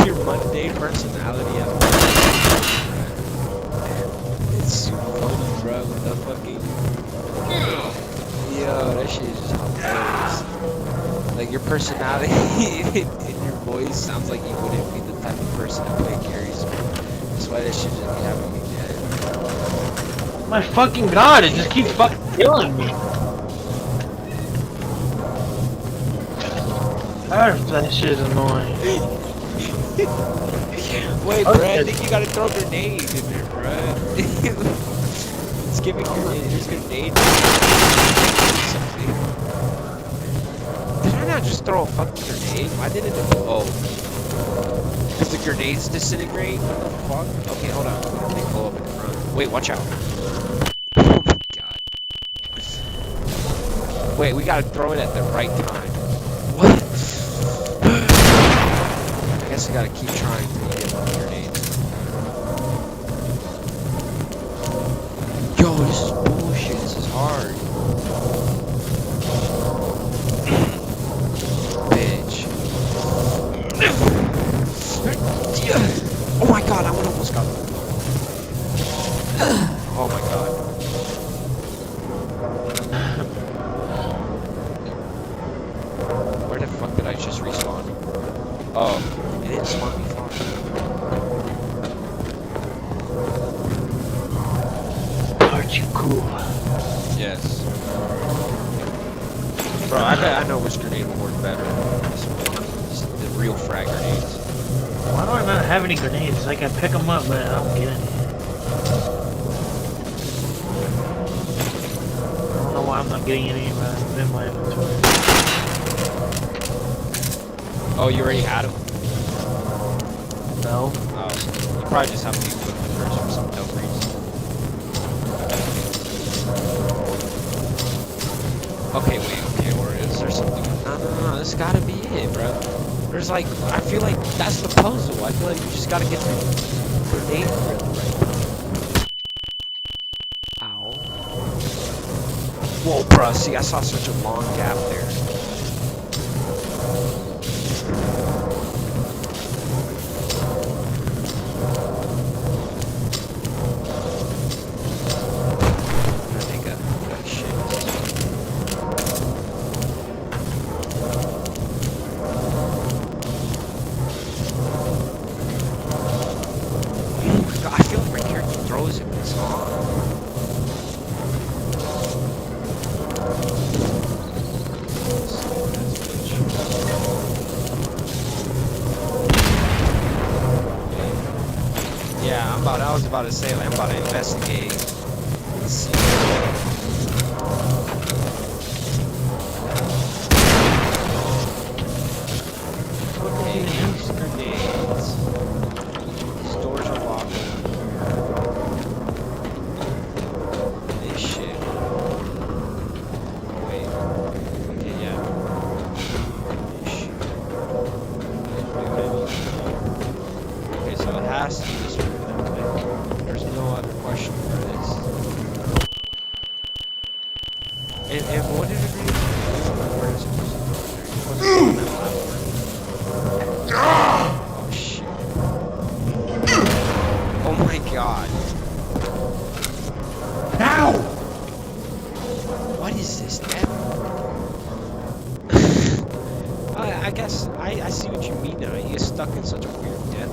your mundane personality has it's so funny, bro, with the fucking yo, that shit is just hilarious. Like your personality in your voice sounds like you wouldn't be the type of person to play Garrys. That's why that shit just be having me dead. My fucking god, it just keeps fucking killing me. That shit is annoying. Wait, bro, I think you gotta throw grenades in there, bro. It's giving grenades. There's grenades. Something. Did I not just throw a fucking grenade? Why didn't it? Oh. Because the grenades disintegrate? What the fuck? Okay, hold on. They blow up in front. Wait, watch out. Oh my god. Wait, we gotta throw it at the right time. What? I guess I gotta keep trying till you get more grenades. Yo, this is bullshit. This is hard. Bitch. Oh my god, I almost got it. Oh my god. Where the fuck did I just respawn? Oh, it didn't spawn me far. Aren't you cool? Yes. Bro, I bet I know which grenade will work better. Just the real frag grenades. Why do I not have any grenades? I can pick them up, but I don't get any. I don't know why I'm not getting any in my inventory. Oh, you already had them? No. Oh, you probably just have to equip them first for some dumb reason. Okay, wait, okay, or is there something? No, this gotta be it, bro. There's like, I feel like that's the puzzle. I feel like you just gotta get the grenade right. Ow. Whoa, bro, see, I saw such a long gap there. I was about to say, like, I'm about to investigate. Let's see. Okay, these grenades. These doors are locked. This shit. Oh, wait. Okay, yeah. This shit. Okay, so it has to be this way. There's no other question for this. And what did it mean? Where is it? Oh shit. Oh my god. Now! What is this, Dad? I guess I see what you mean now. You get stuck in such a weird death.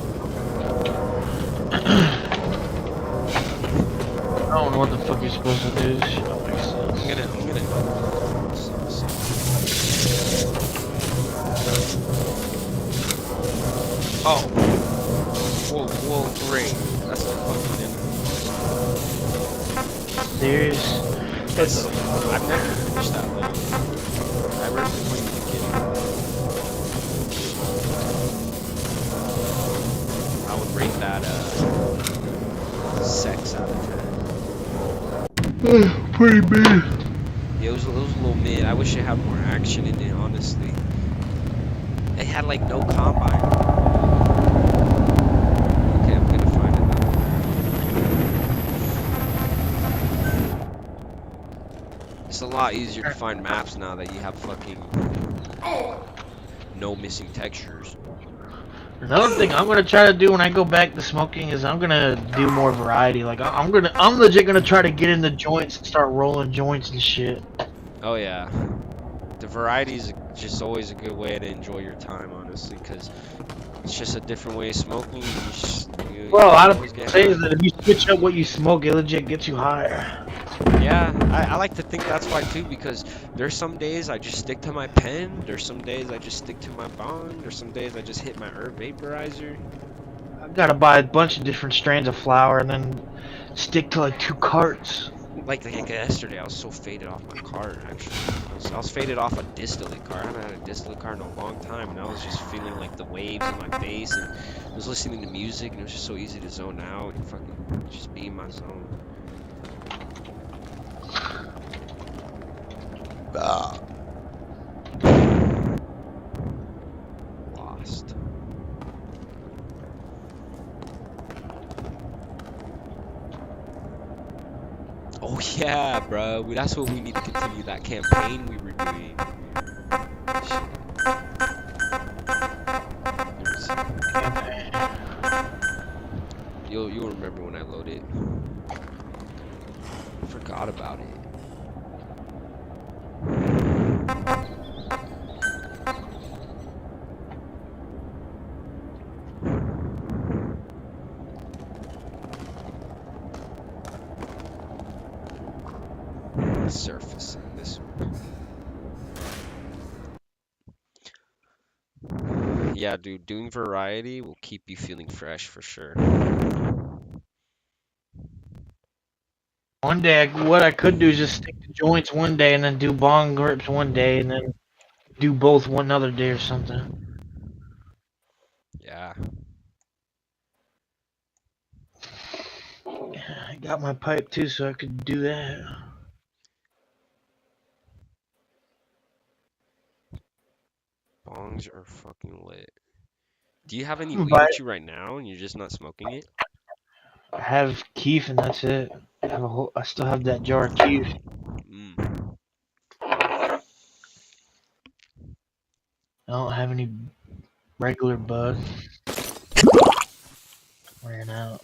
I don't know what the fuck you're supposed to do. This shit don't make sense. I'm gonna. Oh. Whoa, great. That's the fucking end. Serious? Because I've never finished that level. I remember playing the beginning. I would rate that 6 out of 10. Pretty big. Yeah, it was a little mid. I wish it had more action in it, honestly. It had like no combine. Okay, I'm gonna find it now. It's a lot easier to find maps now that you have fucking no missing textures. Another thing I'm gonna try to do when I go back to smoking is I'm gonna do more variety. Like I'm legit gonna try to get into joints and start rolling joints and shit. Oh yeah, the variety is just always a good way to enjoy your time, honestly, because it's just a different way of smoking. Well, a lot of people say that if you switch up what you smoke, it legit gets you higher. Yeah, I like to think that's why too, because there's some days I just stick to my pen, there's some days I just stick to my bond, there's some days I just hit my herb vaporizer. I gotta buy a bunch of different strains of flower and then stick to like 2 carts. Like yesterday, I was so faded off my cart, actually. I was faded off a distillate cart. I haven't had a distillate cart in a long time, and I was just feeling like the waves in my face, and I was listening to music, and it was just so easy to zone out and fucking just be in my zone. Lost. Oh yeah, bro. That's what we need to continue, that campaign we were doing. Shit. You'll remember when I load it. I forgot about it. Surfacing this one. Yeah, dude, doing variety will keep you feeling fresh for sure. One day, what I could do is just stick to joints one day and then do bong grips one day and then do both one other day or something. Yeah. I got my pipe too, so I could do that. Bongs are fucking lit. Do you have any weed But with you right now and you're just not smoking it? I have keef and that's it. I still have that jar of keef. Mm. I don't have any regular bud. Ran out.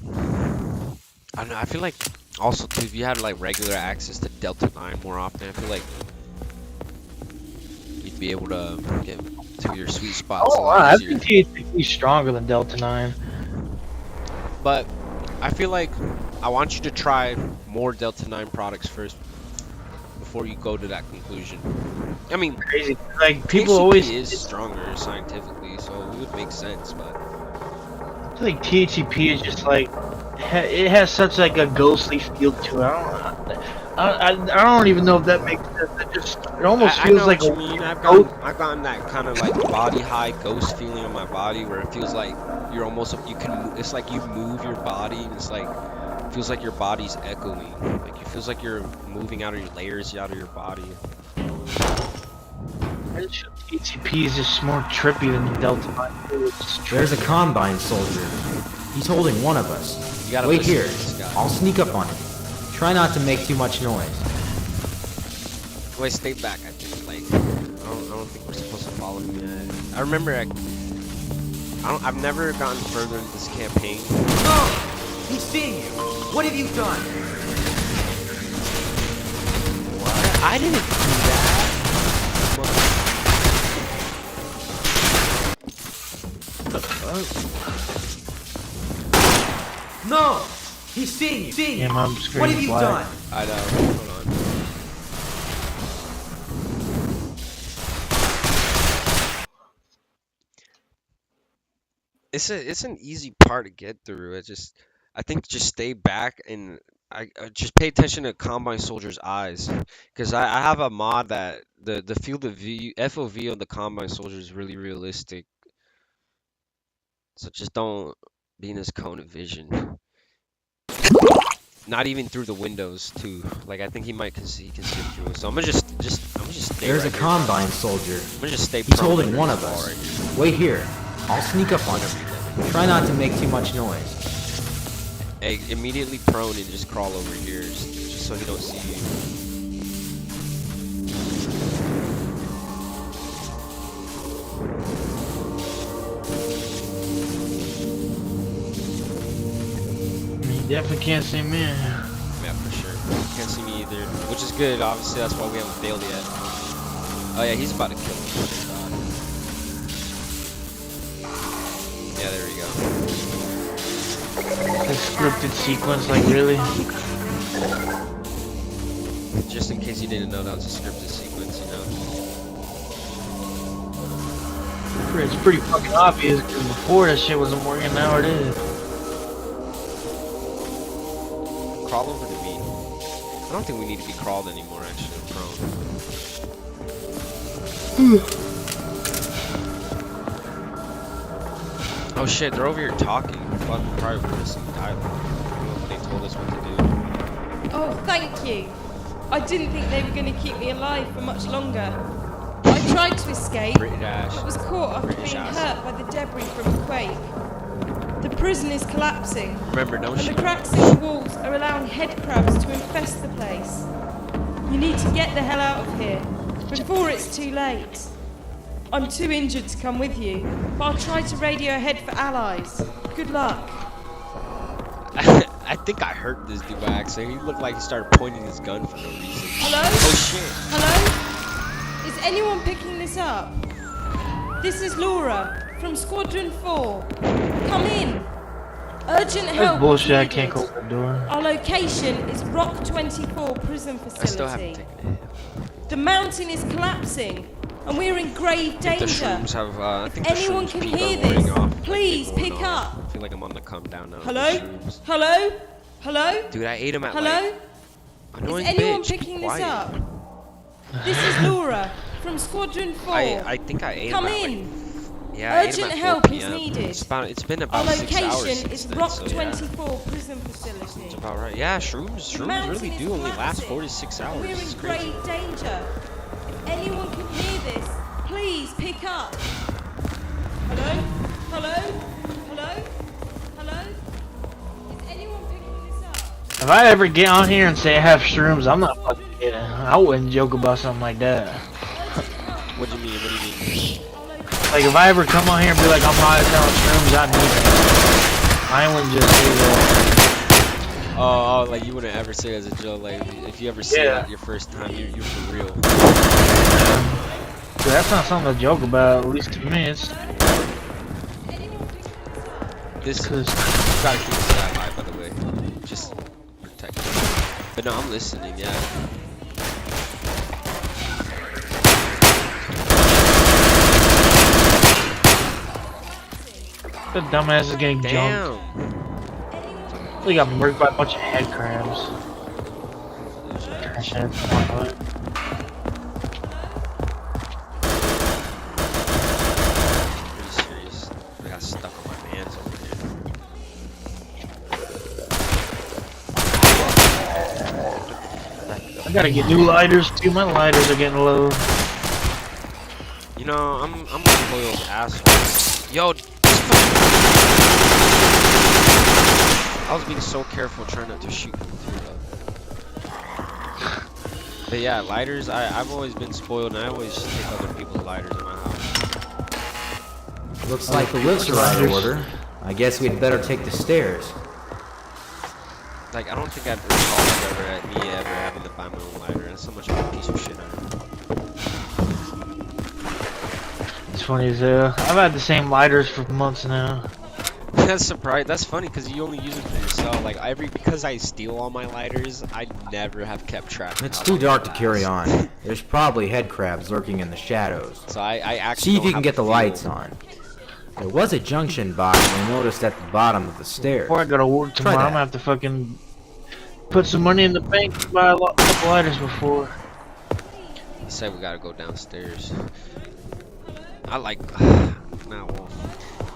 I don't know, I feel like also too, if you had like regular access to Delta 9 more often, I feel like you'd be able to get to your sweet spots a Oh, wow, lot I easier. think THCP is stronger than Delta 9. But I feel like I want you to try more Delta 9 products first before you go to that conclusion. I mean, Crazy. Like, people THCP always. is stronger scientifically, so it would make sense, but I feel like THCP is just like. It has such like a ghostly feel to it. I don't even know if that makes sense. It almost I feels know like what you a mean. I've ghost. gotten that kind of like body high ghost feeling on my body where it feels like you're almost, you can, it's like you move your body and it's like, it feels like your body's echoing. Like it feels like you're moving out of your layers, out of your body. THCP is just more trippy than the Delta 9. There's a Combine soldier. He's holding one of us. You gotta Wait listen here. to this guy. I'll sneak up on him. Try not to make too much noise. Wait, stay back. I think like I don't think we're supposed to follow him yet. I remember I've never gotten further into this campaign. Oh! He's seeing you! What have you done? What? I didn't do that. No! He's seeing you! Seeing you! Yeah, my screen What have you black. done? I know. Hold on. It's an easy part to get through. I think just stay back and I just pay attention to Combine Soldier's eyes, because I have a mod that the field of view FOV on the Combine Soldier is really realistic. So just don't be in his cone of vision. Not even through the windows too. Like I think he might, cause he can see through. So I'm gonna just stay There's right a here. Combine soldier. I'm gonna just stay. He's prone holding under one this of wall us. right here. Wait here. I'll sneak up on him. Try not to make too much noise. Hey, immediately prone and just crawl over here, just so he don't see you. You definitely can't see me. Yeah, for sure. Can't see me either, which is good. Obviously, that's why we haven't failed yet. Oh yeah, he's about to kill me. Yeah, there we go. The scripted sequence, like really? Just in case you didn't know, that was a scripted sequence, you know. It's pretty fucking obvious because before that shit wasn't working. Now it is. Crawl over to me. I don't think we need to be crawled anymore, actually. I'm prone. Oh shit, they're over here talking. Fuck, we probably would have some dialogue. I don't know if they told us what to do. Oh, thank you. I didn't think they were going to keep me alive for much longer. I tried to escape, British. but was caught after British being ass. hurt by the debris from the quake. The prison is collapsing, Remember, don't and the shoot. cracks in the walls are allowing head crabs to infest the place. You need to get the hell out of here before it's too late. I'm too injured to come with you, but I'll try to radio ahead for allies. Good luck. I think I hurt this dude by accident. He looked like he started pointing his gun for no reason. Hello? Oh shit. Hello? Is anyone picking this up? This is Laura from Squadron 4. Come in. Urgent help. That's bullshit. I needed. can't go open the door. Our location is Rock 24 prison facility. I still haven't taken it. The mountain is collapsing, and we're in grave I think the danger. shrooms have, I think Anyone the shrooms can peak hear are wearing this, off. please Like, they're pick going off. up. I feel like I'm on the come down now. with Hello? the shrooms. Hello? Hello? Dude, I ate him at Hello? like... Is Annoying anyone bitch, be picking this quiet. up? This is Laura from Squadron 4. I think I ate Come him at in. like... Yeah, I ate him Urgent at 4 help is p.m. needed. It's been Our about 6 hours location since is then, Rock so yeah. 24 prison facility. It's about right. Yeah, shrooms Mountain really is do only last collapsing, 4 to 6 hours. We're in It's crazy. grave danger. If anyone can hear this, please pick up. Hello? Hello? Hello? Hello? Is anyone picking this up? If I ever get on here and say I have shrooms, I'm not fucking kidding. I wouldn't joke about something like that. What do you mean? What do you mean? Like, if I ever come on here and be like, I'm high as hell on shrooms, I'd need it. I wouldn't just say that. Oh, like you wouldn't ever say it as a joke. Like if you ever say Yeah. that your first time, you're for real. Dude, that's not something to joke about, at least to me. It's This you because gotta keep this guy alive, by the way. Just protect him. But no, I'm listening. Yeah. the dumbass is getting jumped. Damn. He got murked by a bunch of head crabs. Trash heads. Pretty serious. I got stuck on my hands over here. I gotta get new lighters too. My lighters are getting low. You know, I'm a spoiled asshole. Yo, I was being so careful trying not to shoot him through though. But yeah, lighters, I've always been spoiled and I always take other people's lighters in my house. Looks like the lifts are out of order. I guess we'd better take the stairs. Like, I don't think I've recalled me ever having to buy my own lighter. That's so much of a piece of shit I am. It's funny as hell. I've had the same lighters for months now. That's surprising. That's funny because you only use it for yourself. Like because I steal all my lighters, I never have kept track. It's too dark to carry on. There's probably head crabs lurking in the shadows. So I actually See if don't you can have get the a lights feel. on. There was a junction box I noticed at the bottom of the stairs. Before I go to work Try tomorrow, I'm that. gonna have to fucking put some money in the bank to buy a couple lighters before. He said we gotta go downstairs. I like now.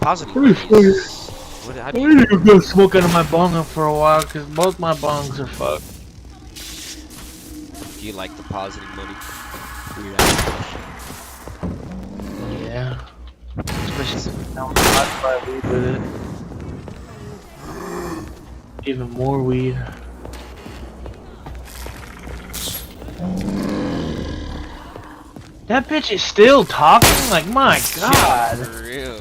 Positive. Pretty money is- What, how I do need you, to go smoke out of my bong up for a while because both my bongs are fucked. do you like the positive money? Weird ass. Yeah. Especially now I'm about to buy weed with it. Even more weed. That bitch is still talking? Like, my god. For real.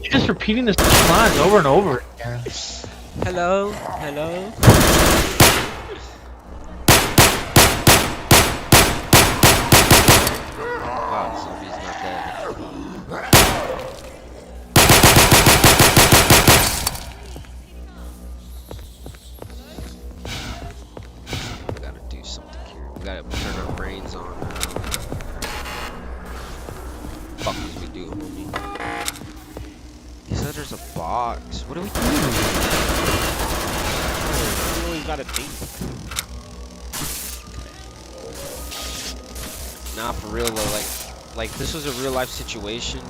You're just repeating the same lines over and over again. Hello? Hello? Wow, the zombie's not dead. We gotta do something here. We gotta turn our brains on now. Fuck as we do, homie. He said there's a box. What do we do? We always gotta think. Nah, for real though, like this was a real life situation.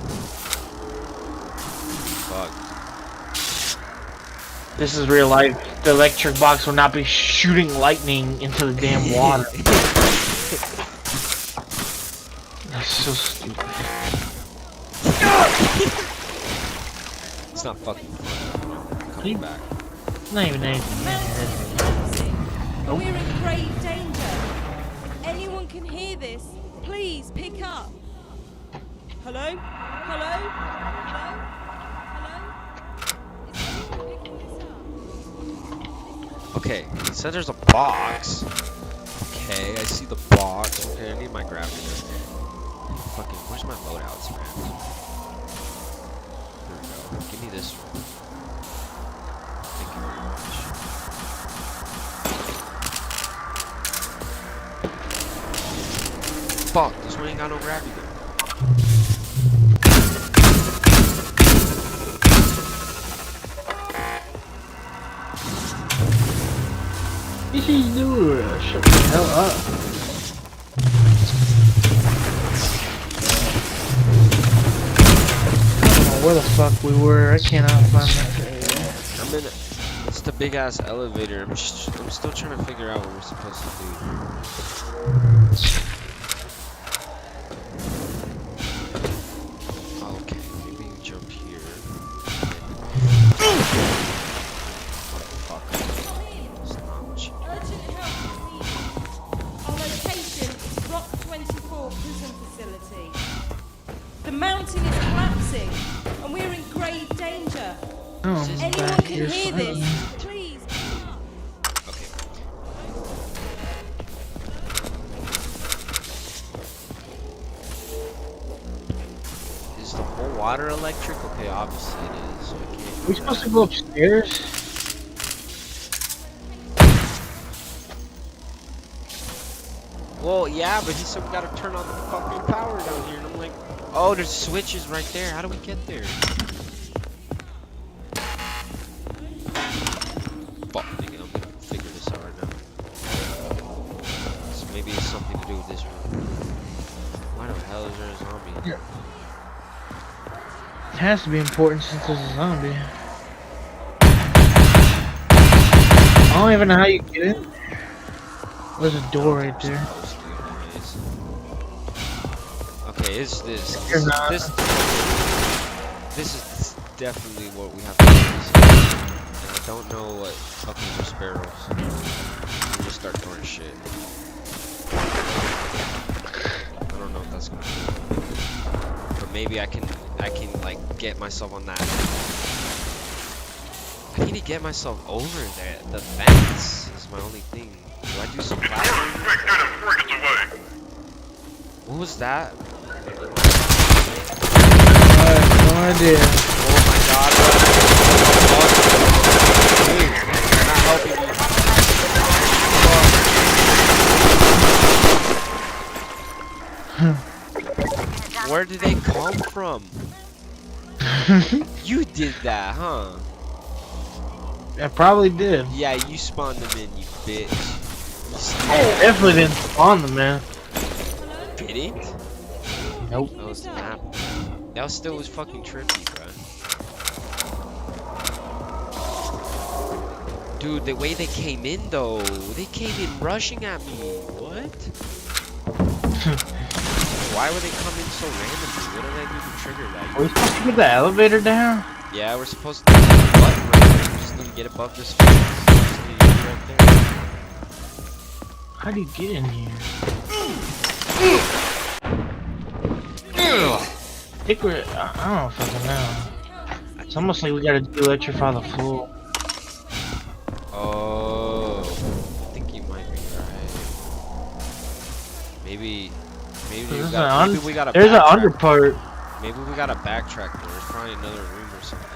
Fuck. This is real life. The electric box will not be shooting lightning into the damn water. That's so stupid. It's not fucking fun. coming back. Not even anything in here. And we're in grave danger. If anyone can hear this, please pick up. Hello? Hello? Hello? Hello? Is anyone picking this up? Okay, he said there's a box. Okay, I see the box. Okay, I need my graphic. Fucking, where's my loadouts, man? Here we go. Give me this one. Thank you very much. Fuck, this one ain't got no gravity gun. What you doing? Shut the hell up. I don't know where the fuck we were. I cannot find that area. I'm in. It's the big ass elevator. I'm still trying to figure out what we're supposed to do. Okay, maybe we jump here. What the fuck? It's not what you- Urgent help is needed. Our location is Rock 24 prison facility. The mountain is collapsing, and we're in grave danger. Oh, Anyone back can here hear somewhere. this, please pick up. Okay. Is the whole water electric? Okay, obviously it is. So I can't. We supposed to go upstairs? Well, yeah, but he said we gotta turn on the fucking power down here, and I'm like, oh, there's switches right there. How do we get there? Fuck, nigga, I'm gonna figure this out right now. So maybe it's something to do with this room. Why the hell is there a zombie? Yeah. It has to be important since there's a zombie. I don't even know how you get in. There's a door right there. Okay, is this You're not. this is definitely what we have to do. And I don't know what fucking are sparrows. We just start throwing shit. I don't know if that's gonna do. But maybe I can like get myself on that. I need to get myself over there. The fence is my only thing. Do I do some platforming? What was that? I have no idea. Oh my god, bro. Dude, you're not helping me. Where did they come from? You did that, huh? I probably did. Yeah, you spawned them in, you bitch. Definitely didn't spawn them, man. Didn't? Nope. That was the map. That still was fucking trippy, bro. Dude, the way they came in though, they came in rushing at me. What? Why were they coming so randomly? What did I do to trigger that? Are we supposed to get the elevator down? Yeah, we're supposed to. Button right there. We just need to get above this fence. Just need to get right there. How do you get in here? I think we're. I don't fucking know. It's almost like we gotta de-electrify the floor. Oh, I think you might be right. Maybe we gotta. There's an backtrack. under part. Maybe we gotta backtrack. There's probably another room or something.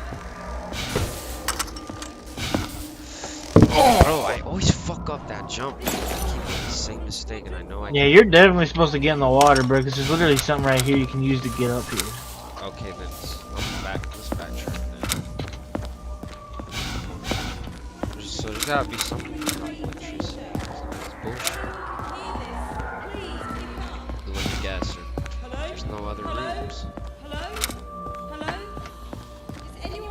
Oh, bro, I always fuck up that jump. I keep making the same mistake, and I know I. Yeah, you're definitely supposed to get in the water, bro, because there's literally something right here you can use to get up here. Okay, then let's backtrack then. So there's gotta be something about electricity. It's bullshit. Let me guess. There's no other rooms.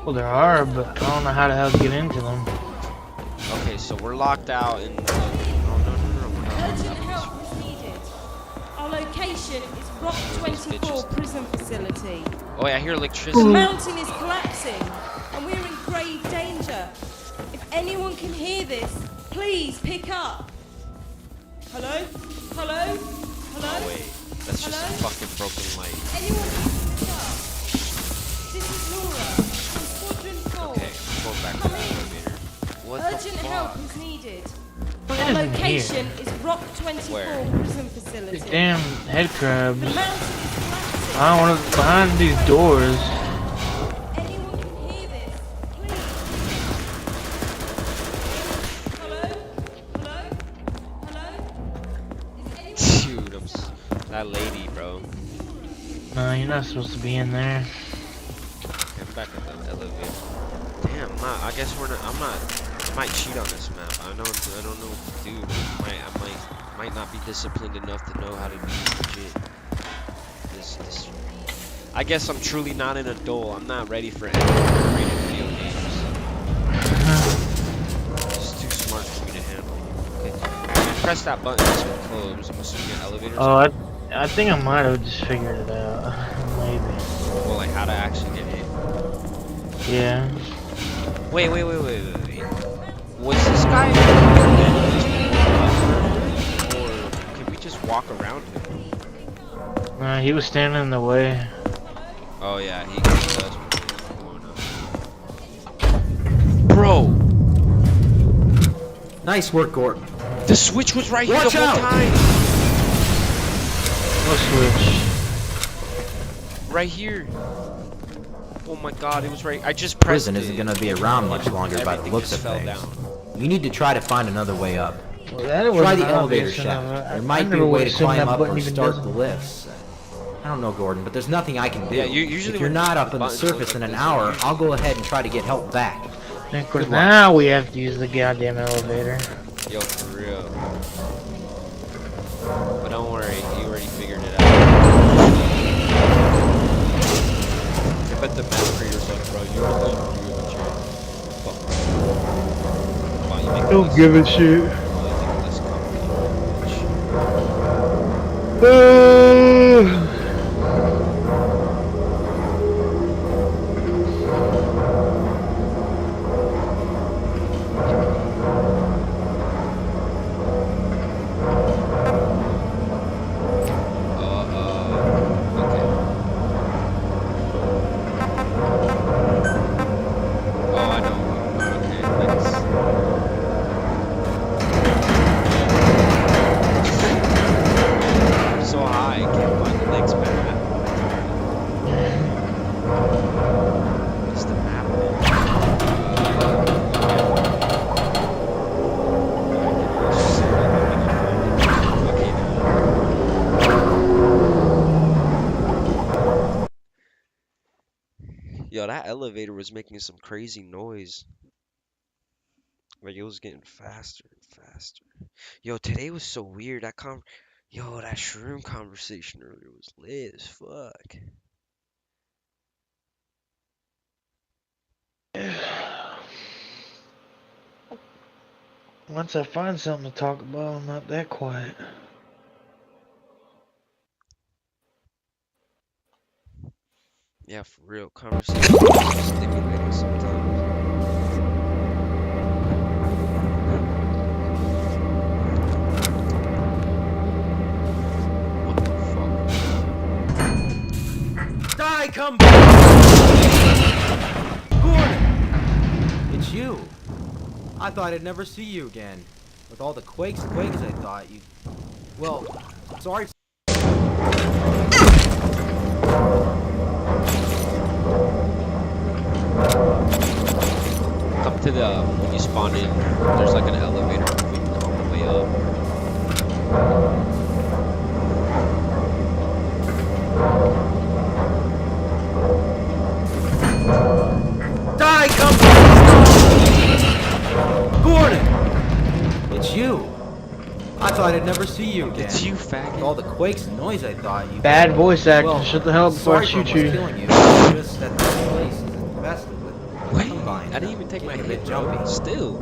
Well, there are, but I don't know how the hell to get into them. Okay, so we're locked out in. Oh no. We're not locked Urgent out. help is needed. Our location is Rock 24 prison facility. Oh, yeah, I hear The electricity. mountain is collapsing, and we're in grave danger. If anyone can hear this, please pick up. Hello? Hello? Hello? Oh, wait. That's just a Hello? fucking broken light. Anyone picking this up? This is Laura from Squadron 4. Okay, I'm going back to Come the in. elevator. What the Urgent help fuck? is needed. What Our is in location here? is Rock 24 Where? prison facility. Damn head crabs. The mountain is collapsing. I don't want to behind these doors. Anyone can hear this, please. Hello? Hello? Hello? Is anyone Dude, that lady, bro. No, you're not supposed to be in there. Okay, I'm back at the elevator. Damn, I guess we're not. I might cheat on this map. I don't know what to do. I might not be disciplined enough to know how to be legit. This. I guess I'm truly not an adult. I'm not ready for any rated video games. It's too smart for me to handle. Okay, I press that button to close. I'm assuming an elevator's Oh, on. I think I might have just figured it out. Maybe. Well, like how to actually get in. Yeah. Wait. Was this guy or can we just walk around him? Nah, he was standing in the way. Oh yeah, he does. Bro, Nice work, Gordon. the switch was right here Watch the whole out! time. What switch? Right here. Oh my god, it was right. I just pressed Prison it. isn't gonna be around much longer by the Everything looks just of fell things. down. You need to try to find another way up. Well, that Try wasn't the elevator obvious shaft. enough. There I might be never a way would've to assumed climb that up button or even start does the it. lifts. I don't know, Gordon, but there's nothing I can do. Yeah, usually if you're when not the up on the buttons look surface in like an this, hour, usually- I'll go ahead and try to get help back. And of course, Good luck. now we have to use the goddamn elevator. Yo, for real. But don't worry, you already figured it out. I bet the map creators like, bro, you're the champ. Fuck. Wow, you make Don't this- give a shit. Wow, you think this complicated. Okay. Oh, I know. Okay, thanks. I'm so high, I can't find the next map. What's the map, Okay, yo, that elevator was making some crazy noise. Like it was getting faster and faster. Yo, today was so weird. Yo, that shroom conversation earlier was lit as fuck. Once I find something to talk about, I'm not that quiet. Yeah, for real. Conversation is so stimulating sometimes. What the fuck? Die, come back! Gordon! It's you. I thought I'd never see you again. With all the quakes, I thought you... Well, sorry. Come to the when you spawn in. There's like an elevator moving on the way up. Die, come back! Gordon! It's you. I thought I'd never see you again. It's you, With faggot. all the quakes and noise, I thought you... Bad voice acting. Well, Shut the hell up before I sorry for shoot you. almost killing you. It's just that this place is infested with Wait, combine. I didn't even take my Getting a bit hit, bro. jumpy. Still.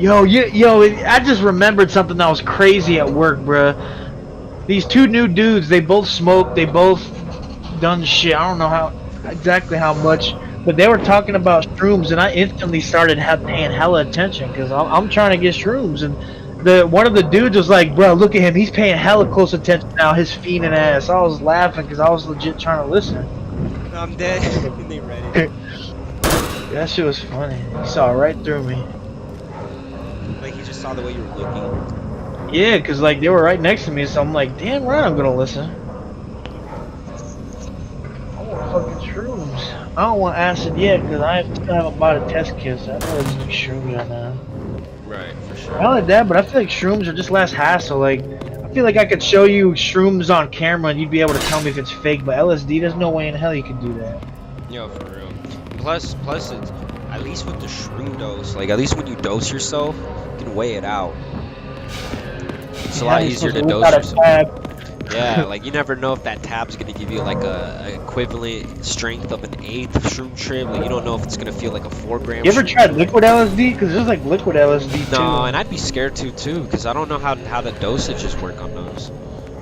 I just remembered something that was crazy at work, bruh. These two new dudes, they both smoked, they both done shit. I don't know exactly how much, but they were talking about shrooms, and I instantly started paying hella attention because I'm trying to get shrooms, and one of the dudes was like, "Bro, look at him, he's paying hella close attention now, his fiending ass." I was laughing because I was legit trying to listen. I'm dead. And they read it. That shit was funny. He saw right through me. Like he just saw the way you were looking. Yeah, because like they were right next to me, so I'm like, damn right, I'm gonna listen. I want fucking shrooms. I don't want acid yet because I still haven't bought a test kit, so I know just do shrooms right now. Right, for sure. I like that, but I feel like shrooms are just less hassle. Like, I feel like I could show you shrooms on camera and you'd be able to tell me if it's fake, but LSD, there's no way in hell you could do that. Yo, for real. Plus, it's at least with the shroom dose. Like, at least when you dose yourself, you can weigh it out. It's a lot easier to dose yourself. Yeah, like you never know if that tab's gonna give you like a equivalent strength of an 1/8 shroom trip. Like you don't know if it's gonna feel like a 4-gram. You ever tried liquid LSD? Because there's like liquid LSD too. No, and I'd be scared too, because I don't know how the dosages work on those.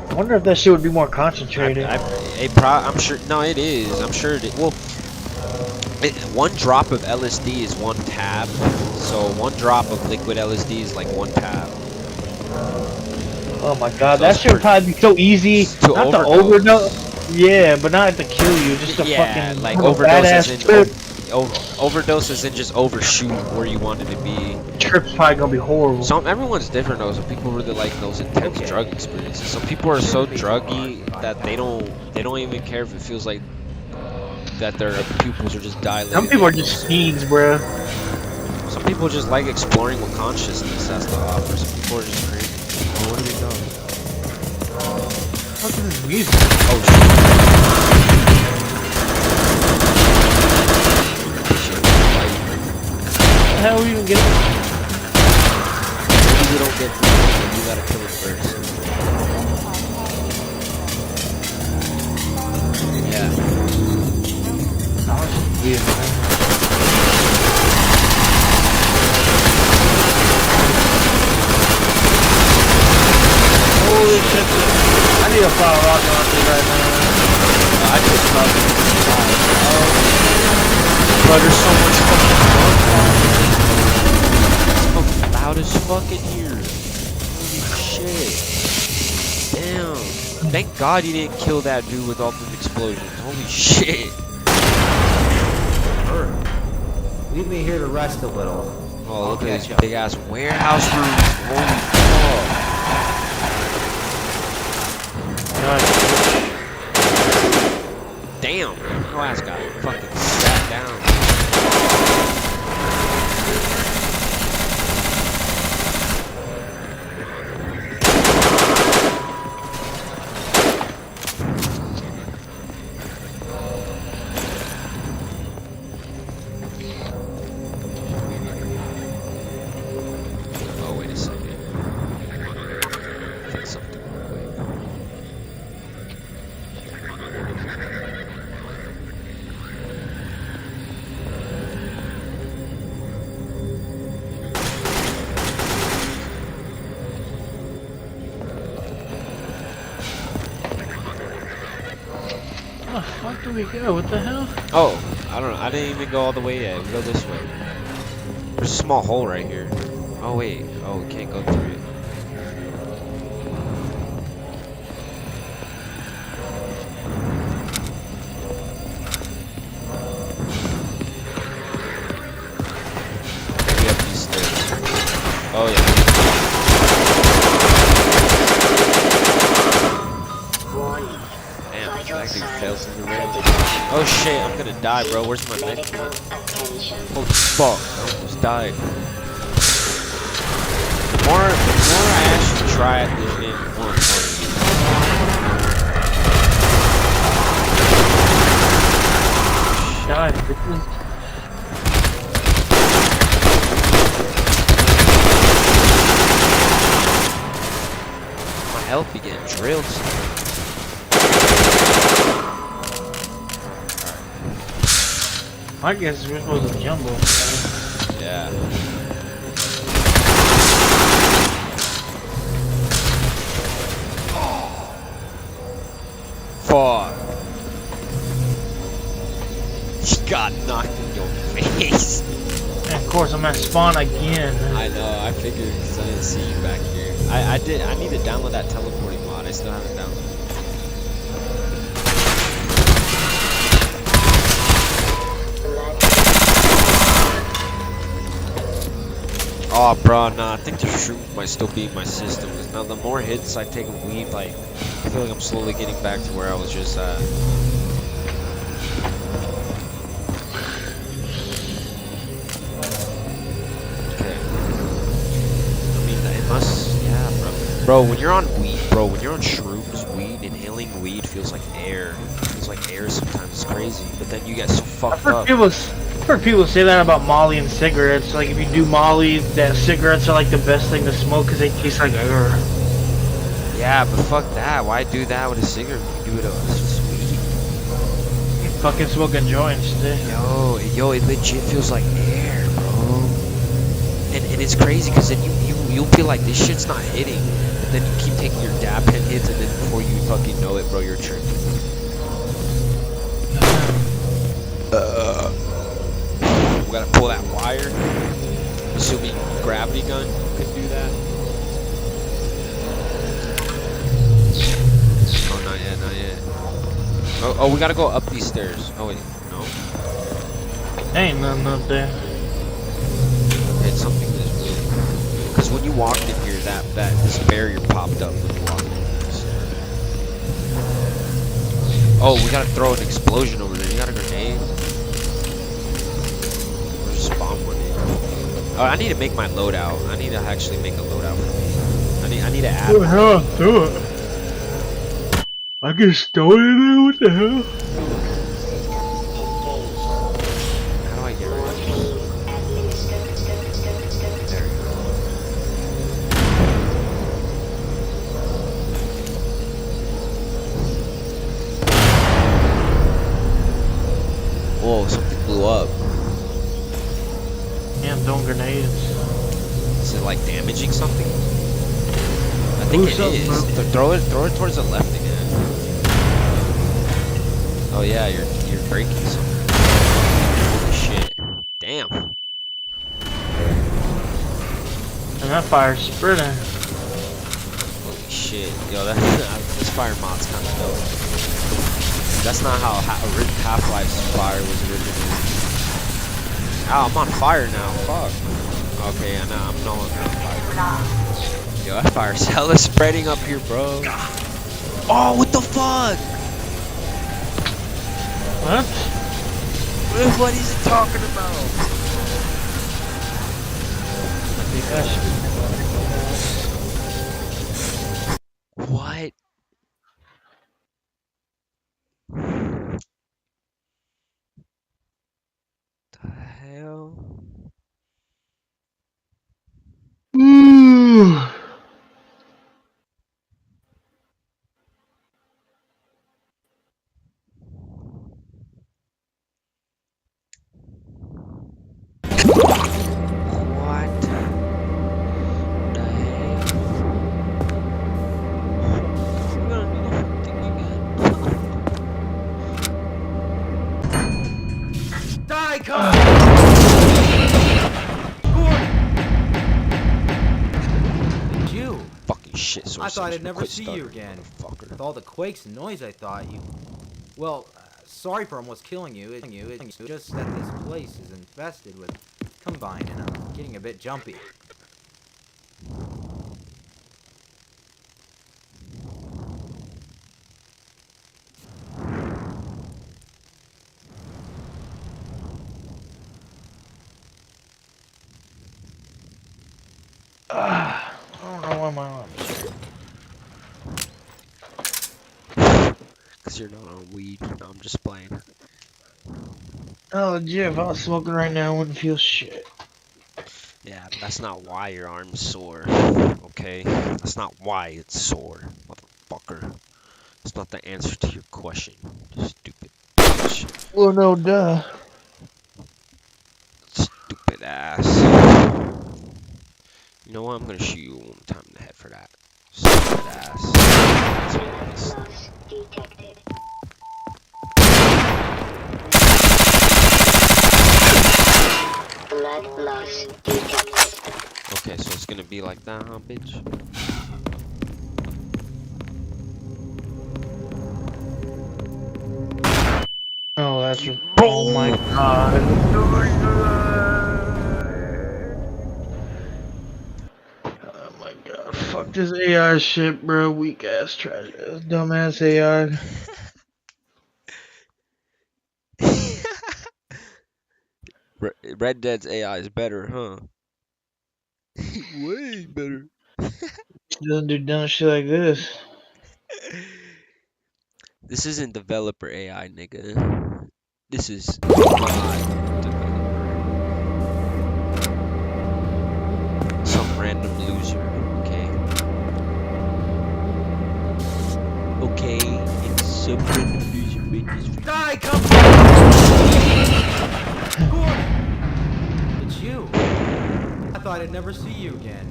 I wonder if that shit would be more concentrated. I'm sure. No, it is. I'm sure it. Well, one drop of LSD is 1 tab. So 1 drop of liquid LSD is like 1 tab. Oh my god, So that shit would probably be so easy. to Not to overdose. overdose. Yeah, but not to kill you. Just to fucking like have a overdose badass as trip. in overdose as in just overshoot where you wanted to be. Trip's probably gonna be horrible. Everyone's different though. Some people really like those intense drug experiences. Some people are so druggy that they don't even care if it feels like that their pupils are just dilated. Some people are just fiends, bro. Some people just like exploring what consciousness has to offer. Some people are just crazy. Oh, what do we know? What is this music? Oh shit. What the hell are we even getting? You don't get through, you gotta kill it first. Yeah. Oh, it's weird, man. Holy shit. I need a fire rocket launcher right now. I just love it. But there's so much fucking fucking loud as fuck in here. Holy shit. Damn. Thank God you didn't kill that dude with all the explosions. Holy shit. Leave me here to rest a little. Oh, look at these big ass warehouse rooms. Holy fuck. Damn. My ass got fucking sat down. Oh, wait a second. Fix something real quick. Where the fuck do we go? What the hell? Oh, I don't know. I didn't even go all the way yet. We go this way. There's a small hole right here. Oh, wait. Oh, we can't go through it. Maybe up these stairs. Oh, yeah. Damn, that dude fell through the railing. Oh shit, I'm gonna die, bro. Where's my med kit? Holy fuck, I almost died. The more I actually try it, this game, the more fun Die, bitches. my health be getting drilled. I guess we're supposed to jumbo. Yeah. She got knocked in your face. And of course, I'm at spawn again. I know, I figured because I didn't see you back here. I need to download that teleporting mod. I still haven't downloaded it. Oh, bro, nah, I think the shrooms might still be in my system. Cause now the more hits I take of weed, like, I feel like I'm slowly getting back to where I was just at. Okay. I mean, it must, yeah, bro. Bro, when you're on weed, when you're on shrooms, weed, inhaling weed feels like air. It feels like air sometimes. It's crazy. But then you get so fucked up. I've heard people say that about Molly and cigarettes. Like, if you do Molly, that cigarettes are like the best thing to smoke because they taste like air. Yeah, but fuck that. Why do that with a cigarette when you do it with weed? You fucking smoking joints, dude. Yo, it legit feels like air, bro. And it's crazy because then you'll feel like this shit's not hitting. And then you keep taking your dab pen hits, and then before you fucking know it, bro, you're tripping. We gotta pull that wire. Assuming gravity gun could do that. Oh, not yet, not yet. Oh, we gotta go up these stairs. Oh wait, no. Ain't nothing up there. It's something that's weird. Because when you walked in here, this barrier popped up when you walked in here. Oh, we gotta throw an explosion over there. You got a grenade? Or just bomb one in. Oh, I need to make my loadout. I need to actually make a loadout for me. I need to add. What the hell? Do it. I get stolen there? What the hell? How do I get rid of this? There we go. Whoa, something blew up. Yeah, I'm doing grenades. Is it like damaging something? I think Ooh, it something is. broke. Throw it towards the left again. Oh yeah, you're breaking something. Holy shit. Damn. And that fire's spreading. Holy shit. Yo, this fire mod's kind of dope. That's not how Half-Life's fire was originally. Ow, I'm on fire now. Fuck. Okay, yeah, nah, I'm no longer on fire. Yo, that fire's hella spreading up here, bro. Oh, what the fuck? What? What is it talking about? I think that should be What? The hell? Ooh. What the heck? We're gonna do the whole thing again. Die, come! It's you. Fucking shit source. I thought I'd never Quit see you stuttering, again. motherfucker. With all the quakes and noise, I thought you... Well, sorry for almost killing you. It's just that this place is infested with Combine, and I'm getting a bit jumpy. I don't know why my arms. Cause you're not on weed. No, I'm just playing. Oh, Jeff, if I was smoking right now, I wouldn't feel shit. Yeah, but that's not why your arm's sore. Okay? That's not why it's sore, motherfucker. That's not the answer to your question. You stupid bitch. Well, no, duh. Stupid ass. You know what? I'm gonna shoot you one time in the head for that. Stupid ass. That's what it is. blood loss detected. Okay, so it's gonna be like that, huh, bitch? Oh, that's oh my god. Oh my god. Fuck this AI shit, bro. Weak ass trash ass dumbass AI. Red Dead's AI is better, huh? Way better. She doesn't do dumb shit like this. This isn't developer AI, nigga. This is God developer. Some random loser, okay? Okay, it's some random loser made this video. Die, come! It's you. I thought I'd never see you again.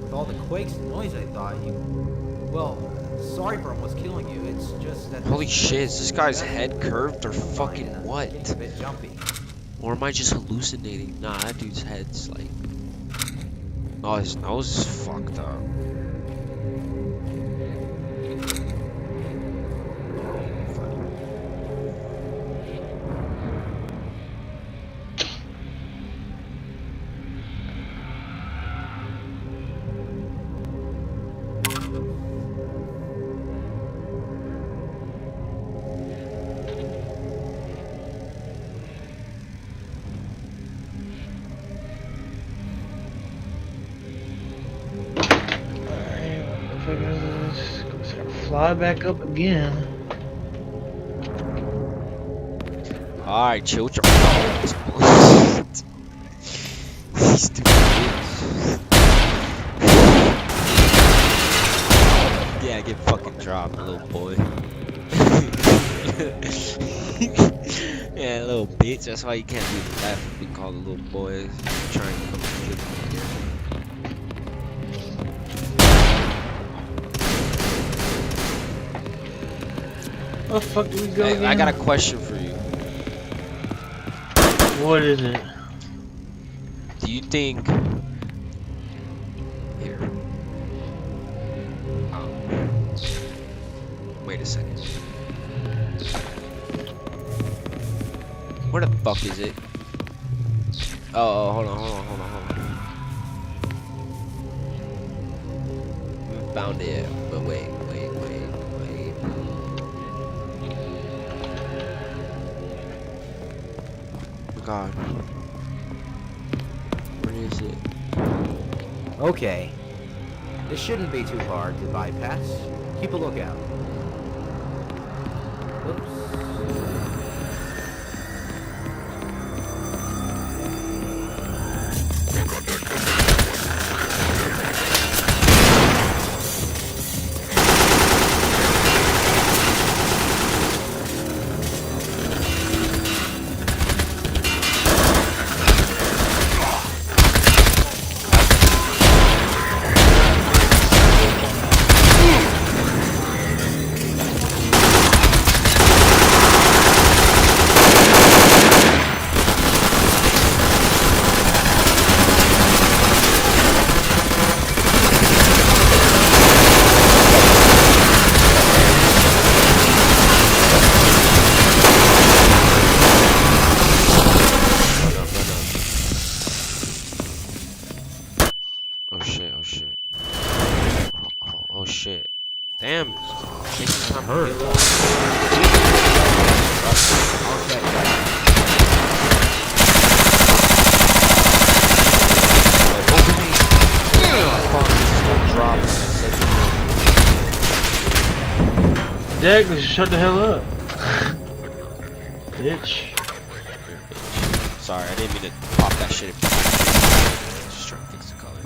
With all the quakes and noise, I thought you... Well, sorry for almost killing you. It's just that... Holy shit, is this guy's Yeah. head curved or fucking Getting what? a bit jumpy. Or am I just hallucinating? Nah, that dude's head's like... Oh, his nose is fucked up. Fly back up again. Alright, chill with your phones. You stupid bitch. Yeah, get fucking dropped, little boy. Yeah, little bitch. That's why you can't be left. Be called a little boy. Trying to come to live again. Where the fuck do we go Hey, again? I got a question for you. What is it? Do you think... Here. Wait a second. Where the fuck is it? Oh, hold on. Haven't found it yet, but wait. Oh God. Where is it? Okay. This shouldn't be too hard to bypass. Keep a lookout. Oops. Oh shit. Damn. Takes time to heal up. Deck, shut the hell up. Bitch. Sorry, I didn't mean to pop that shit. Just trying to fix the color.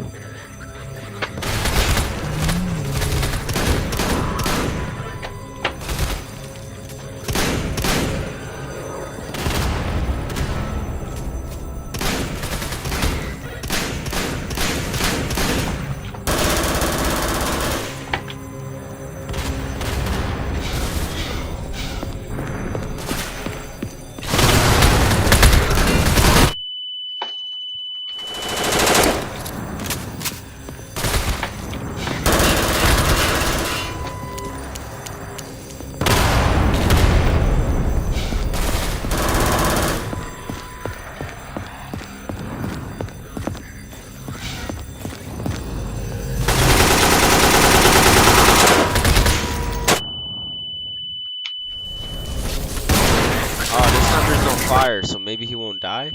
time there's no fire, so maybe he won't die.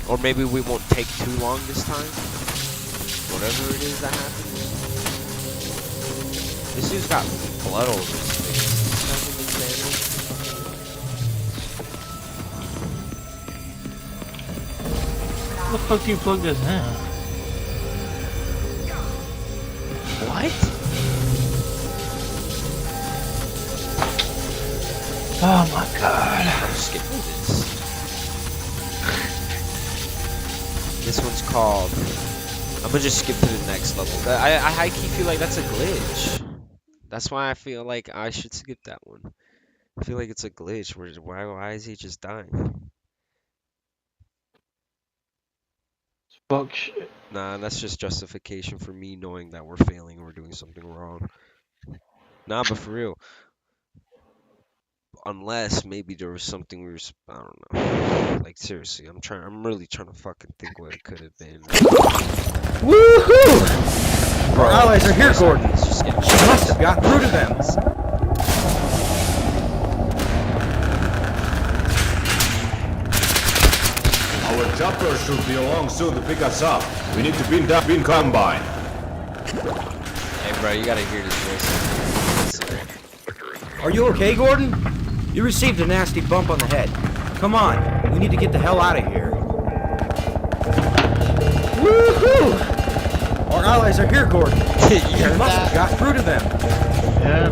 Or maybe we won't take too long this time. Whatever it is that happens. This dude's got blood over his face. Doesn't make How the fuck do you plug this in? What? Oh my god. I'm skipping this. This one's called... I'm gonna just skip to the next level. I high-key feel like that's a glitch. That's why I feel like I should skip that one. I feel like it's a glitch. Why is he just dying? Fuck shit. Nah, that's just justification for me knowing that we're failing or we're doing something wrong. Nah, but for real. Unless maybe there was something we were, I don't know. Like seriously, I'm really trying to fucking think what it could have been. Woohoo! Our allies are here, Voice Gordon. acting's just getting She must have gotten through to them. Our chopper should be along soon to pick us up. We need to bin combine. Hey bro, you gotta hear this voice. Are you okay, Gordon? You received a nasty bump on the head. Come on, we need to get the hell out of here. Woohoo! Our allies are here, Gordon. You She heard must have that? got through to them. Yeah.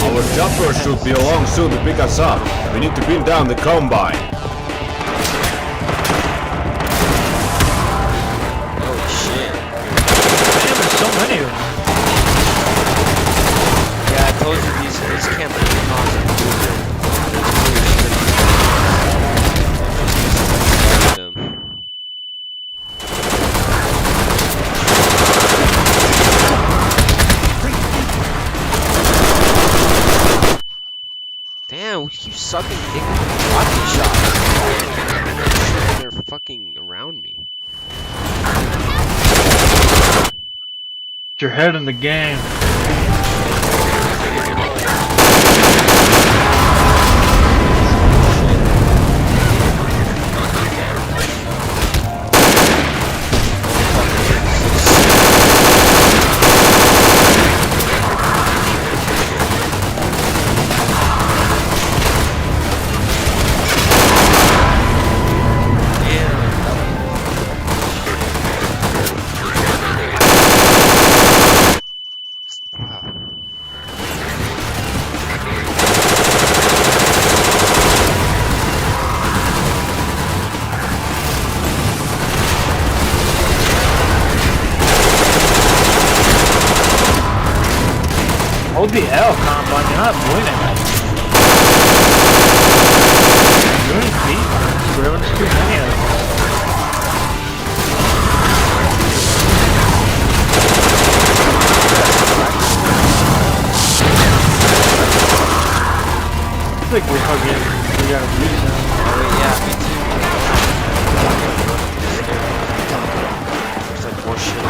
Our chopper should be along soon to pick us up. We need to bin down the combine. Holy shit. Damn, there's so many of them. Yeah, I told you these can't be cons are them. Damn, we keep sucking dick with the rocket shots. They're fucking around me. Get your head in the game. Hold the L, combine. You're not winning. You're in deep. There's too many of them. I think we gotta do something. Yeah, me too. There's like more shit.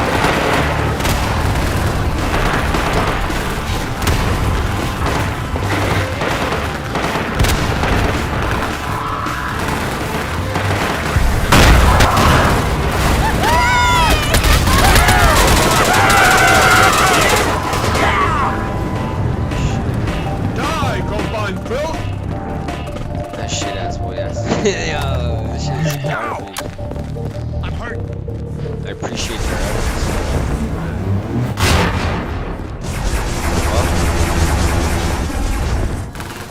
Die, combine filth! That shit ass boy ass. Yo, this shit is garbage. I'm hurt. I appreciate your efforts.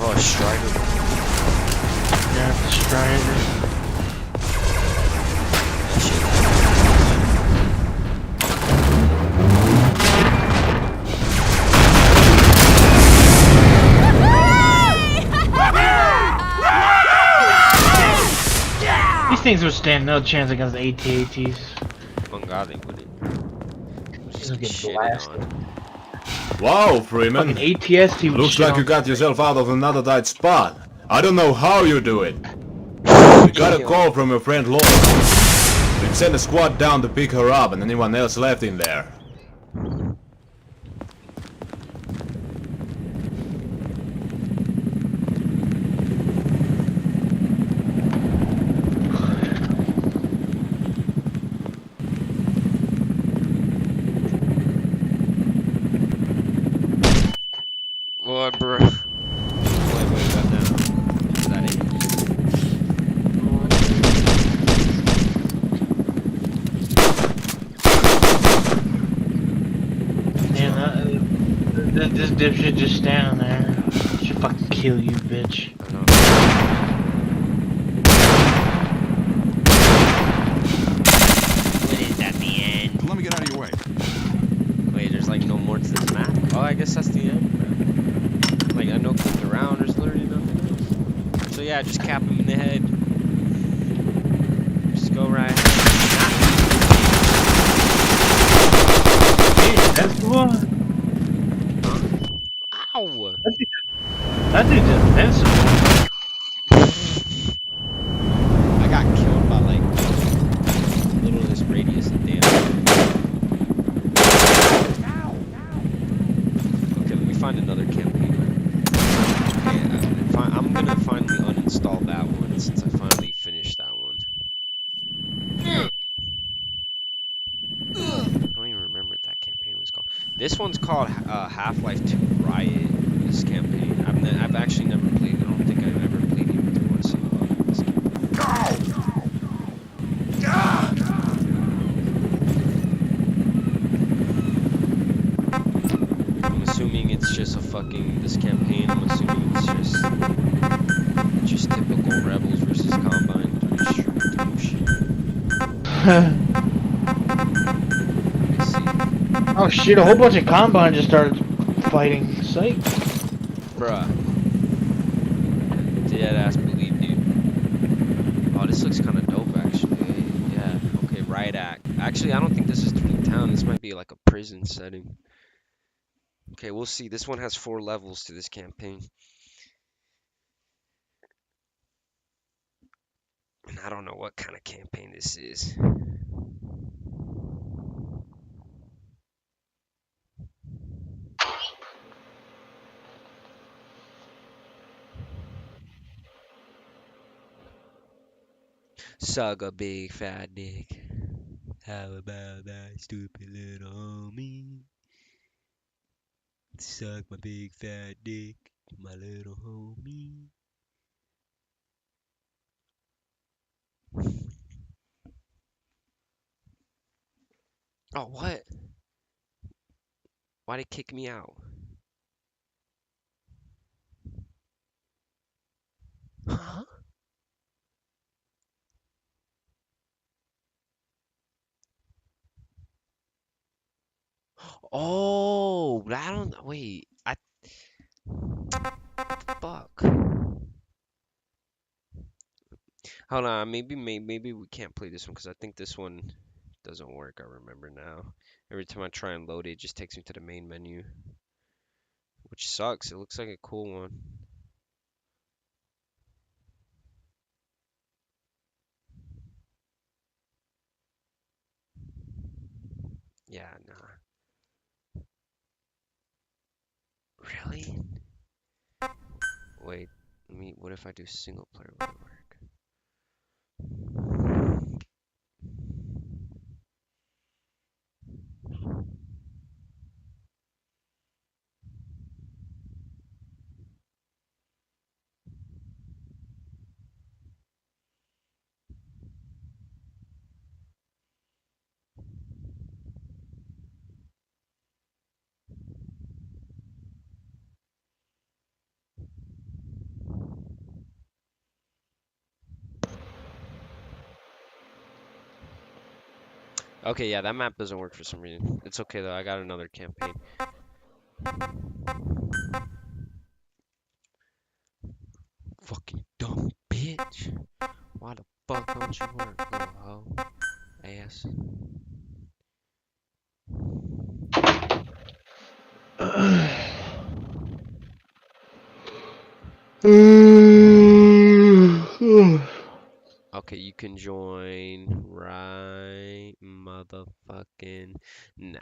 Oh, Strider. Yeah, the Strider. That shit. These things would stand no chance against the AT-ATs. Oh god, they wouldn't. These will get Shitting blasted. on. Wow, Freeman. Fucking ATST would Looks shit like you on- got yourself out of another tight spot. I don't know how you do it. We got a Damn. call from your friend Laura. We'd send a squad down to pick her up and anyone else left in there. dipshit just standing there. Should fucking kill you, bitch. I know. What is at the end? Let me get out of your way. Wait, there's like no more to this map? Oh, I guess that's the end, bro. Like, I know clicking around, there's literally nothing else. So yeah, just cap him in the head. Just go right. That's the one. Ow! That dude's invincible. I got killed by like littlest radius of damage. Okay, let me find another campaign. Okay, I'm gonna finally uninstall that one since I finally finished that one. I don't even remember what that campaign was called. This one's called Half-Life 2 Riot. This campaign, I've actually never played it. I don't think I've ever played even once in this game. I'm assuming it's just a fucking this campaign. I'm assuming it's just typical Rebels versus Combine shit. Oh shit, a whole bunch of Combine just started fighting. Psych. Bruh. Dead ass believe, dude. Oh, this looks kind of dope, actually. Yeah, okay, Riot Act. Actually, I don't think this is through the town. This might be like a prison setting. Okay, we'll see. This one has 4 levels to this campaign. And I don't know what kind of campaign this is. Suck a big fat dick. How about that stupid little homie? Suck my big fat dick, my little homie. Oh, what? Why'd it kick me out? Huh? Oh, I don't. Wait, fuck. Hold on, maybe we can't play this one because I think this one doesn't work. I remember now. Every time I try and load it, it just takes me to the main menu, which sucks. It looks like a cool one. Yeah, nah. Really? Wait, what if I do single player? Will it work? Okay, yeah, that map doesn't work for some reason. It's okay though, I got another campaign. Fucking dumb bitch. Why the fuck don't you work, little hoe? Ass. Okay, you can join right motherfucking now.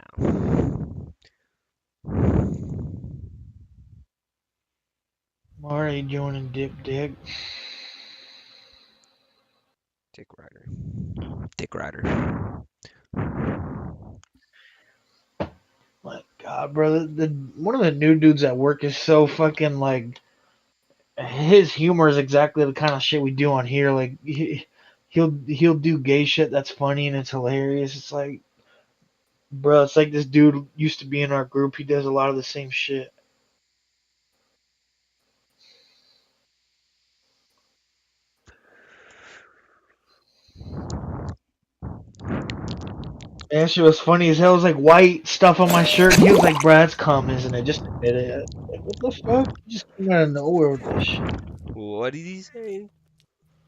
I'm already joining Dip Dick. Dick Rider. Dick Rider. My God, brother, one of the new dudes at work is so fucking like. His humor is exactly the kind of shit we do on here. Like he'll do gay shit that's funny and it's hilarious. It's like, bro, it's like this dude used to be in our group. He does a lot of the same shit. That shit was funny as hell. It was like white stuff on my shirt. He was like, "Bruh, that's cum, isn't it?" Just admit it. Like, what the fuck? You just came out of nowhere with this shit. What did he say?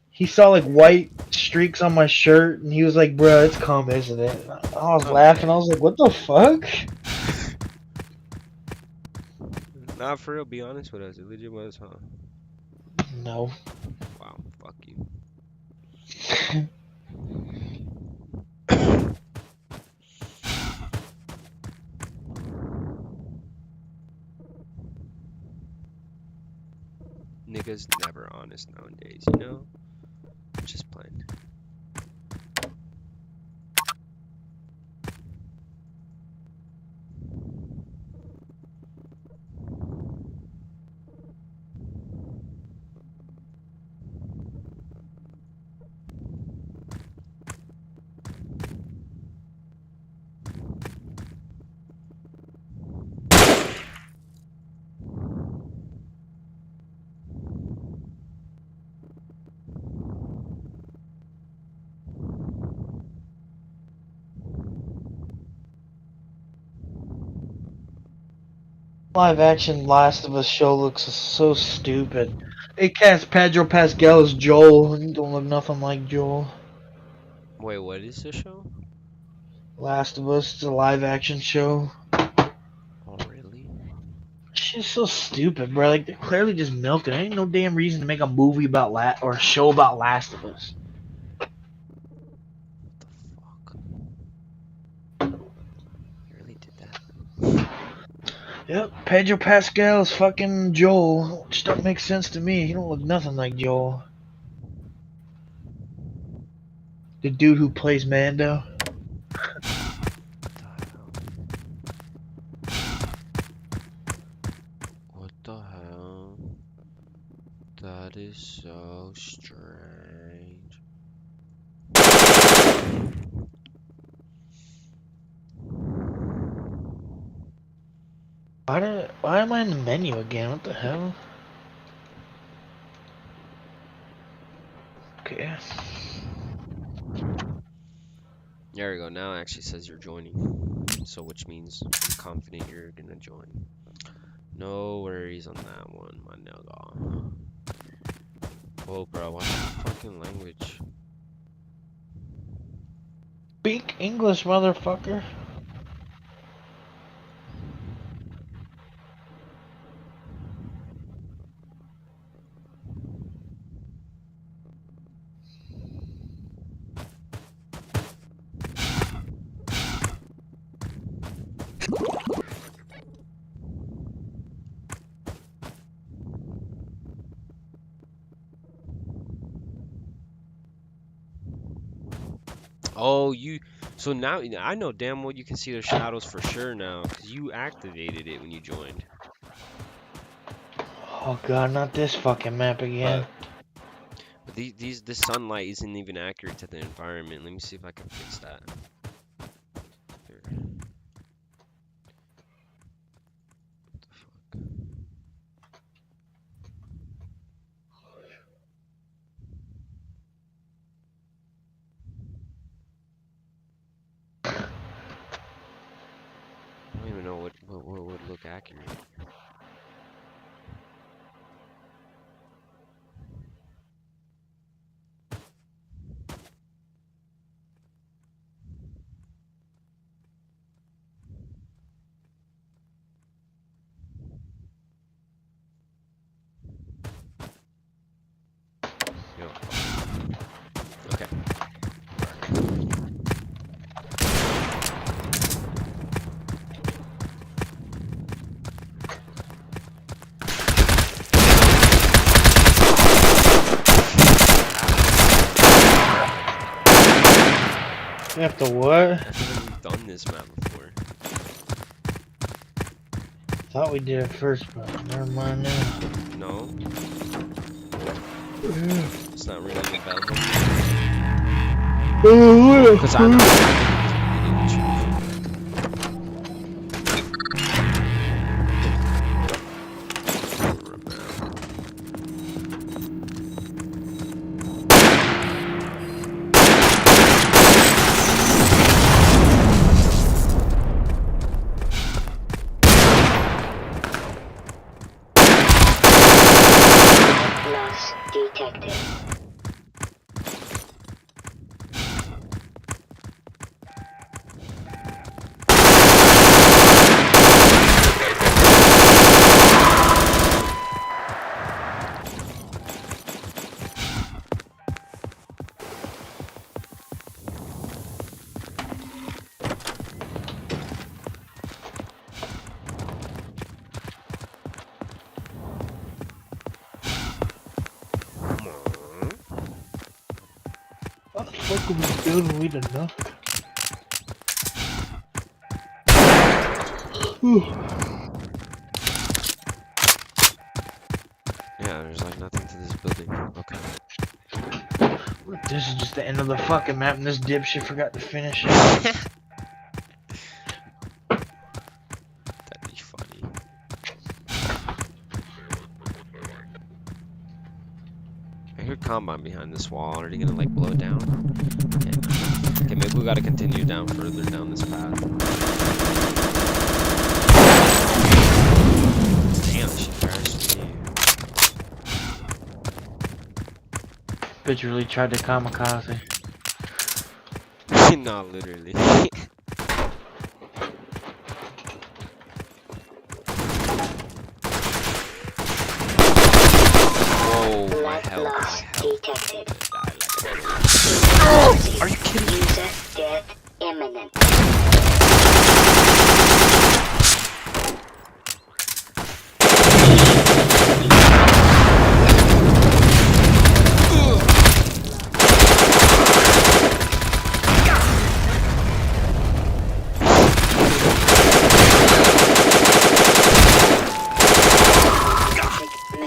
He saw like white streaks on my shirt, and he was like, "Bruh, it's cum, isn't it?" And I was laughing. I Okay. was like, "What the fuck?" Nah, for real, be honest with us. It legit was, huh? No. Wow, fuck you. Niggas never honest nowadays, you know? Just playing. Live action Last of Us show looks so stupid. It cast Pedro Pascal as Joel. He don't look nothing like Joel. Wait, what is the show? Last of Us, it's a live action show. Oh, really? Shit's so stupid, bro. Like they're clearly just milking. There ain't no damn reason to make a movie about or a show about Last of Us. Fuck. You really did that? Yep, Pedro Pascal is fucking Joel, which don't make sense to me. He don't look nothing like Joel. The dude who plays Mando. What the hell? That is so strange. Why am I in the menu again? What the hell? Okay. There we go. Now it actually says you're joining. So which means I'm confident you're gonna join. No worries on that one, my nigga. Whoa, bro, what's the fucking language? Speak English, motherfucker. Oh, so now I know damn well you can see the shadows for sure now, because you activated it when you joined. Oh god, not this fucking map again. But this sunlight isn't even accurate to the environment. Let me see if I can fix that. Here. What the fuck? I don't even know what would look accurate. Yo. Okay. You have to what? I feel like we've done this map before. Thought we did it first, but never mind now. No? It's not ringing a bell. Because I know. detected. What the fuck are we building? We don't know. Yeah, there's like nothing to this building. Okay. This is just the end of the fucking map, and this dipshit forgot to finish it. That'd be funny. I hear combine behind this wall. Are they gonna like blow it down? Okay, no. Okay, maybe we gotta continue down further down this path. Damn, she crashed me. Bitch really tried to kamikaze. Not literally. Whoa, my Light health, loss detected. Are you kidding me? User death imminent.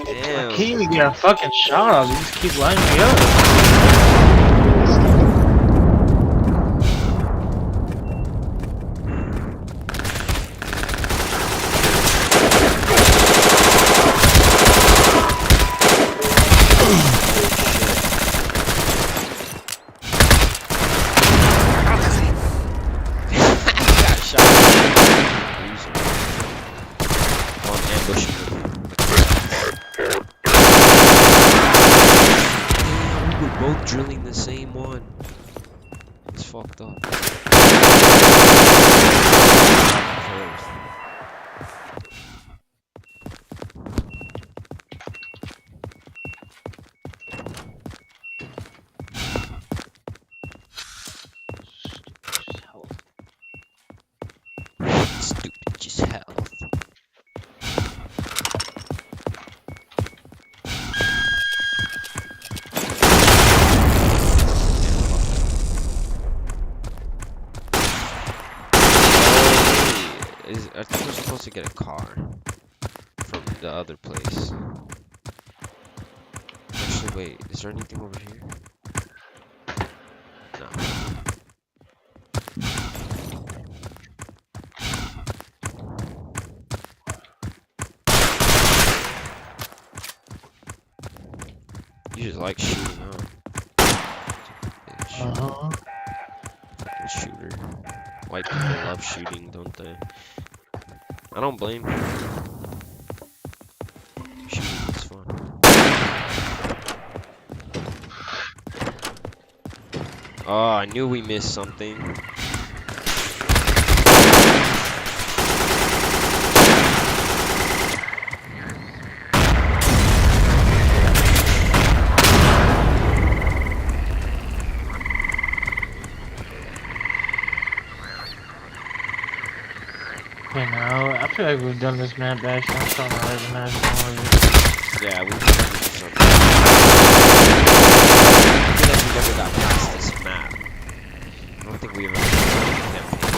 Damn. I can't even get a fucking shot off. You just keep lining me up. Got shot. Loser. Oh, I'm ambushing him. Damn, we were both drilling the same one. It's fucked up. Stupid just health. I think we're supposed to get a car from the other place. Actually, wait, is there anything over here? No. You just like shooting, huh? Bitch. Fucking shooter. White people love shooting, don't they? I don't blame you. Shooting is fun. Oh, I knew we missed something. You know, I feel like we've done this map actually. I'm starting to like the map more. Yeah, we can do something. I feel like we never got past this map. I don't think we ever did the campaign.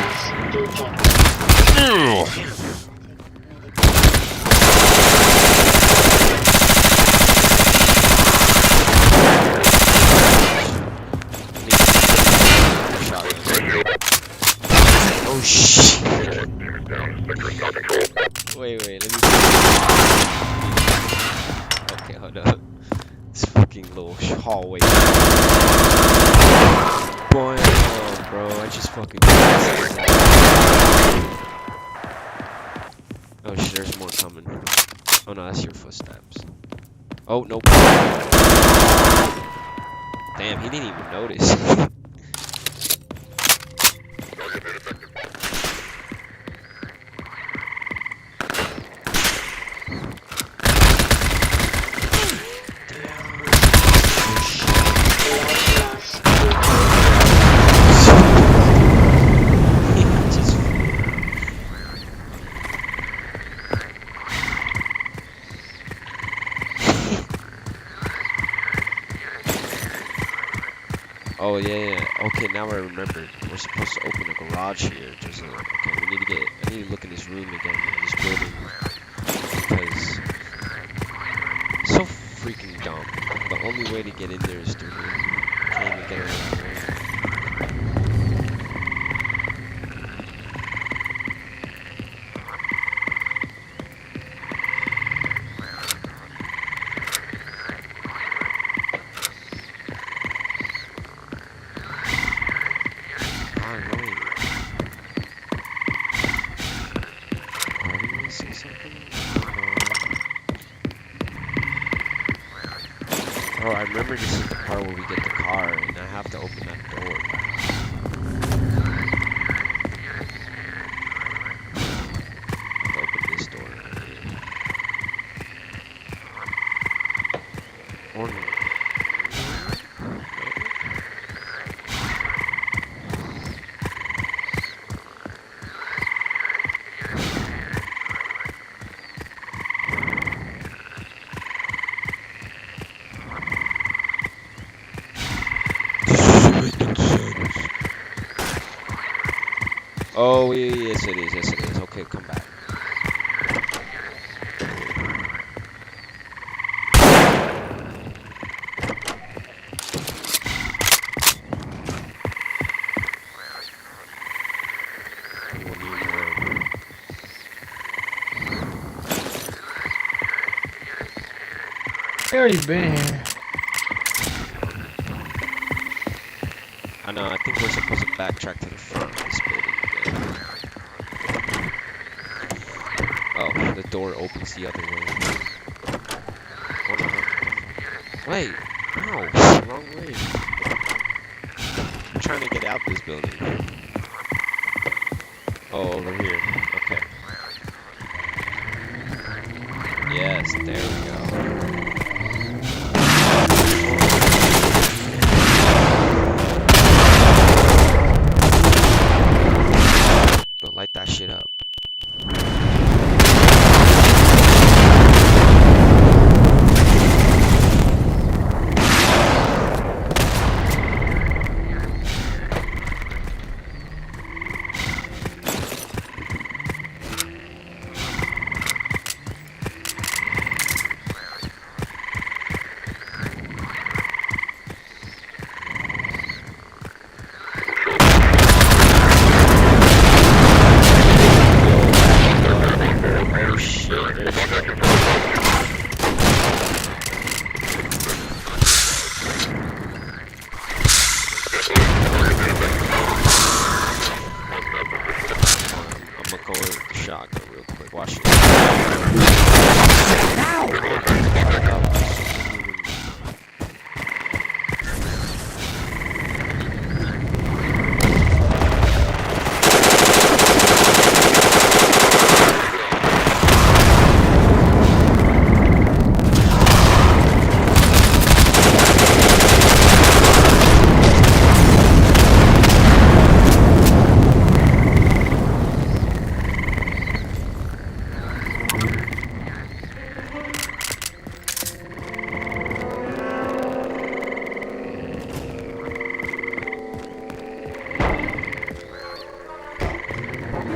Loss detected. Oh shit. Wait, let me. Okay, hold up. This fucking little hallway. Boy, oh, bro, I just fucking. Oh shit, there's more coming. Oh no, that's your footsteps. Oh, nope. Damn, he didn't even notice. Just oh yeah. Okay, now I remember. We're supposed to open a garage here. Okay, I need to look in this room again, this building, because it's so freaking dumb. The only way to get in there is through here. Can't even get around there. Oh, I remember this is the part where we get the car, and I have to open that door. Open this door right here. Or no. Oh, yes it is, Okay, come back. I already been here. I know, I think we're supposed to backtrack to the front of this building again. Oh, the door opens the other way. Oh no. Wait, no, wrong way. I'm trying to get out this building. Oh, over here. Okay. Yes, there we go. Light that shit up.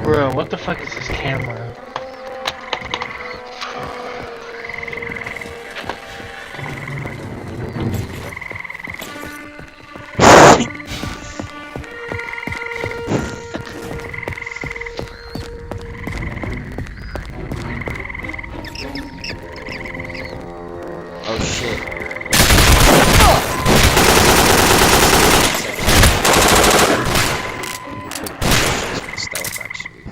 Bro, what the fuck is this camera? Oh shit. Stealth actually.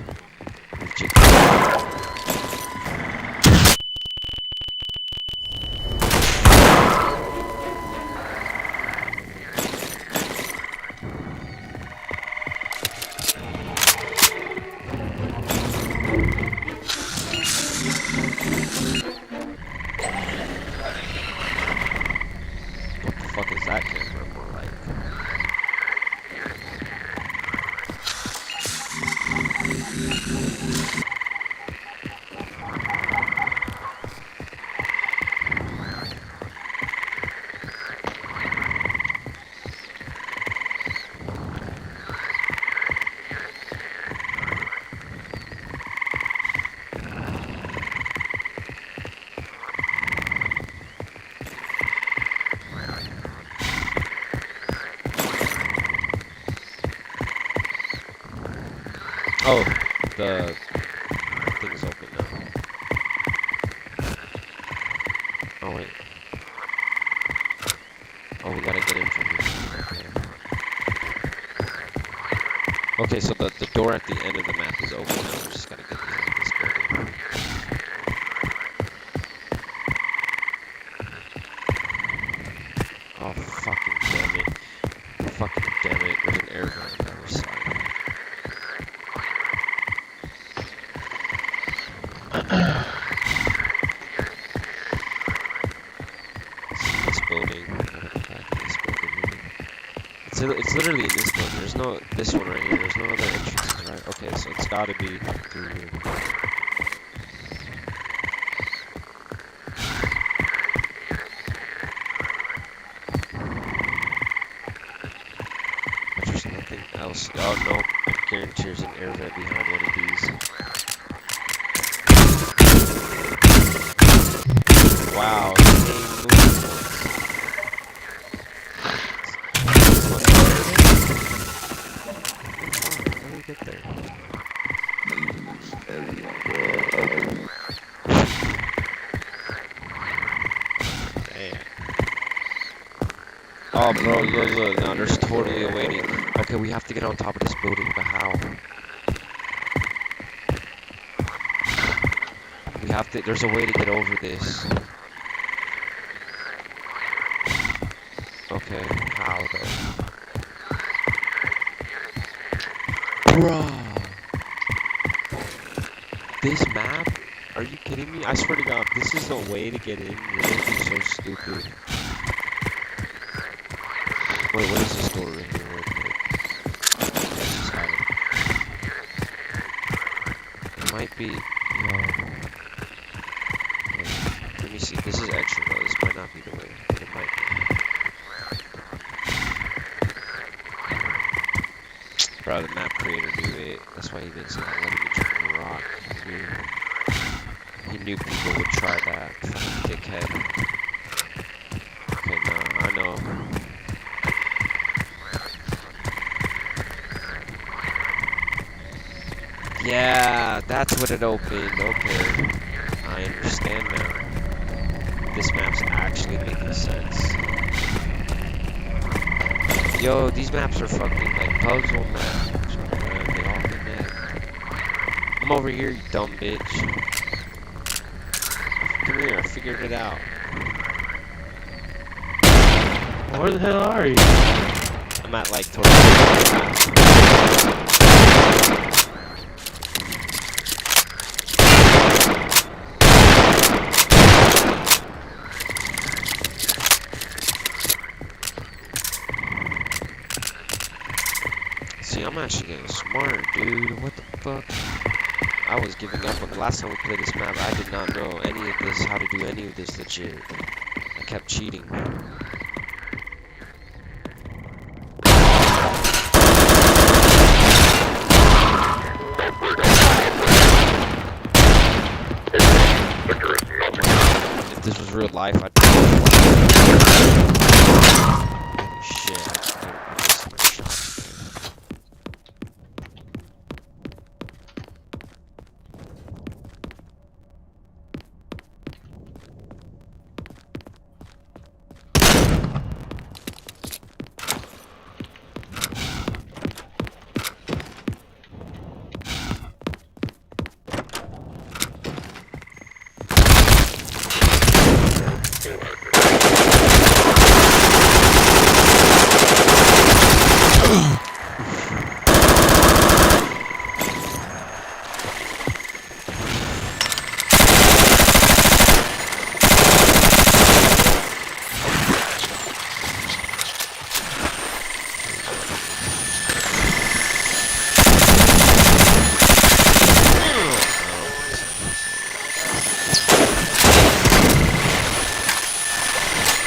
The thing's open now. Oh wait. Oh, we gotta get in from here. Okay, so the door at the end of the map is open now. We just gotta get behind this building. Oh, fucking damn it. Fucking damn it. There's an air vent on the other side. This building. It's literally in this building. There's no this one right here. There's no other entrances, right? Okay, so it's gotta be through here. But there's nothing else. Oh no, I guarantee there's an air vent behind one of these. Wow, the game moved. How do we get there? Damn. Oh, bro, look, now there's totally a waiting. Okay, we have to get on top of this building, but how? We have to, there's a way to get over this. Okay, how though? Bro! This map? Are you kidding me? I swear to God, this is the way to get in. You're looking so stupid. Wait, what is this door right here? Real quick? It might be. Yo. Wait, let me see. This is extra though. This might not be the way, but it might be. Bro, the map creator knew it. That's why he didn't let me jump on the rock. He knew people would try that. Fucking dickhead. Okay, no, I know. Yeah, that's what it opened. Okay. I understand now. This map's actually making sense. Yo, these maps are fucking like puzzle maps. Man. They all connect. I'm over here, you dumb bitch. Come here, I figured it out. Where the hell are you? I'm at like towards the map. See, I'm actually getting smart, dude. What the fuck? I was giving up on the last time we played this map. I did not know any of this, how to do any of this legit. I kept cheating. If this was real life, I'd be holy shit, I missed my shot.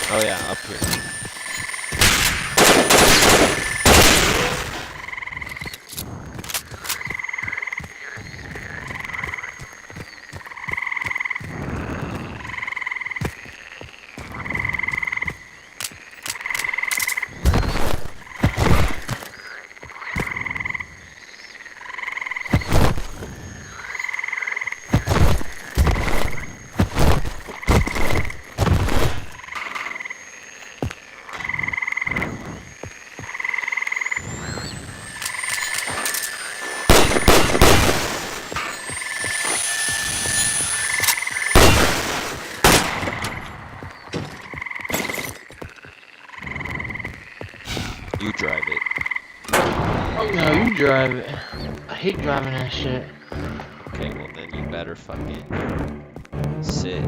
Oh yeah, up here. You drive it. No, you drive it. I hate driving that shit. Okay, well then you better fucking sit.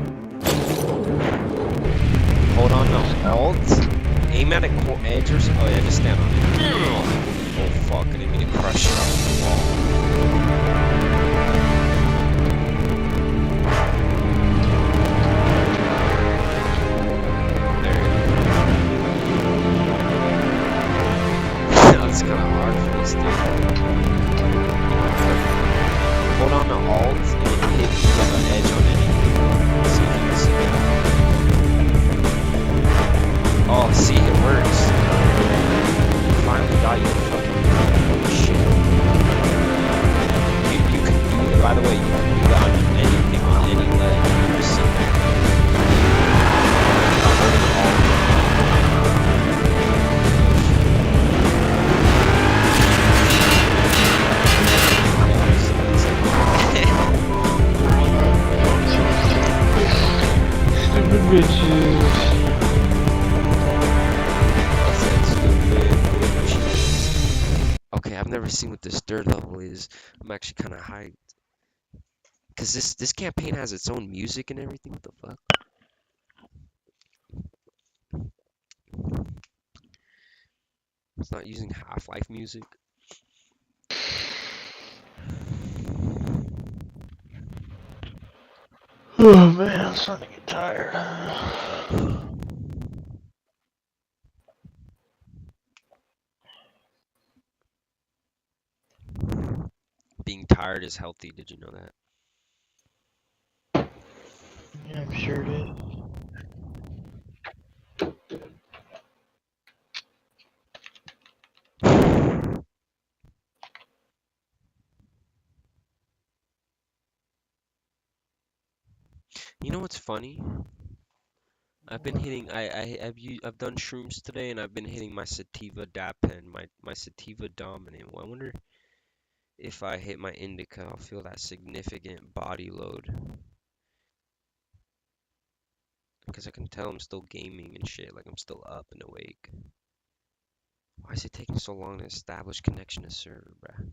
Hold on to Alt. Aim at a edge or something. Oh yeah, just stand on it. Oh fuck, I didn't mean to crush it off the wall. That's kind of hard for this thing. Hold on to Alt and then hit the edge on anything. See if you can see that. Oh, see, it works. You finally got your fucking shit. You can do it. By the way, you can do that on anything, on any ledge. You just sit there. I'm holding Alt. Stupid bitches. Okay, I've never seen what this third level is. I'm actually kind of hyped. Cause this campaign has its own music and everything. What the fuck? It's not using Half-Life music. Oh man, I'm starting to get tired. Being tired is healthy. Did you know that? Yeah, I'm sure it is. You know what's funny? I've been hitting. I've done shrooms today, and I've been hitting my sativa dab pen, my sativa dominant. Well, I wonder if I hit my indica, I'll feel that significant body load. Because I can tell I'm still gaming and shit, like I'm still up and awake. Why is it taking so long to establish connection to server, bruh?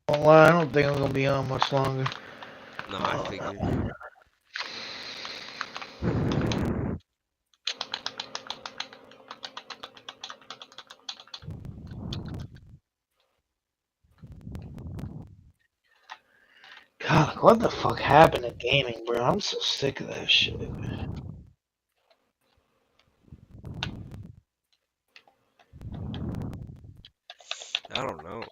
Well, I don't think I'm gonna be on much longer. No, I figured. God, what the fuck happened to gaming, bro? I'm so sick of that shit. I don't know.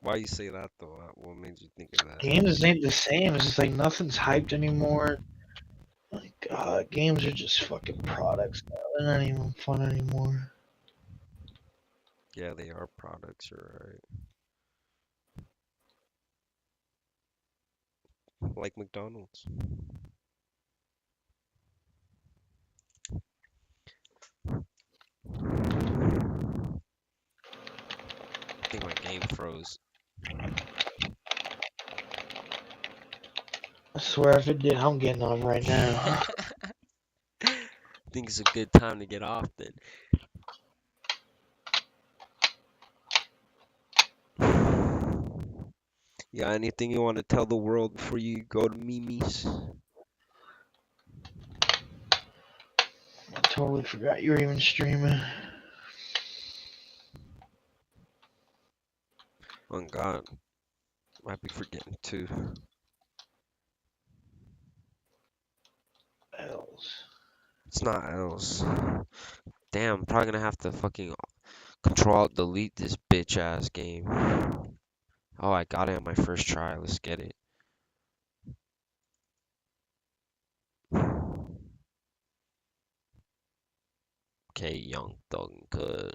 Why you say that though? What made you think of that? Games ain't the same. It's just like nothing's hyped anymore. Like, God, games are just fucking products now. They're not even fun anymore. Yeah, they are products, you're right. Like McDonald's. I think my game froze. I swear if it did, I'm getting off right now. I think it's a good time to get off then. You got anything you want to tell the world before you go to Mimi's? I totally forgot you were even streaming. Oh God, might be forgetting too. Hells. It's not else. Damn, I'm probably gonna have to fucking control alt delete this bitch ass game. Oh, I got it on my first try. Let's get it. Okay, young thug good.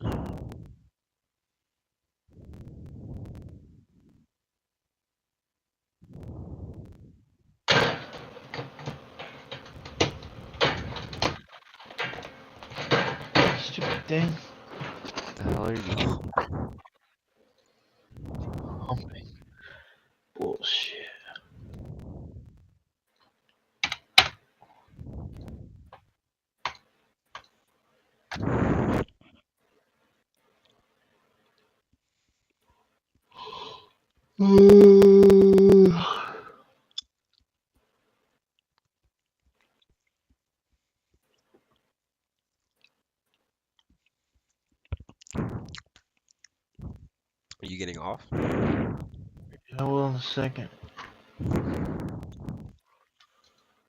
Stupid thing. The hell are you? Humping. Bullshit. Are you getting off? I will in a second.